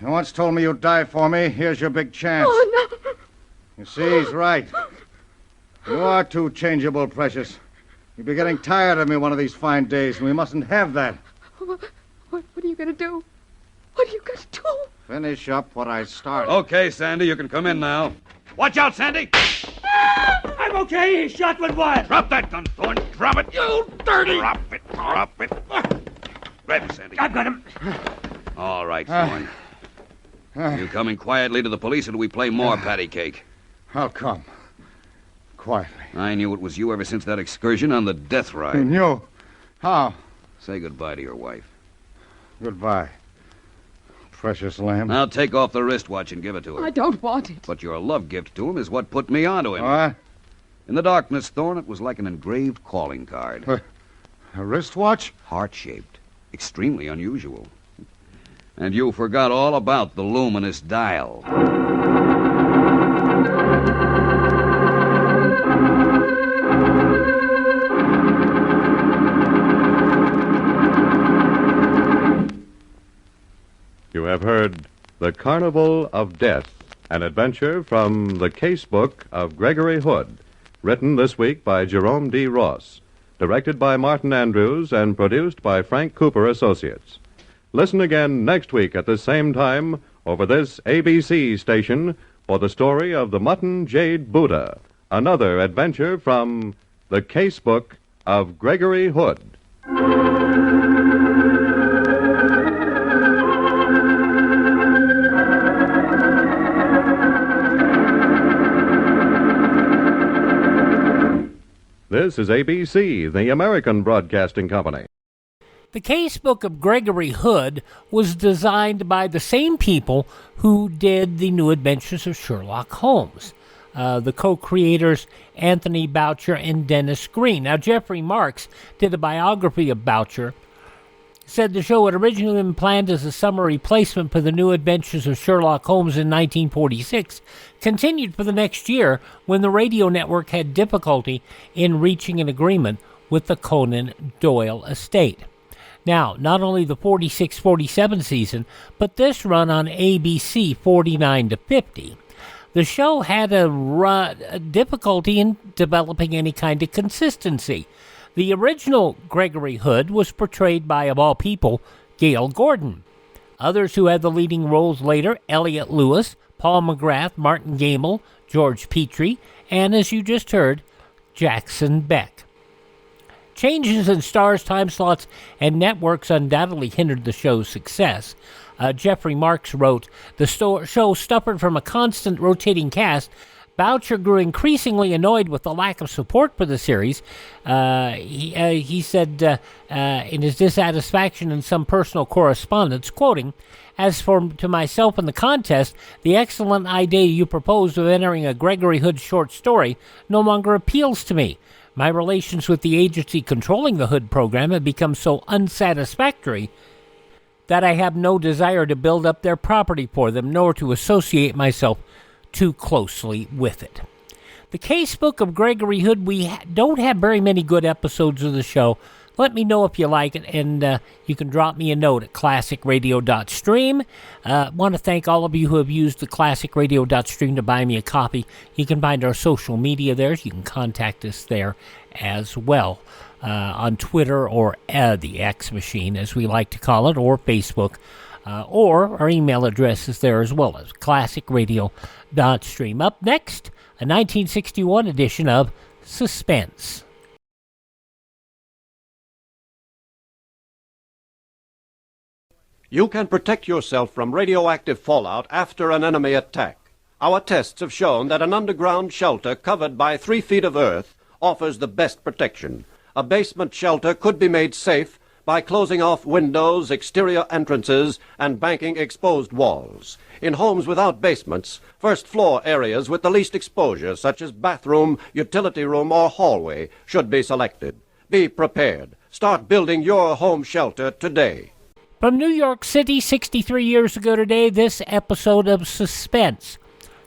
Speaker 4: You once told me you'd die for me. Here's your big chance.
Speaker 1: Oh, no.
Speaker 4: You see, he's right. You are too changeable, precious. You'll be getting tired of me one of these fine days, and we mustn't have that.
Speaker 1: What are you going to do? What are you going to do?
Speaker 4: Finish up what I started.
Speaker 15: Okay, Sandy, you can come in now.
Speaker 9: Watch out, Sandy!
Speaker 16: I'm okay. He's shot with what?
Speaker 9: Drop that gun, Thorne. Drop it. You dirty! Drop it. Grab it, Sandy.
Speaker 16: I've got him.
Speaker 15: All right, Thorne. You coming quietly to the police, or do we play more patty cake?
Speaker 4: I'll come. Quietly.
Speaker 15: I knew it was you ever since that excursion on the death ride.
Speaker 4: You knew? How?
Speaker 15: Say goodbye to your wife.
Speaker 4: Goodbye, precious lamb.
Speaker 15: Now take off the wristwatch and give it to her.
Speaker 1: I don't want it.
Speaker 15: But your love gift to him is what put me onto him.
Speaker 4: What?
Speaker 15: In the darkness, Thorne, it was like an engraved calling card.
Speaker 4: A wristwatch?
Speaker 15: Heart-shaped. Extremely unusual. And you forgot all about the luminous dial.
Speaker 14: You have heard The Carnival of Death, an adventure from the Casebook of Gregory Hood, written this week by Jerome D. Ross, directed by Martin Andrews, and produced by Frank Cooper Associates. Listen again next week at the same time over this ABC station for the story of the Mutton Jade Buddha, another adventure from the Casebook of Gregory Hood. This is ABC, the American Broadcasting Company.
Speaker 6: The Casebook of Gregory Hood was designed by the same people who did The New Adventures of Sherlock Holmes. The co-creators Anthony Boucher and Dennis Green. Now, Jeffrey Marks did a biography of Boucher, said the show had originally been planned as a summer replacement for The New Adventures of Sherlock Holmes in 1946, continued for the next year when the radio network had difficulty in reaching an agreement with the Conan Doyle estate. Now, not only the 46-47 season, but this run on ABC 49 to 50. The show had a difficulty in developing any kind of consistency. The original Gregory Hood was portrayed by, of all people, Gale Gordon. Others who had the leading roles later, Elliot Lewis, Paul McGrath, Martin Gamble, George Petrie, and, as you just heard, Jackson Beck. Changes in stars, time slots, and networks undoubtedly hindered the show's success. Jeffrey Marks wrote, the show suffered from a constant rotating cast. Boucher grew increasingly annoyed with the lack of support for the series. He said in his dissatisfaction in some personal correspondence, quoting, "As for to myself in the contest, the excellent idea you proposed of entering a Gregory Hood short story no longer appeals to me. My relations with the agency controlling the Hood program have become so unsatisfactory that I have no desire to build up their property for them, nor to associate myself too closely with it." The Casebook of Gregory Hood, we don't have very many good episodes of the show. Let me know if you like it, and you can drop me a note at classicradio.stream. Want to thank all of you who have used the classicradio.stream to buy me a copy. You can find our social media there. You can contact us there as well, on Twitter or the X machine, as we like to call it, or Facebook. Or our email address is there as well, as classicradio.stream. Up next, a 1961 edition of Suspense.
Speaker 20: You can protect yourself from radioactive fallout after an enemy attack. Our tests have shown that an underground shelter covered by 3 feet of earth offers the best protection. A basement shelter could be made safe by closing off windows, exterior entrances, and banking exposed walls. In homes without basements, first-floor areas with the least exposure, such as bathroom, utility room, or hallway, should be selected. Be prepared. Start building your home shelter today.
Speaker 6: From New York City, 63 years ago today, this episode of Suspense.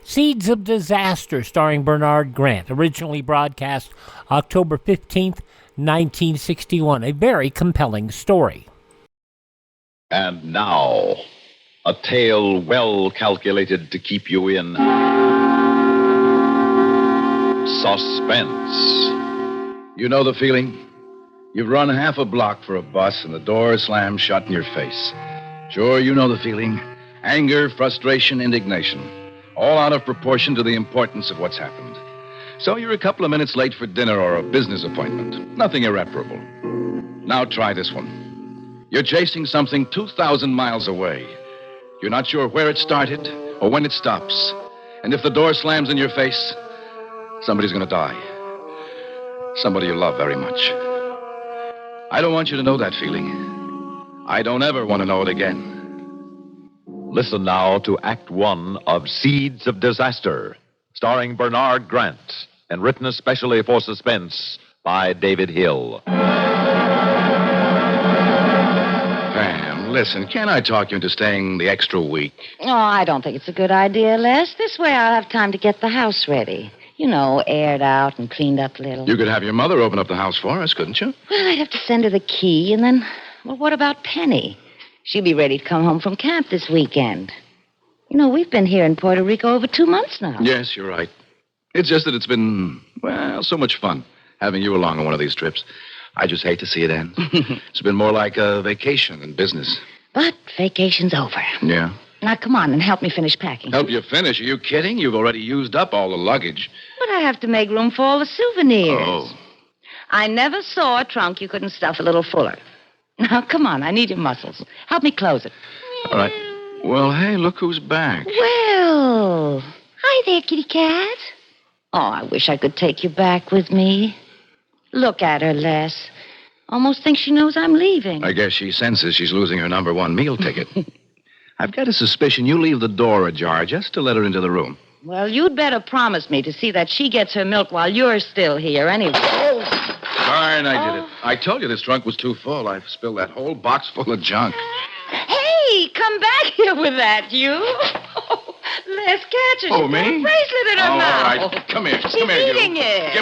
Speaker 6: Seeds of Disaster, starring Bernard Grant, originally broadcast October 15th, 1961. A very compelling story.
Speaker 21: And now, a tale well calculated to keep you in suspense. You know the feeling? You've run half a block for a bus and the door slams shut in your face. Sure, you know the feeling. Anger, frustration, indignation. All out of proportion to the importance of what's happened. So you're a couple of minutes late for dinner or a business appointment. Nothing irreparable. Now try this one. You're chasing something 2,000 miles away. You're not sure where it started or when it stops. And if the door slams in your face, somebody's going to die. Somebody you love very much. I don't want you to know that feeling. I don't ever want to know it again. Listen now to Act One of Seeds of Disaster, starring Bernard Grant, and written especially for Suspense by David Hill. Pam, listen, can I talk you into staying the extra week?
Speaker 3: Oh, I don't think it's a good idea, Les. This way I'll have time to get the house ready. You know, aired out and cleaned up a little.
Speaker 21: You could have your mother open up the house for us, couldn't you?
Speaker 3: Well, I'd have to send her the key, and then, well, what about Penny? She'll be ready to come home from camp this weekend. You know, we've been here in Puerto Rico over 2 months now.
Speaker 21: Yes, you're right. It's just that it's been, well, so much fun having you along on one of these trips. I just hate to see it end. It's been more like a vacation than business.
Speaker 3: But vacation's over.
Speaker 21: Yeah.
Speaker 3: Now, come on and help me finish packing.
Speaker 21: Help you finish? Are you kidding? You've already used up all the luggage.
Speaker 3: But I have to make room for all the souvenirs.
Speaker 21: Oh.
Speaker 3: I never saw a trunk you couldn't stuff a little fuller. Now, come on. I need your muscles. Help me close it.
Speaker 21: All right. Well, hey, look who's back.
Speaker 3: Well, hi there, kitty cat. Oh, I wish I could take you back with me. Look at her, Les. Almost think she knows I'm leaving.
Speaker 21: I guess she senses she's losing her number one meal ticket. I've got a suspicion you leave the door ajar just to let her into the room.
Speaker 3: Well, you'd better promise me to see that she gets her milk while you're still here anyway.
Speaker 21: Darn, I did it. I told you this trunk was too full. I've spilled that whole box full of junk.
Speaker 3: Hey, come back here with that, you. Oh, Les, catch her.
Speaker 21: Oh,
Speaker 3: She's
Speaker 21: me?
Speaker 3: got a bracelet in her mouth.
Speaker 21: All right. Come here.
Speaker 3: She's
Speaker 21: Come here,
Speaker 3: eating
Speaker 21: you.
Speaker 3: it.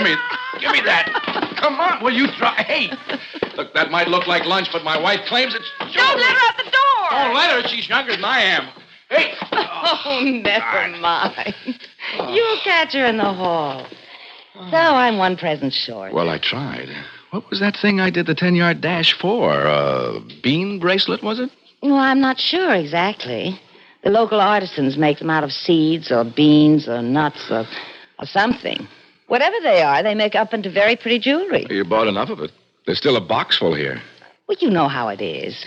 Speaker 21: Give me that. Come on. Will you try? Hey. Look, that might look like lunch, but my wife claims it's jewelry.
Speaker 3: Don't let her out the door.
Speaker 21: Don't let her. She's younger than I am. Hey.
Speaker 3: Oh, never mind. You'll catch her in the hall. So I'm one present short.
Speaker 21: Well, I tried. What was that thing I did the 10-yard dash for? A bean bracelet, was it?
Speaker 3: Well, I'm not sure exactly. The local artisans make them out of seeds or beans or nuts or something. Whatever they are, they make up into very pretty jewelry.
Speaker 21: You bought enough of it. There's still a box full here.
Speaker 3: Well, you know how it is.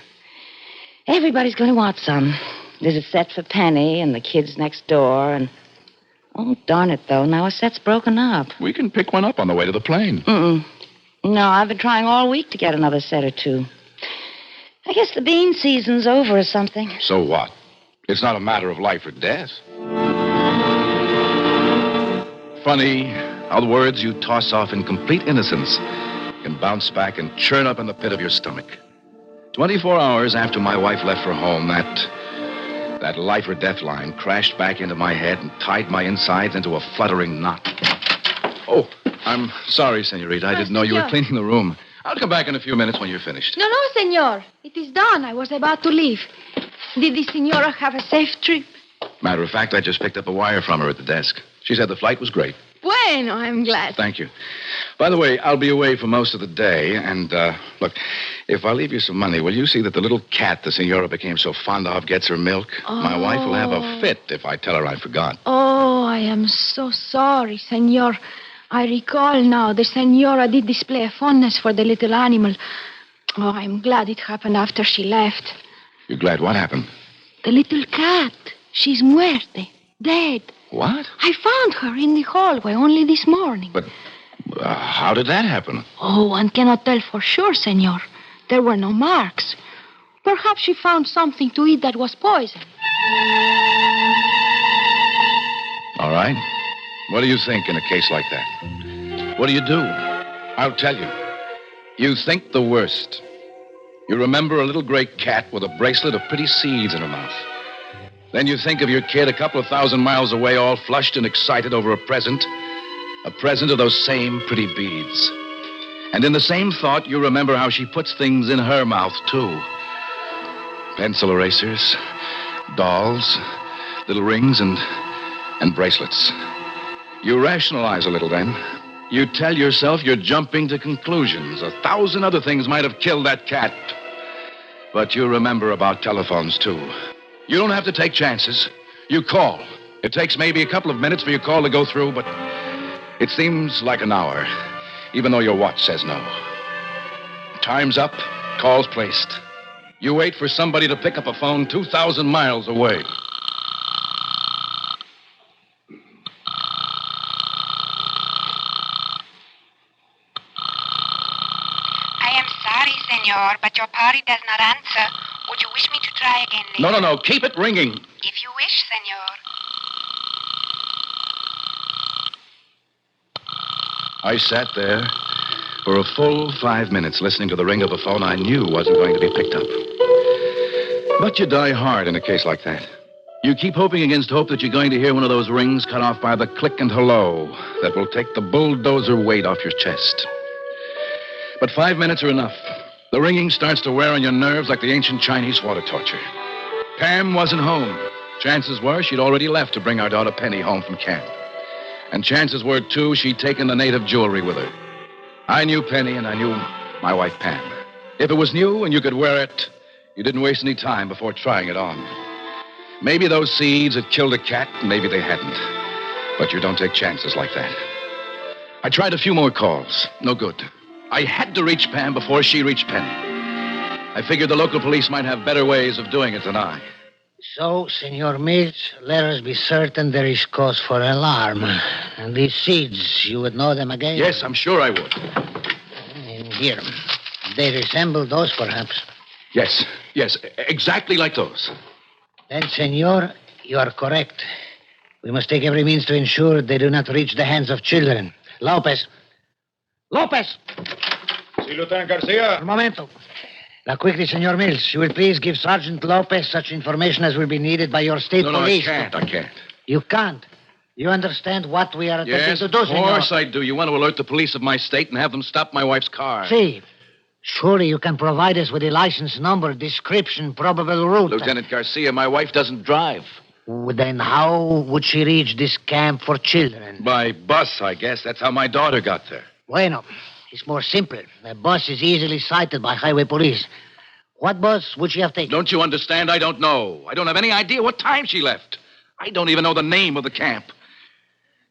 Speaker 3: Everybody's going to want some. There's a set for Penny and the kids next door, and... Oh, darn it, though. Now a set's broken up.
Speaker 21: We can pick one up on the way to the plane.
Speaker 3: Mm-mm. No, I've been trying all week to get another set or two. I guess the bean season's over or something.
Speaker 21: So what? It's not a matter of life or death. Funny how the words you toss off in complete innocence can bounce back and churn up in the pit of your stomach. 24 hours after my wife left for home, that life or death line crashed back into my head and tied my insides into a fluttering knot. Oh, I'm sorry, Senorita. I didn't know you were cleaning the room. I'll come back in a few minutes when you're finished.
Speaker 10: No, senor. It is done. I was about to leave. Did the senora have a safe trip?
Speaker 21: Matter of fact, I just picked up a wire from her at the desk. She said the flight was great.
Speaker 10: Bueno, I'm glad.
Speaker 21: Thank you. By the way, I'll be away for most of the day, and, look, if I leave you some money, will you see that the little cat the senora became so fond of gets her milk?
Speaker 10: Oh.
Speaker 21: My wife will have a fit if I tell her I forgot.
Speaker 10: Oh, I am so sorry, senor. I recall now the senora did display a fondness for the little animal. Oh, I'm glad it happened after she left.
Speaker 21: You're glad what happened?
Speaker 10: The little cat. She's muerte. Dead.
Speaker 21: What?
Speaker 10: I found her in the hallway only this morning.
Speaker 21: But how did that happen?
Speaker 10: Oh, one cannot tell for sure, senor. There were no marks. Perhaps she found something to eat that was poison.
Speaker 21: All right. What do you think in a case like that? What do you do? I'll tell you. You think the worst. You remember a little gray cat with a bracelet of pretty seeds in her mouth. Then you think of your kid a couple of thousand miles away, all flushed and excited over a present of those same pretty beads. And in the same thought, you remember how she puts things in her mouth, too. Pencil erasers, dolls, little rings, and bracelets. You rationalize a little then. You tell yourself you're jumping to conclusions. 1,000 other things might have killed that cat. But you remember about telephones, too. You don't have to take chances. You call. It takes maybe a couple of minutes for your call to go through, but it seems like an hour, even though your watch says no. Time's up, call's placed. You wait for somebody to pick up a phone 2,000 miles away.
Speaker 7: I am sorry, senor, but your party does not answer. Would you wish me to try again later?
Speaker 21: No. Keep it ringing.
Speaker 7: If you wish, senor.
Speaker 21: I sat there for a full 5 minutes listening to the ring of a phone I knew wasn't going to be picked up. But you die hard in a case like that. You keep hoping against hope that you're going to hear one of those rings cut off by the click and hello that will take the bulldozer weight off your chest. But 5 minutes are enough. The ringing starts to wear on your nerves like the ancient Chinese water torture. Pam wasn't home. Chances were she'd already left to bring our daughter Penny home from camp. And chances were, too, she'd taken the native jewelry with her. I knew Penny and I knew my wife Pam. If it was new and you could wear it, you didn't waste any time before trying it on. Maybe those seeds had killed a cat, maybe they hadn't. But you don't take chances like that. I tried a few more calls. No good. I had to reach Pam before she reached Penny. I figured the local police might have better ways of doing it than I.
Speaker 8: So, Senor Mills, let us be certain there is cause for alarm. And these seeds, you would know them again?
Speaker 21: Yes, I'm sure I would.
Speaker 8: In here. They resemble those, perhaps.
Speaker 21: Yes, exactly like those.
Speaker 8: Then, Senor, you are correct. We must take every means to ensure they do not reach the hands of children. Lopez!
Speaker 9: Si, Lieutenant Garcia.
Speaker 8: Un momento. Now, quickly, Senor Mills, you will please give Sergeant Lopez such information as will be needed by your state police.
Speaker 21: I can't.
Speaker 8: You can't. You understand what we are attempting
Speaker 21: Yes,
Speaker 8: to do, Senor?
Speaker 21: of course I do. You want to alert the police of my state and have them stop my wife's car.
Speaker 8: See, surely you can provide us with a license number, description, probable route.
Speaker 21: Lieutenant Garcia, my wife doesn't drive.
Speaker 8: Then how would she reach this camp for children?
Speaker 21: By bus, I guess. That's how my daughter got there.
Speaker 8: Bueno, it's more simple. The bus is easily sighted by highway police. What bus would she have taken?
Speaker 21: Don't you understand? I don't know. I don't have any idea what time she left. I don't even know the name of the camp.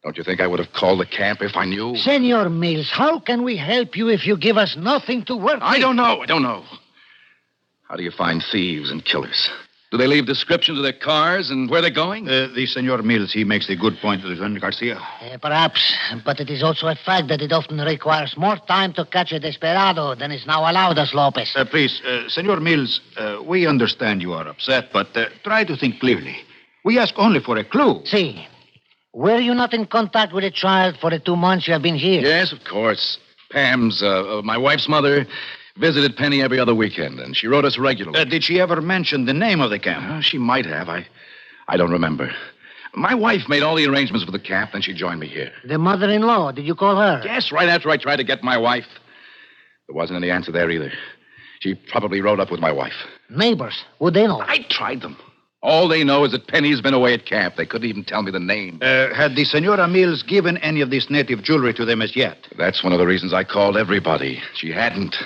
Speaker 21: Don't you think I would have called the camp if I knew?
Speaker 8: Senor Mills, how can we help you if you give us nothing to work with?
Speaker 21: I don't know. How do you find thieves and killers? Do they leave descriptions of their cars and where they're going?
Speaker 9: The Senor Mills, he makes a good point, Lieutenant Garcia.
Speaker 8: Perhaps, but it is also a fact that it often requires more time to catch a desperado than is now allowed us, Lopez.
Speaker 9: Please, Senor Mills, we understand you are upset, but try to think clearly. We ask only for a clue.
Speaker 8: See, were you not in contact with a child for the 2 months you have been here?
Speaker 21: Yes, of course. Pam's, my wife's mother, visited Penny every other weekend, and she wrote us regularly.
Speaker 9: Did she ever mention the name of the camp?
Speaker 21: She might have. I don't remember. My wife made all the arrangements for the camp, then she joined me here.
Speaker 8: The mother-in-law, did you call her?
Speaker 21: Yes, right after I tried to get my wife. There wasn't any answer there either. She probably rode up with my wife.
Speaker 8: Neighbors, would they know?
Speaker 21: I tried them. All they know is that Penny's been away at camp. They couldn't even tell me the name.
Speaker 9: Had the Senora Mills given any of this native jewelry to them as yet?
Speaker 21: That's one of the reasons I called everybody. She hadn't.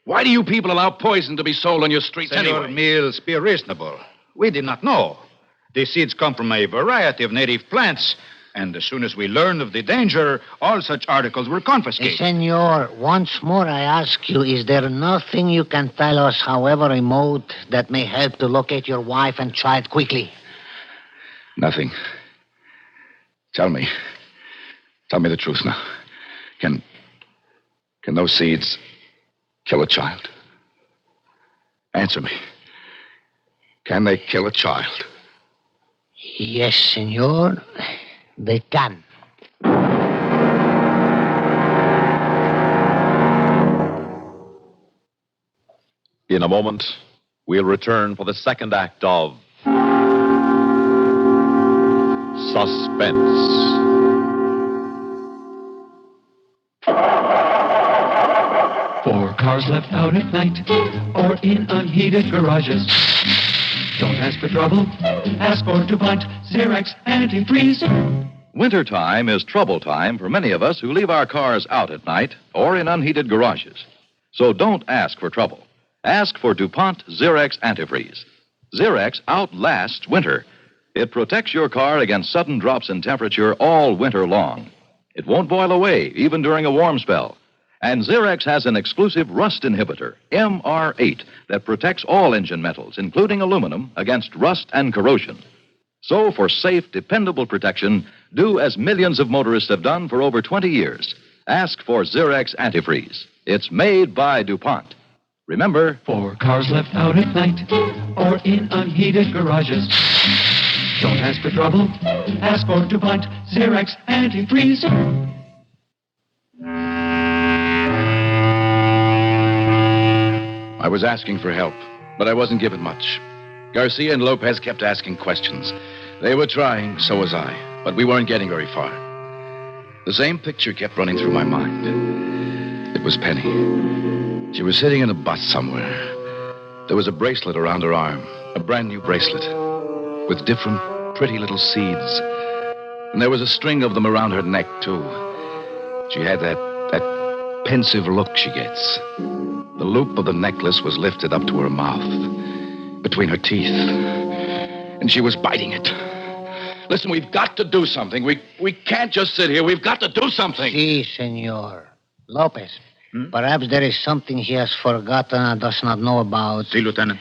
Speaker 21: Why do you people allow poison to be sold on your streets
Speaker 9: Senor
Speaker 21: anyway?
Speaker 9: Mills, be reasonable. We did not know. The seeds come from a variety of native plants, and as soon as we learned of the danger, all such articles were confiscated.
Speaker 8: Senor, once more I ask you, is there nothing you can tell us, however remote, that may help to locate your wife and child quickly?
Speaker 21: Nothing. Tell me the truth now. Can those seeds kill a child? Answer me. Can they kill a child?
Speaker 8: Yes, senor. They can.
Speaker 14: In a moment, we'll return for the second act of Suspense.
Speaker 12: For cars left out at night or in unheated garages. Don't ask for trouble. Ask for DuPont Xerox Antifreeze.
Speaker 21: Wintertime is trouble time for many of us who leave our cars out at night or in unheated garages. So don't ask for trouble. Ask for DuPont Xerex Antifreeze. Xerex outlasts winter. It protects your car against sudden drops in temperature all winter long. It won't boil away, even during a warm spell. And Xerex has an exclusive rust inhibitor, MR8, that protects all engine metals, including aluminum, against rust and corrosion. So, for safe, dependable protection, do as millions of motorists have done for over 20 years. Ask for Xerex Antifreeze. It's made by DuPont. Remember,
Speaker 12: For cars left out at night or in unheated garages, don't ask for trouble. Ask for DuPont Xerex Antifreeze.
Speaker 21: I was asking for help, but I wasn't given much. Garcia and Lopez kept asking questions. They were trying, so was I, but we weren't getting very far. The same picture kept running through my mind. It was Penny. She was sitting in a bus somewhere. There was a bracelet around her arm, a brand new bracelet, with different pretty little seeds. And there was a string of them around her neck, too. She had that pensive look she gets. The loop of the necklace was lifted up to her mouth, between her teeth, and she was biting it. Listen, we've got to do something. We can't just sit here. We've got to do something.
Speaker 8: Si, senor. Lopez, perhaps there is something he has forgotten and does not know about.
Speaker 9: Si, Lieutenant.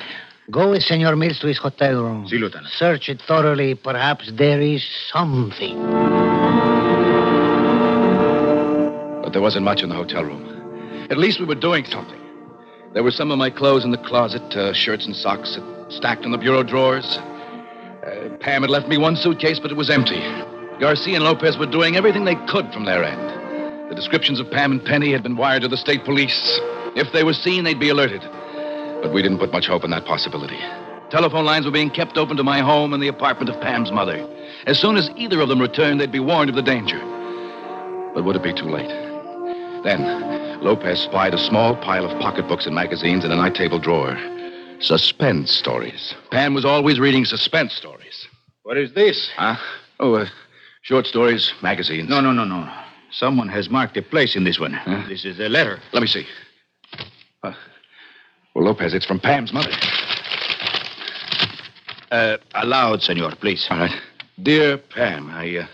Speaker 8: Go with Senor Mills to his hotel room.
Speaker 9: Si, Lieutenant.
Speaker 8: Search it thoroughly. Perhaps there is something.
Speaker 21: But there wasn't much in the hotel room. At least we were doing something. There were some of my clothes in the closet, shirts and socks stacked in the bureau drawers. Pam had left me one suitcase, but it was empty. Garcia and Lopez were doing everything they could from their end. The descriptions of Pam and Penny had been wired to the state police. If they were seen, they'd be alerted. But we didn't put much hope in that possibility. Telephone lines were being kept open to my home and the apartment of Pam's mother. As soon as either of them returned, they'd be warned of the danger. But would it be too late? Then, Lopez spied a small pile of pocketbooks and magazines in a night table drawer. Suspense stories. Pam was always reading suspense stories.
Speaker 9: What is this?
Speaker 21: Huh? Short stories, magazines.
Speaker 9: No. Someone has marked a place in this one.
Speaker 21: Huh?
Speaker 9: This is a letter.
Speaker 21: Let me see. Well, Lopez, it's from Pam's mother.
Speaker 9: Aloud, senor, please.
Speaker 21: All right. Dear Pam, I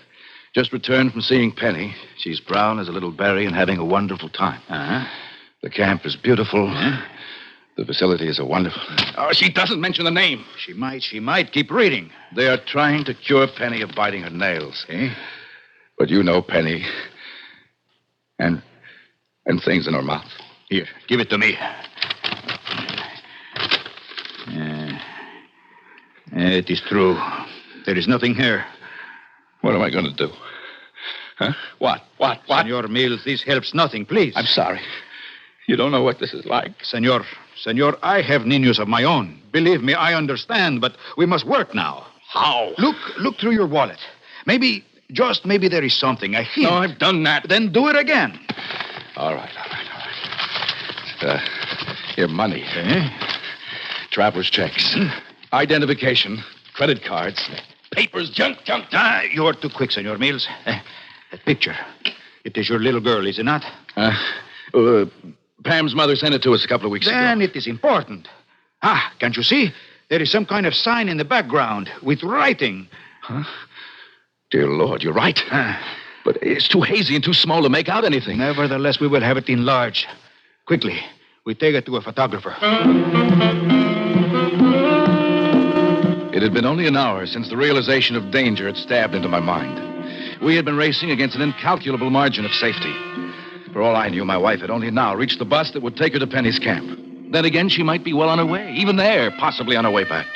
Speaker 21: just returned from seeing Penny. She's brown as a little berry and having a wonderful time.
Speaker 9: Uh-huh.
Speaker 21: The camp is beautiful.
Speaker 9: Uh-huh.
Speaker 21: The facility is a wonderful... Oh, she doesn't mention the name.
Speaker 9: She might. Keep reading.
Speaker 21: They are trying to cure Penny of biting her nails.
Speaker 9: Eh?
Speaker 21: But you know Penny. And things in her mouth.
Speaker 9: Here, give it to me. It is true. There is nothing here.
Speaker 21: What am I going to do? Huh? What?
Speaker 9: Senor Mills, this helps nothing, please.
Speaker 21: I'm sorry. You don't know what this is like.
Speaker 9: Senor, I have niños of my own. Believe me, I understand, but we must work now.
Speaker 21: How?
Speaker 9: Look through your wallet. Maybe there is something, a hint.
Speaker 21: No, I've done that.
Speaker 9: Then do it again.
Speaker 21: All right. Here, money. Traveler's checks. Identification. Credit cards. Papers, junk.
Speaker 9: You're too quick, Senor Mills. That picture. It is your little girl, is it not?
Speaker 21: Pam's mother sent it to us a couple of weeks ago.
Speaker 9: Then it is important. Can't you see? There is some kind of sign in the background with writing.
Speaker 21: Huh? Dear Lord, you're right. But it's too hazy and too small to make out anything.
Speaker 9: Nevertheless, we will have it enlarged. Quickly, we take it to a photographer.
Speaker 21: It had been only an hour since the realization of danger had stabbed into my mind. We had been racing against an incalculable margin of safety. For all I knew, my wife had only now reached the bus that would take her to Penny's camp. Then again, she might be well on her way, even there, possibly on her way back.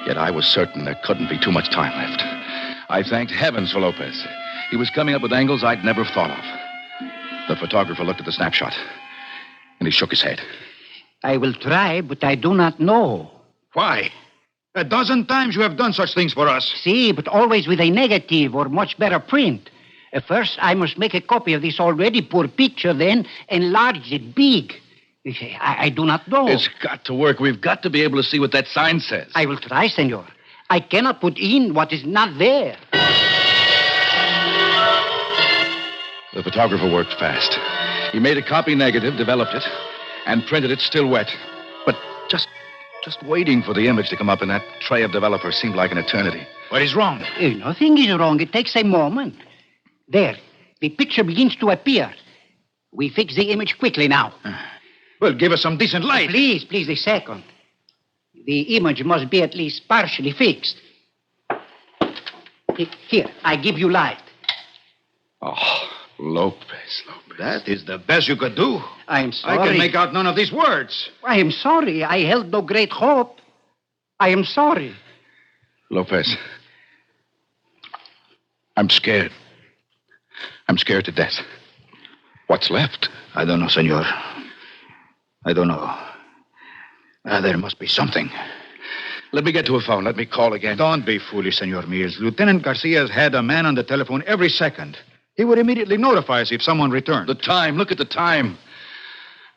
Speaker 21: Yet I was certain there couldn't be too much time left. I thanked heavens for Lopez. He was coming up with angles I'd never thought of. The photographer looked at the snapshot, and he shook his head.
Speaker 8: I will try, but I do not know.
Speaker 9: Why? 12 times you have done such things for us.
Speaker 8: See, but always with a negative or much better print. First, I must make a copy of this already poor picture, then enlarge it big. I do not know.
Speaker 21: It's got to work. We've got to be able to see what that sign says.
Speaker 8: I will try, senor. I cannot put in what is not there.
Speaker 21: The photographer worked fast. He made a copy negative, developed it, and printed it still wet.
Speaker 9: Just waiting for the image to come up in that tray of developers seemed like an eternity. What is wrong?
Speaker 8: Nothing is wrong. It takes a moment. There. The picture begins to appear. We fix the image quickly now.
Speaker 9: Well, give us some decent light.
Speaker 8: Please, a second. The image must be at least partially fixed. Here, I give you light.
Speaker 9: Oh, Lopez. That is the best you could do.
Speaker 8: I am sorry.
Speaker 9: I can make out none of these words.
Speaker 8: I am sorry. I held no great hope. I am sorry.
Speaker 9: Lopez, I'm scared. I'm scared to death. What's left?
Speaker 2: I don't know, senor. I don't know. There must be something.
Speaker 9: Let me get to a phone. Let me call again.
Speaker 2: Don't be foolish, Senor Mills. Lieutenant Garcia's had a man on the telephone every second. He would immediately notify us if someone returned.
Speaker 9: The time. Look at the time.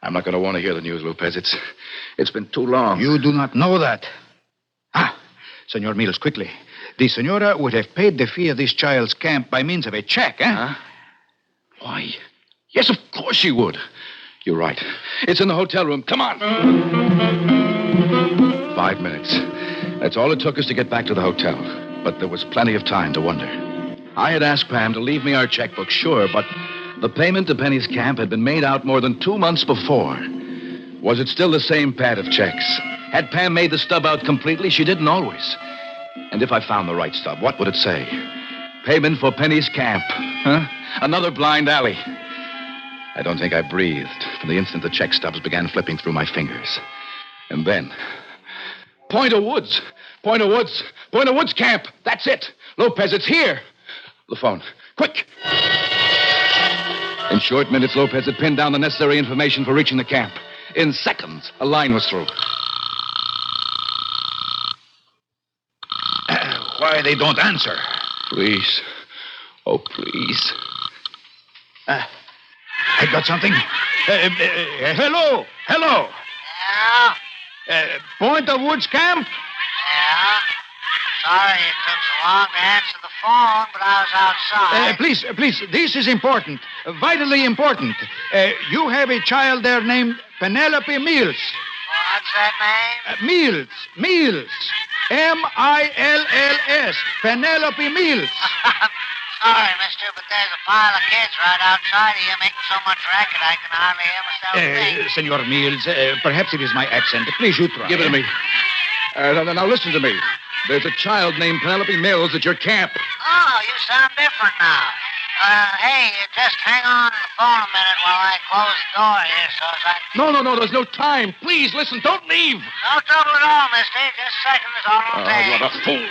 Speaker 9: I'm not going to want to hear the news, Lopez. It's been too long.
Speaker 2: You do not know that. Senor Mills, quickly. The senora would have paid the fee of this child's camp by means of a check, eh?
Speaker 9: Huh? Why, yes, of course she would. You're right. It's in the hotel room. Come on. 5 minutes. That's all it took us to get back to the hotel. But there was plenty of time to wonder. I had asked Pam to leave me our checkbook, sure, but the payment to Penny's camp had been made out more than 2 months before. Was it still the same pad of checks? Had Pam made the stub out completely? She didn't always. And if I found the right stub, what would it say? Payment for Penny's camp. Huh? Another blind alley. I don't think I breathed from the instant the check stubs began flipping through my fingers. And then... Point of Woods camp. That's it. Lopez, it's here. The phone. Quick. In short minutes, Lopez had pinned down the necessary information for reaching the camp. In seconds, a line was through.
Speaker 2: Why they don't answer?
Speaker 9: Please. Oh, please.
Speaker 2: I got something. Hello.
Speaker 5: Yeah?
Speaker 2: Point of Woods camp?
Speaker 5: Yeah? Sorry it took so long to answer the phone, but I was outside.
Speaker 2: Please, this is important. Vitally important. You have a child there named Penelope Mills.
Speaker 5: What's that name?
Speaker 2: Mills. Mills. Penelope Mills.
Speaker 5: Sorry, mister, but there's a pile of kids right outside of you making so much racket I can hardly hear myself think.
Speaker 2: Senor Mills, perhaps it is my accent. Please, you try.
Speaker 9: Give it to me. Now listen to me. There's a child named Penelope Mills at your camp.
Speaker 5: Oh, you sound different now. Hey, just hang on the phone a minute while I close the door here so as I...
Speaker 9: No, there's no time. Please, listen, don't leave.
Speaker 5: No trouble at all, mister. Just a second is all it'll take.
Speaker 9: What a fool.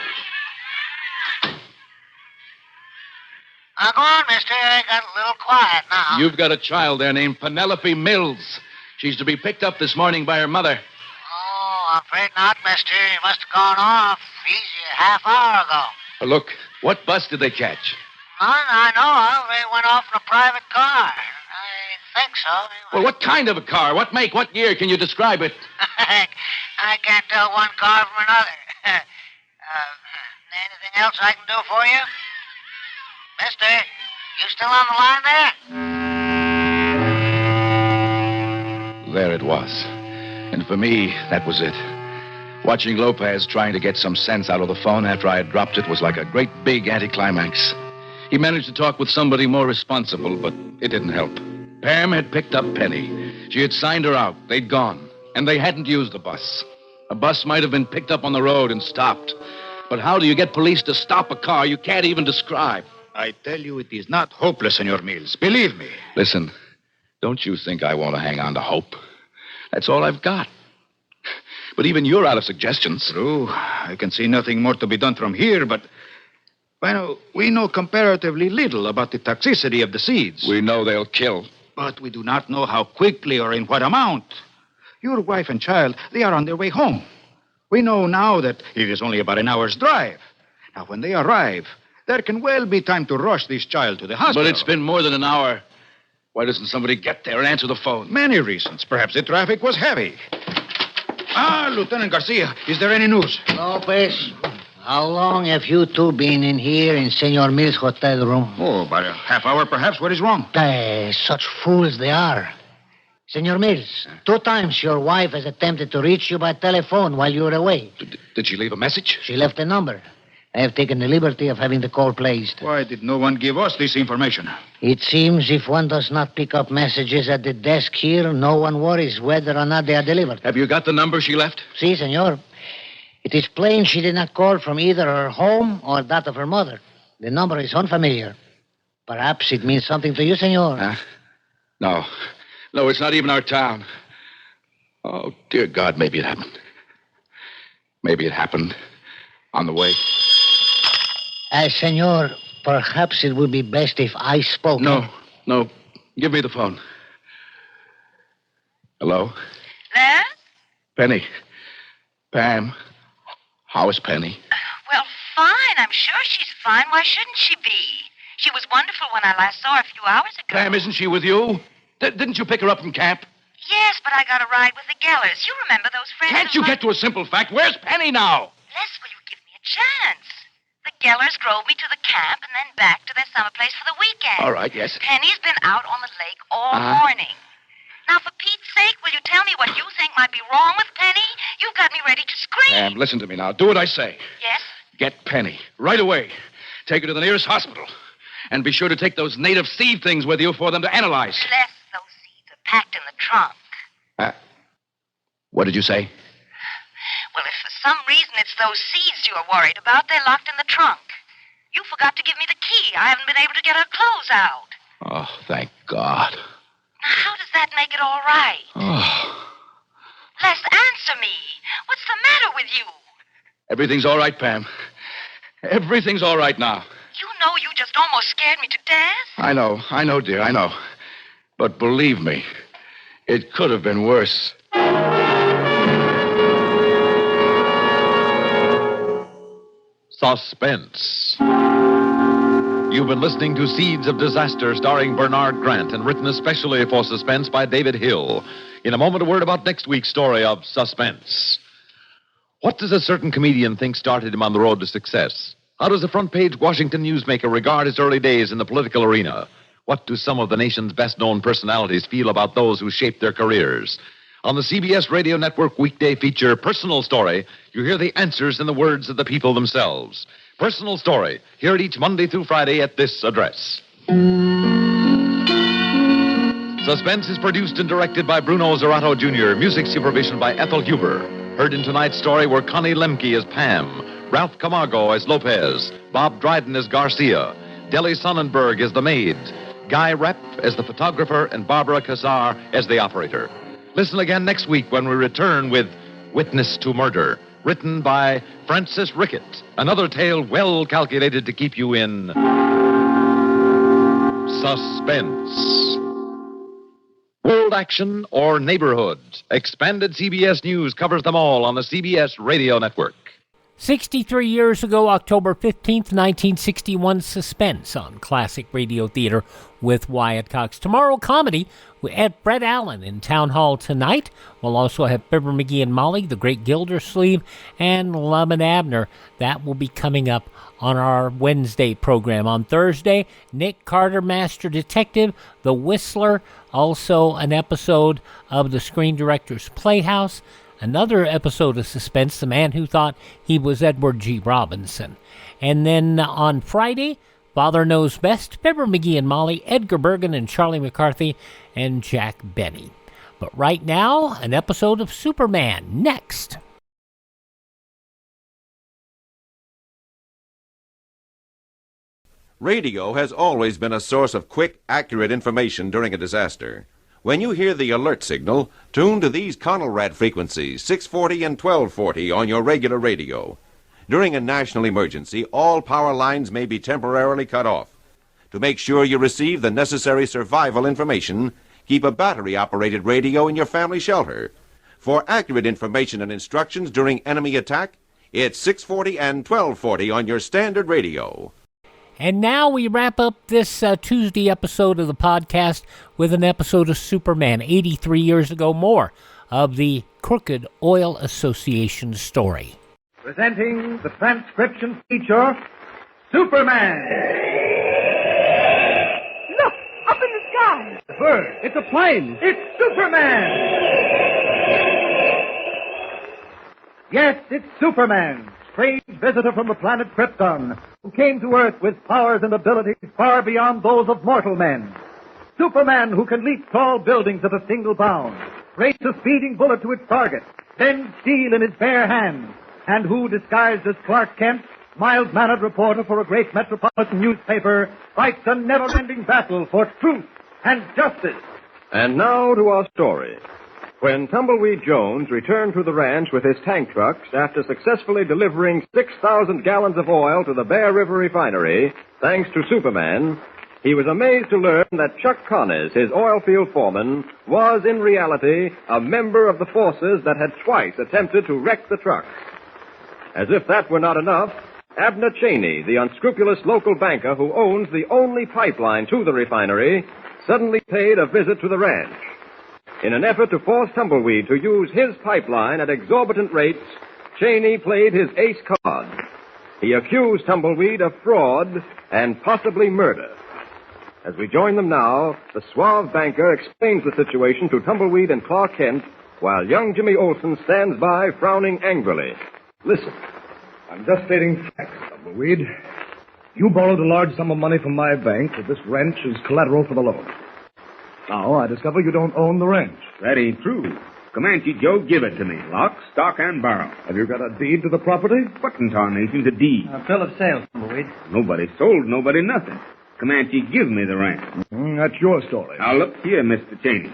Speaker 5: Now, go on, mister. I got a little quiet now.
Speaker 9: You've got a child there named Penelope Mills. She's to be picked up this morning by her mother.
Speaker 5: Oh, I'm afraid not, mister. He must have gone off easy a half hour ago.
Speaker 9: Look, what bus did they catch?
Speaker 5: None I know of. They went off in a private car. I think so. Anyway.
Speaker 9: Well, what kind of a car? What make? What year? Can you describe it?
Speaker 5: I can't tell one car from another. Anything else I can do for you? Mister, you still on the line there?
Speaker 9: There it was. And for me, that was it. Watching Lopez trying to get some sense out of the phone after I had dropped it was like a great big anticlimax. He managed to talk with somebody more responsible, but it didn't help. Pam had picked up Penny. She had signed her out. They'd gone. And they hadn't used the bus. A bus might have been picked up on the road and stopped. But how do you get police to stop a car you can't even describe?
Speaker 2: I tell you, it is not hopeless, Senor Mills. Believe me.
Speaker 9: Listen, don't you think I want to hang on to hope? That's all I've got. But even you're out of suggestions.
Speaker 2: True. I can see nothing more to be done from here, but... Well, we know comparatively little about the toxicity of the seeds.
Speaker 9: We know they'll kill.
Speaker 2: But we do not know how quickly or in what amount. Your wife and child, they are on their way home. We know now that it is only about an hour's drive. Now, when they arrive, there can well be time to rush this child to the hospital.
Speaker 9: But it's been more than an hour. Why doesn't somebody get there and answer the phone?
Speaker 2: Many reasons. Perhaps the traffic was heavy. Lieutenant Garcia, is there any news?
Speaker 5: Lopez, how long have you two been in here in Senor Mills' hotel room?
Speaker 2: Oh, about a half hour, perhaps. What is wrong?
Speaker 5: Such fools they are. Senor Mills, 2 times your wife has attempted to reach you by telephone while you were away.
Speaker 2: Did she leave a message?
Speaker 5: She left a number. I have taken the liberty of having the call placed.
Speaker 2: Why did no one give us this information?
Speaker 5: It seems if one does not pick up messages at the desk here, no one worries whether or not they are delivered.
Speaker 2: Have you got the number she left?
Speaker 5: Si, senor. It is plain she did not call from either her home or that of her mother. The number is unfamiliar. Perhaps it means something to you, senor.
Speaker 2: No. No, it's not even our town. Oh, dear God, maybe it happened. Maybe it happened on the way.
Speaker 5: Senor, perhaps it would be best if I spoke.
Speaker 2: No. Give me the phone. Hello?
Speaker 7: Les?
Speaker 2: Penny. Pam. How is Penny?
Speaker 7: Well, fine. I'm sure she's fine. Why shouldn't she be? She was wonderful when I last saw her a few hours ago.
Speaker 2: Pam, isn't she with you? Didn't you pick her up from camp?
Speaker 7: Yes, but I got a ride with the Gellers. You remember those friends?
Speaker 2: Can't you get to a simple fact? Where's Penny now?
Speaker 7: Les, will you give me a chance? The Gellers drove me to the camp and then back to their summer place for the weekend.
Speaker 2: All right, yes.
Speaker 7: Penny's been out on the lake all morning. Now, for Pete's sake, will you tell me what you think might be wrong with Penny? You've got me ready to scream.
Speaker 2: Pam, listen to me now. Do what I say.
Speaker 7: Yes?
Speaker 2: Get Penny right away. Take her to the nearest hospital. And be sure to take those native seed things with you for them to analyze.
Speaker 7: Les, those seeds are packed in the trunk.
Speaker 2: What did you say?
Speaker 7: Well, if for some reason it's those seeds you are worried about, they're locked in the trunk. You forgot to give me the key. I haven't been able to get her clothes out.
Speaker 2: Oh, thank God.
Speaker 7: Now, how does that make it all right?
Speaker 2: Oh.
Speaker 7: Les, answer me. What's the matter with you?
Speaker 2: Everything's all right, Pam. Everything's all right now.
Speaker 7: You know you just almost scared me to death.
Speaker 2: I know, dear, I know. But believe me, it could have been worse.
Speaker 14: Suspense. You've been listening to Seeds of Disaster starring Bernard Grant and written especially for Suspense by David Hill. In a moment, a word about next week's story of Suspense. What does a certain comedian think started him on the road to success? How does a front-page Washington newsmaker regard his early days in the political arena? What do some of the nation's best-known personalities feel about those who shaped their careers? On the CBS Radio Network weekday feature, Personal Story, you hear the answers in the words of the people themselves. Personal Story, hear it each Monday through Friday at this address. Suspense is produced and directed by Bruno Zerato Jr., music supervision by Ethel Huber. Heard in tonight's story were Connie Lemke as Pam, Ralph Camargo as Lopez, Bob Dryden as Garcia, Deli Sonnenberg as the maid, Guy Repp as the photographer, and Barbara Cassar as the operator. Listen again next week when we return with Witness to Murder, written by Francis Rickett. Another tale well calculated to keep you in suspense. World action or neighborhood? Expanded CBS News covers them all on the CBS Radio Network.
Speaker 6: 63 years ago, October 15th, 1961, Suspense on Classic Radio Theater with Wyatt Cox. Tomorrow, comedy at Brett Allen in Town Hall tonight. We'll also have Fibber McGee and Molly, The Great Gildersleeve, and Lum and Abner. That will be coming up on our Wednesday program. On Thursday, Nick Carter, Master Detective, The Whistler, also an episode of The Screen Director's Playhouse. Another episode of Suspense, The Man Who Thought He Was Edward G. Robinson. And then on Friday, Father Knows Best, Fibber McGee and Molly, Edgar Bergen and Charlie McCarthy, and Jack Benny. But right now, an episode of Superman next.
Speaker 13: Radio has always been a source of quick, accurate information during a disaster. When you hear the alert signal, tune to these Conelrad frequencies, 640 and 1240 on your regular radio. During a national emergency, all power lines may be temporarily cut off. To make sure you receive the necessary survival information, keep a battery-operated radio in your family shelter. For accurate information and instructions during enemy attack, it's 640 and 1240 on your standard radio.
Speaker 6: And now we wrap up this Tuesday episode of the podcast with an episode of Superman, 83 years ago, more of the Crooked Oil Association story.
Speaker 22: Presenting the transcription feature, Superman.
Speaker 23: Look, up in the sky.
Speaker 22: bird. It's a plane. It's Superman! Yes, it's Superman, strange visitor from the planet Krypton, who came to Earth with powers and abilities far beyond those of mortal men. Superman who can leap tall buildings at a single bound, race a speeding bullet to its target, bend steel in his bare hands, and who, disguised as Clark Kent, mild-mannered reporter for a great metropolitan newspaper, fights a never-ending battle for truth and justice.
Speaker 17: And now to our story. When Tumbleweed Jones returned to the ranch with his tank trucks after successfully delivering 6,000 gallons of oil to the Bear River refinery, thanks to Superman, he was amazed to learn that Chuck Connors, his oil field foreman, was in reality a member of the forces that had twice attempted to wreck the trucks. As if that were not enough, Abner Cheney, the unscrupulous local banker who owns the only pipeline to the refinery, suddenly paid a visit to the ranch. In an effort to force Tumbleweed to use his pipeline at exorbitant rates, Cheney played his ace card. He accused Tumbleweed of fraud and possibly murder. As we join them now, the suave banker explains the situation to Tumbleweed and Clark Kent, while young Jimmy Olsen stands by, frowning angrily.
Speaker 19: Listen, I'm just stating facts, Tumbleweed. You borrowed a large sum of money from my bank with this ranch as collateral for the loan. Now, I discover you don't own the ranch.
Speaker 23: That ain't true. Comanche Joe give it to me, lock, stock, and barrel.
Speaker 19: Have you got a deed to the property?
Speaker 23: What in tarnation's a deed?
Speaker 24: A bill of sale, Tumbleweed.
Speaker 23: Nobody sold nobody nothing. Comanche give me the ranch.
Speaker 19: That's your story.
Speaker 23: Now, look here, Mr. Cheney.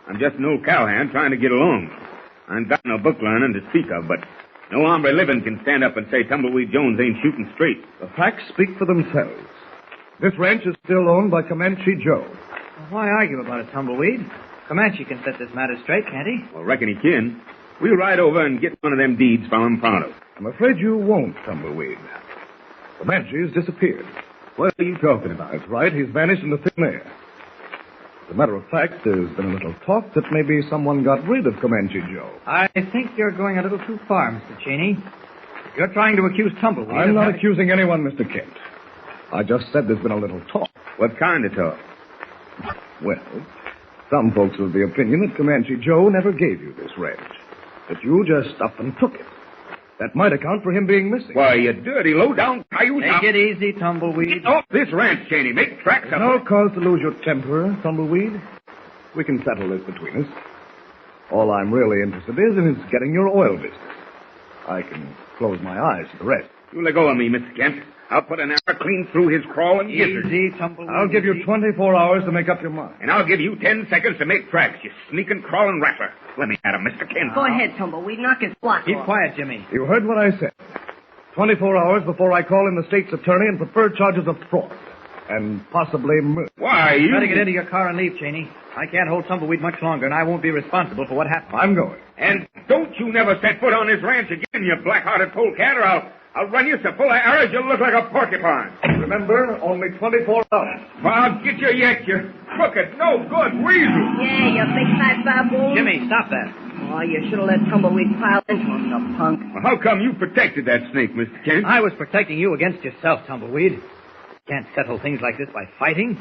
Speaker 23: I'm just an old cowhand trying to get along. I ain't got no book learning to speak of, but no hombre living can stand up and say Tumbleweed Jones ain't shooting straight.
Speaker 19: The facts speak for themselves. This ranch is still owned by Comanche Joe.
Speaker 24: Well, why argue about it, Tumbleweed? Comanche can set this matter straight, can't he?
Speaker 23: Well, reckon he can. We'll ride over and get one of them deeds from him pronto.
Speaker 19: I'm afraid you won't, Tumbleweed. Comanche has disappeared.
Speaker 23: What are you talking about?
Speaker 19: That's right. He's vanished into thin air. As a matter of fact, there's been a little talk that maybe someone got rid of Comanche Joe.
Speaker 24: I think you're going a little too far, Mr. Cheney. You're trying to accuse Tumbleweed.
Speaker 19: I'm not accusing anyone, Mr. Kent. I just said there's been a little talk.
Speaker 23: What kind of talk?
Speaker 19: Well, some folks are of the opinion that Comanche Joe never gave you this ranch. That you just up and took it. That might account for him being missing.
Speaker 23: Why, you dirty, low-down coyote.
Speaker 24: Take it easy, Tumbleweed.
Speaker 23: Get off this ranch, Cheney. Make tracks up.
Speaker 19: No cause to lose your temper, Tumbleweed. We can settle this between us. All I'm really interested in is getting your oil business. I can close my eyes to the rest.
Speaker 23: You let go of me, Mr. Kent. I'll put an arrow clean through his crawling gizzard.
Speaker 24: Easy, Tumbleweed.
Speaker 19: I'll give you 24 hours to make up your mind.
Speaker 23: And I'll give you 10 seconds to make tracks, you sneaking, crawling rattler. Let me at him, Mr. Kent.
Speaker 7: Go ahead, Tumbleweed. Knock his block
Speaker 24: Keep
Speaker 7: off.
Speaker 24: quiet, Jimmy.
Speaker 19: You heard what I said. 24 hours before I call in the state's attorney and prefer charges of fraud. And possibly murder.
Speaker 23: Why, you...
Speaker 24: Better get into your car and leave, Cheney. I can't hold Tumbleweed much longer, and I won't be responsible for what happens.
Speaker 19: I'm going.
Speaker 23: And don't you never set foot on this ranch again, you black-hearted polecat, or I'll run you so full of arrows you'll look like a porcupine.
Speaker 19: Remember, only 24 hours.
Speaker 23: Well, I'll get you yet, you crooked, no good weasel.
Speaker 7: Yeah, you big fat baboon.
Speaker 24: Jimmy, stop that.
Speaker 7: Oh, you should have let Tumbleweed pile into him, you punk.
Speaker 23: Well, how come you protected that snake, Mr. Kent?
Speaker 24: I was protecting you against yourself, Tumbleweed. Can't settle things like this by fighting.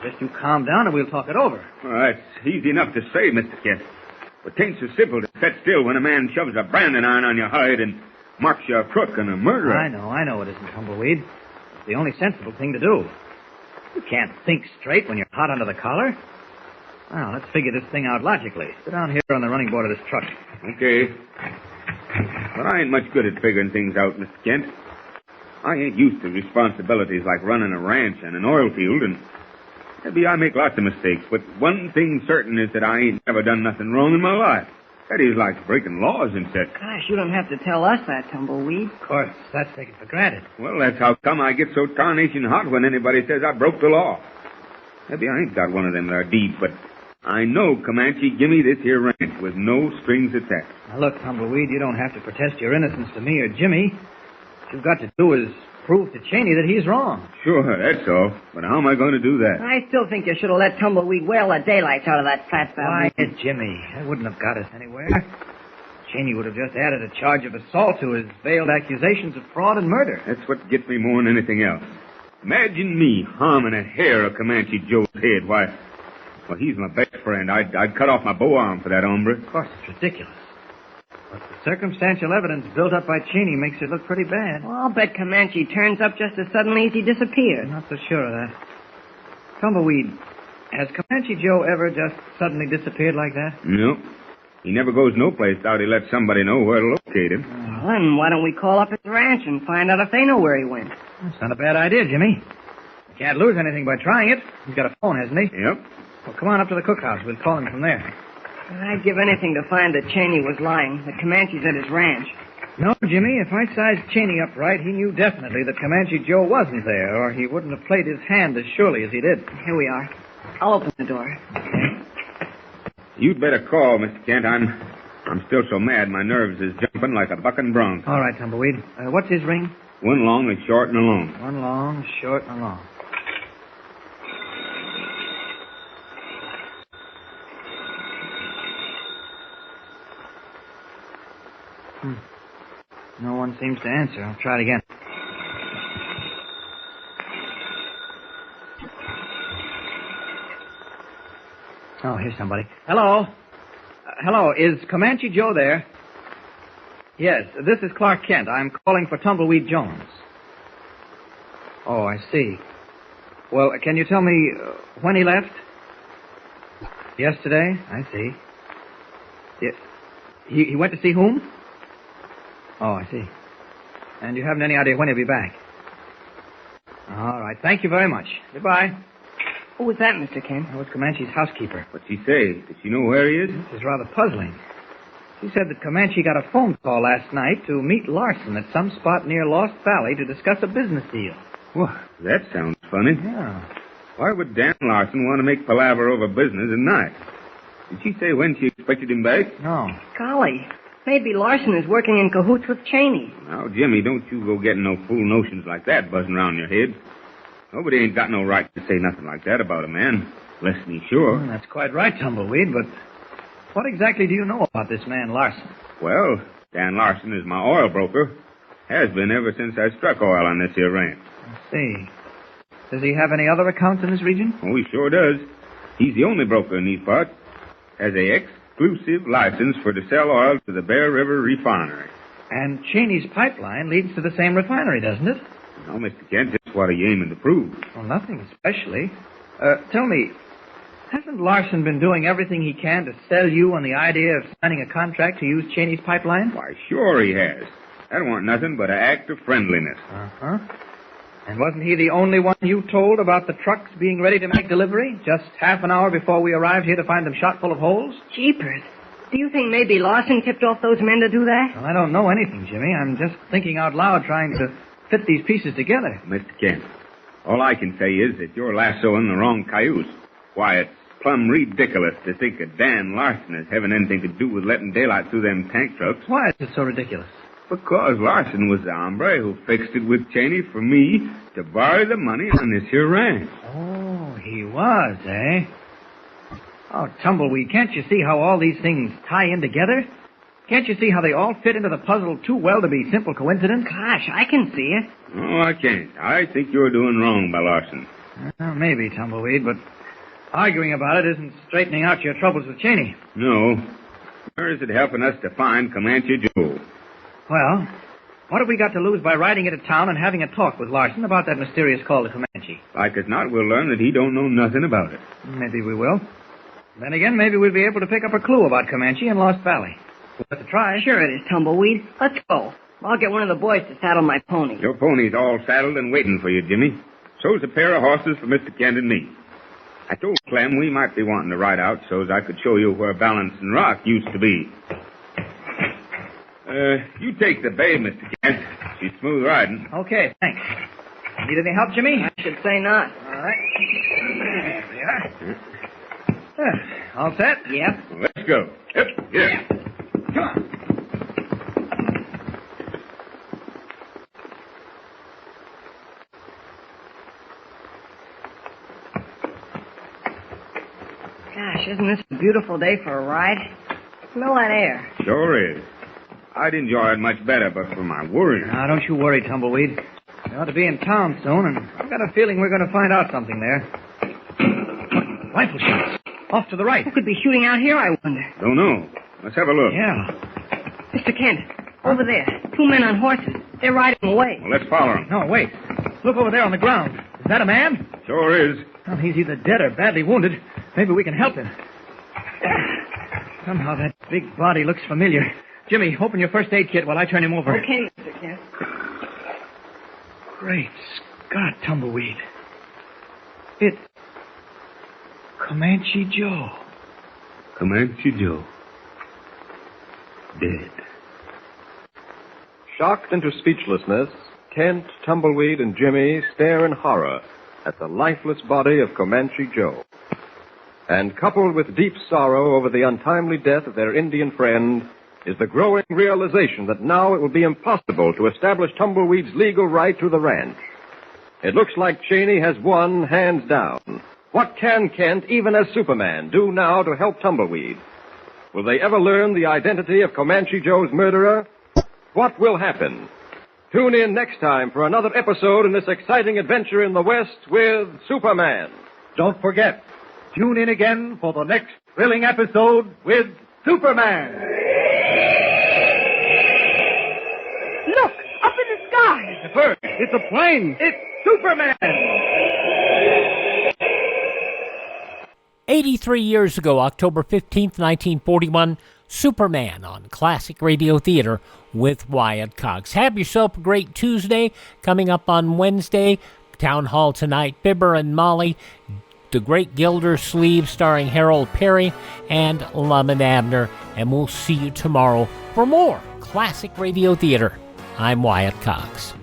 Speaker 24: Just you calm down and we'll talk it over.
Speaker 23: Well, that's easy enough to say, Mr. Kent. But 'tain't so simple to sit still when a man shoves a branding iron on your hide and marks you a crook and a murderer.
Speaker 24: I know it isn't, Tumbleweed. It's the only sensible thing to do. You can't think straight when you're hot under the collar. Well, let's figure this thing out logically. Sit down here on the running board of this truck.
Speaker 23: Okay. But I ain't much good at figuring things out, Mr. Kent. I ain't used to responsibilities like running a ranch and an oil field, and maybe I make lots of mistakes, but one thing certain is that I ain't never done nothing wrong in my life. That is like breaking laws and such.
Speaker 7: Gosh, you don't have to tell us that, Tumbleweed.
Speaker 24: Of course, that's taken for granted.
Speaker 23: Well, that's how come I get so tarnation hot when anybody says I broke the law. Maybe I ain't got one of them there deeds, but I know Comanche give me this here ranch with no strings attached.
Speaker 24: Now, look, Tumbleweed, you don't have to protest your innocence to me or Jimmy. What you've got to do is prove to Cheney that he's wrong.
Speaker 23: Sure, that's all. But how am I going to do that?
Speaker 7: I still think you should have let Tumbleweed whale the daylights out of that fat baboon.
Speaker 24: Why, Jimmy, that wouldn't have got us anywhere. Cheney would have just added a charge of assault to his veiled accusations of fraud and murder.
Speaker 23: That's what gets me more than anything else. Imagine me harming a hair of Comanche Joe's head. Why, Well, he's my best friend. I'd cut off my bow arm for that hombre.
Speaker 24: Of course, it's ridiculous. But the circumstantial evidence built up by Cheney makes it look pretty bad.
Speaker 1: Well, I'll bet Comanche turns up just as suddenly as he disappeared.
Speaker 24: I'm not so sure of that. Tumbleweed, has Comanche Joe ever just suddenly disappeared like that?
Speaker 23: No. He never goes no place without he lets somebody know where to locate him.
Speaker 1: Well, then why don't we call up his ranch and find out if they know where he went?
Speaker 24: That's not a bad idea, Jimmy. Can't lose anything by trying it. He's got a phone, hasn't he?
Speaker 23: Yep.
Speaker 24: Well, come on up to the cookhouse. We'll call him from there.
Speaker 1: I'd give anything to find that Cheney was lying, that Comanche's at his ranch.
Speaker 24: No, Jimmy, if I sized Cheney up right, he knew definitely that Comanche Joe wasn't there, or he wouldn't have played his hand as surely as he did.
Speaker 1: Here we are. I'll open the door.
Speaker 23: You'd better call, Mr. Kent. I'm still so mad my nerves is jumping like a bucking bronc.
Speaker 24: All right, Tumbleweed. What's his ring?
Speaker 23: One long, a short, and a long.
Speaker 24: One long, short, and a long. No one seems to answer. I'll try it again. Oh, here's somebody. Hello? Hello, is Comanche Joe there? Yes, this is Clark Kent. I'm calling for Tumbleweed Jones. Oh, I see. Well, can you tell me when he left? Yesterday? I see. He went to see whom? Oh, I see. And you haven't any idea when he'll be back? All right. Thank you very much. Goodbye.
Speaker 1: Who was that, Mr. Kent?
Speaker 24: That was Comanche's housekeeper.
Speaker 23: What'd she say? Does she know where he is?
Speaker 24: This is rather puzzling. She said that Comanche got a phone call last night to meet Larson at some spot near Lost Valley to discuss a business deal.
Speaker 23: Well, that sounds funny.
Speaker 24: Yeah.
Speaker 23: Why would Dan Larson want to make palaver over business at night? Did she say when she expected him back?
Speaker 24: No.
Speaker 1: Golly, maybe Larson is working in cahoots with Cheney.
Speaker 23: Now, Jimmy, don't you go getting no fool notions like that buzzing around your head. Nobody ain't got no right to say nothing like that about a man, less than he's sure.
Speaker 24: Well, that's quite right, Tumbleweed, but what exactly do you know about this man Larson?
Speaker 23: Well, Dan Larson is my oil broker. Has been ever since I struck oil on this here ranch.
Speaker 24: I see. Does he have any other accounts in this region?
Speaker 23: Oh, he sure does. He's the only broker in these parts. Has a exclusive license for to sell oil to the Bear River Refinery.
Speaker 24: And Cheney's pipeline leads to the same refinery, doesn't it?
Speaker 23: Now, Mr. Kent, just what are you aiming to prove?
Speaker 24: Well, nothing especially. Tell me, hasn't Larson been doing everything he can to sell you on the idea of signing a contract to use Cheney's pipeline?
Speaker 23: Why, sure he has. That wasn't nothing but an act of friendliness.
Speaker 24: Uh-huh. And wasn't he the only one you told about the trucks being ready to make delivery just half an hour before we arrived here to find them shot full of holes?
Speaker 1: Jeepers. Do you think maybe Larson tipped off those men to do that?
Speaker 24: Well, I don't know anything, Jimmy. I'm just thinking out loud, trying to fit these pieces together.
Speaker 23: Mr. Kent, all I can say is that you're lassoing the wrong cayuse. Why, it's plumb ridiculous to think of Dan Larson as having anything to do with letting daylight through them tank trucks.
Speaker 24: Why is it so ridiculous?
Speaker 23: Because Larson was the hombre who fixed it with Cheney for me to borrow the money on this here ranch.
Speaker 24: Oh, he was, eh? Oh, Tumbleweed, can't you see how all these things tie in together? Can't you see how they all fit into the puzzle too well to be simple coincidence?
Speaker 1: Gosh, I can see it.
Speaker 23: Oh, I can't. I think you're doing wrong by Larson.
Speaker 24: Well, maybe, Tumbleweed, but arguing about it isn't straightening out your troubles with Cheney.
Speaker 23: No. Nor is it helping us to find Comanche Joe.
Speaker 24: Well, what have we got to lose by riding into town and having a talk with Larson about that mysterious call to Comanche?
Speaker 23: Like as not, we'll learn that he don't know nothing about it.
Speaker 24: Maybe we will. Then again, maybe we'll be able to pick up a clue about Comanche in Lost Valley. We'll have to try.
Speaker 1: Sure it is, Tumbleweed. Let's go. I'll get one of the boys to saddle my pony.
Speaker 23: Your pony's all saddled and waiting for you, Jimmy. So's a pair of horses for Mr. Kent and me. I told Clem we might be wanting to ride out so's I could show you where Balancing Rock used to be. You take the bay, Mr. Kent. She's smooth riding.
Speaker 24: Okay, thanks. Need any help, Jimmy?
Speaker 1: I should say not.
Speaker 24: All right. There we are. All set?
Speaker 1: Yep.
Speaker 23: Let's go. Yep. Yeah.
Speaker 24: Come on.
Speaker 1: Gosh, isn't this a beautiful day for a ride? Smell that air.
Speaker 23: Sure is. I'd enjoy it much better, but for my worry.
Speaker 24: Now, don't you worry, Tumbleweed. We ought to be in town soon, and I've got a feeling we're going to find out something there. Rifle shots. Off to the right.
Speaker 1: Who could be shooting out here, I wonder?
Speaker 23: Don't know. Let's have a look.
Speaker 24: Yeah.
Speaker 1: Mr. Kent, over there. 2 men on horses. They're riding away.
Speaker 23: Well, let's follow him.
Speaker 24: No, wait. Look over there on the ground. Is that a man?
Speaker 23: Sure is.
Speaker 24: Well, he's either dead or badly wounded. Maybe we can help him. Somehow that big body looks familiar. Jimmy, open your first aid kit while I turn him over.
Speaker 1: Okay, Mr. Kent.
Speaker 24: Great Scott, Tumbleweed. It's Comanche Joe.
Speaker 23: Comanche Joe. Dead.
Speaker 17: Shocked into speechlessness, Kent, Tumbleweed, and Jimmy stare in horror at the lifeless body of Comanche Joe. And coupled with deep sorrow over the untimely death of their Indian friend is the growing realization that now it will be impossible to establish Tumbleweed's legal right to the ranch. It looks like Cheney has won hands down. What can Kent, even as Superman, do now to help Tumbleweed? Will they ever learn the identity of Comanche Joe's murderer? What will happen? Tune in next time for another episode in this exciting adventure in the West with Superman.
Speaker 22: Don't forget, tune in again for the next thrilling episode with Superman.
Speaker 1: Look, up in the sky.
Speaker 22: It's a bird. It's a plane. It's Superman.
Speaker 6: 83 years ago, October 15th, 1941, Superman on Classic Radio Theater with Wyatt Cox. Have yourself a great Tuesday. Coming up on Wednesday, Town Hall tonight, Fibber and Molly, The Great Gildersleeve starring Harold Perry, and Lum and Abner. And we'll see you tomorrow for more Classic Radio Theater. I'm Wyatt Cox.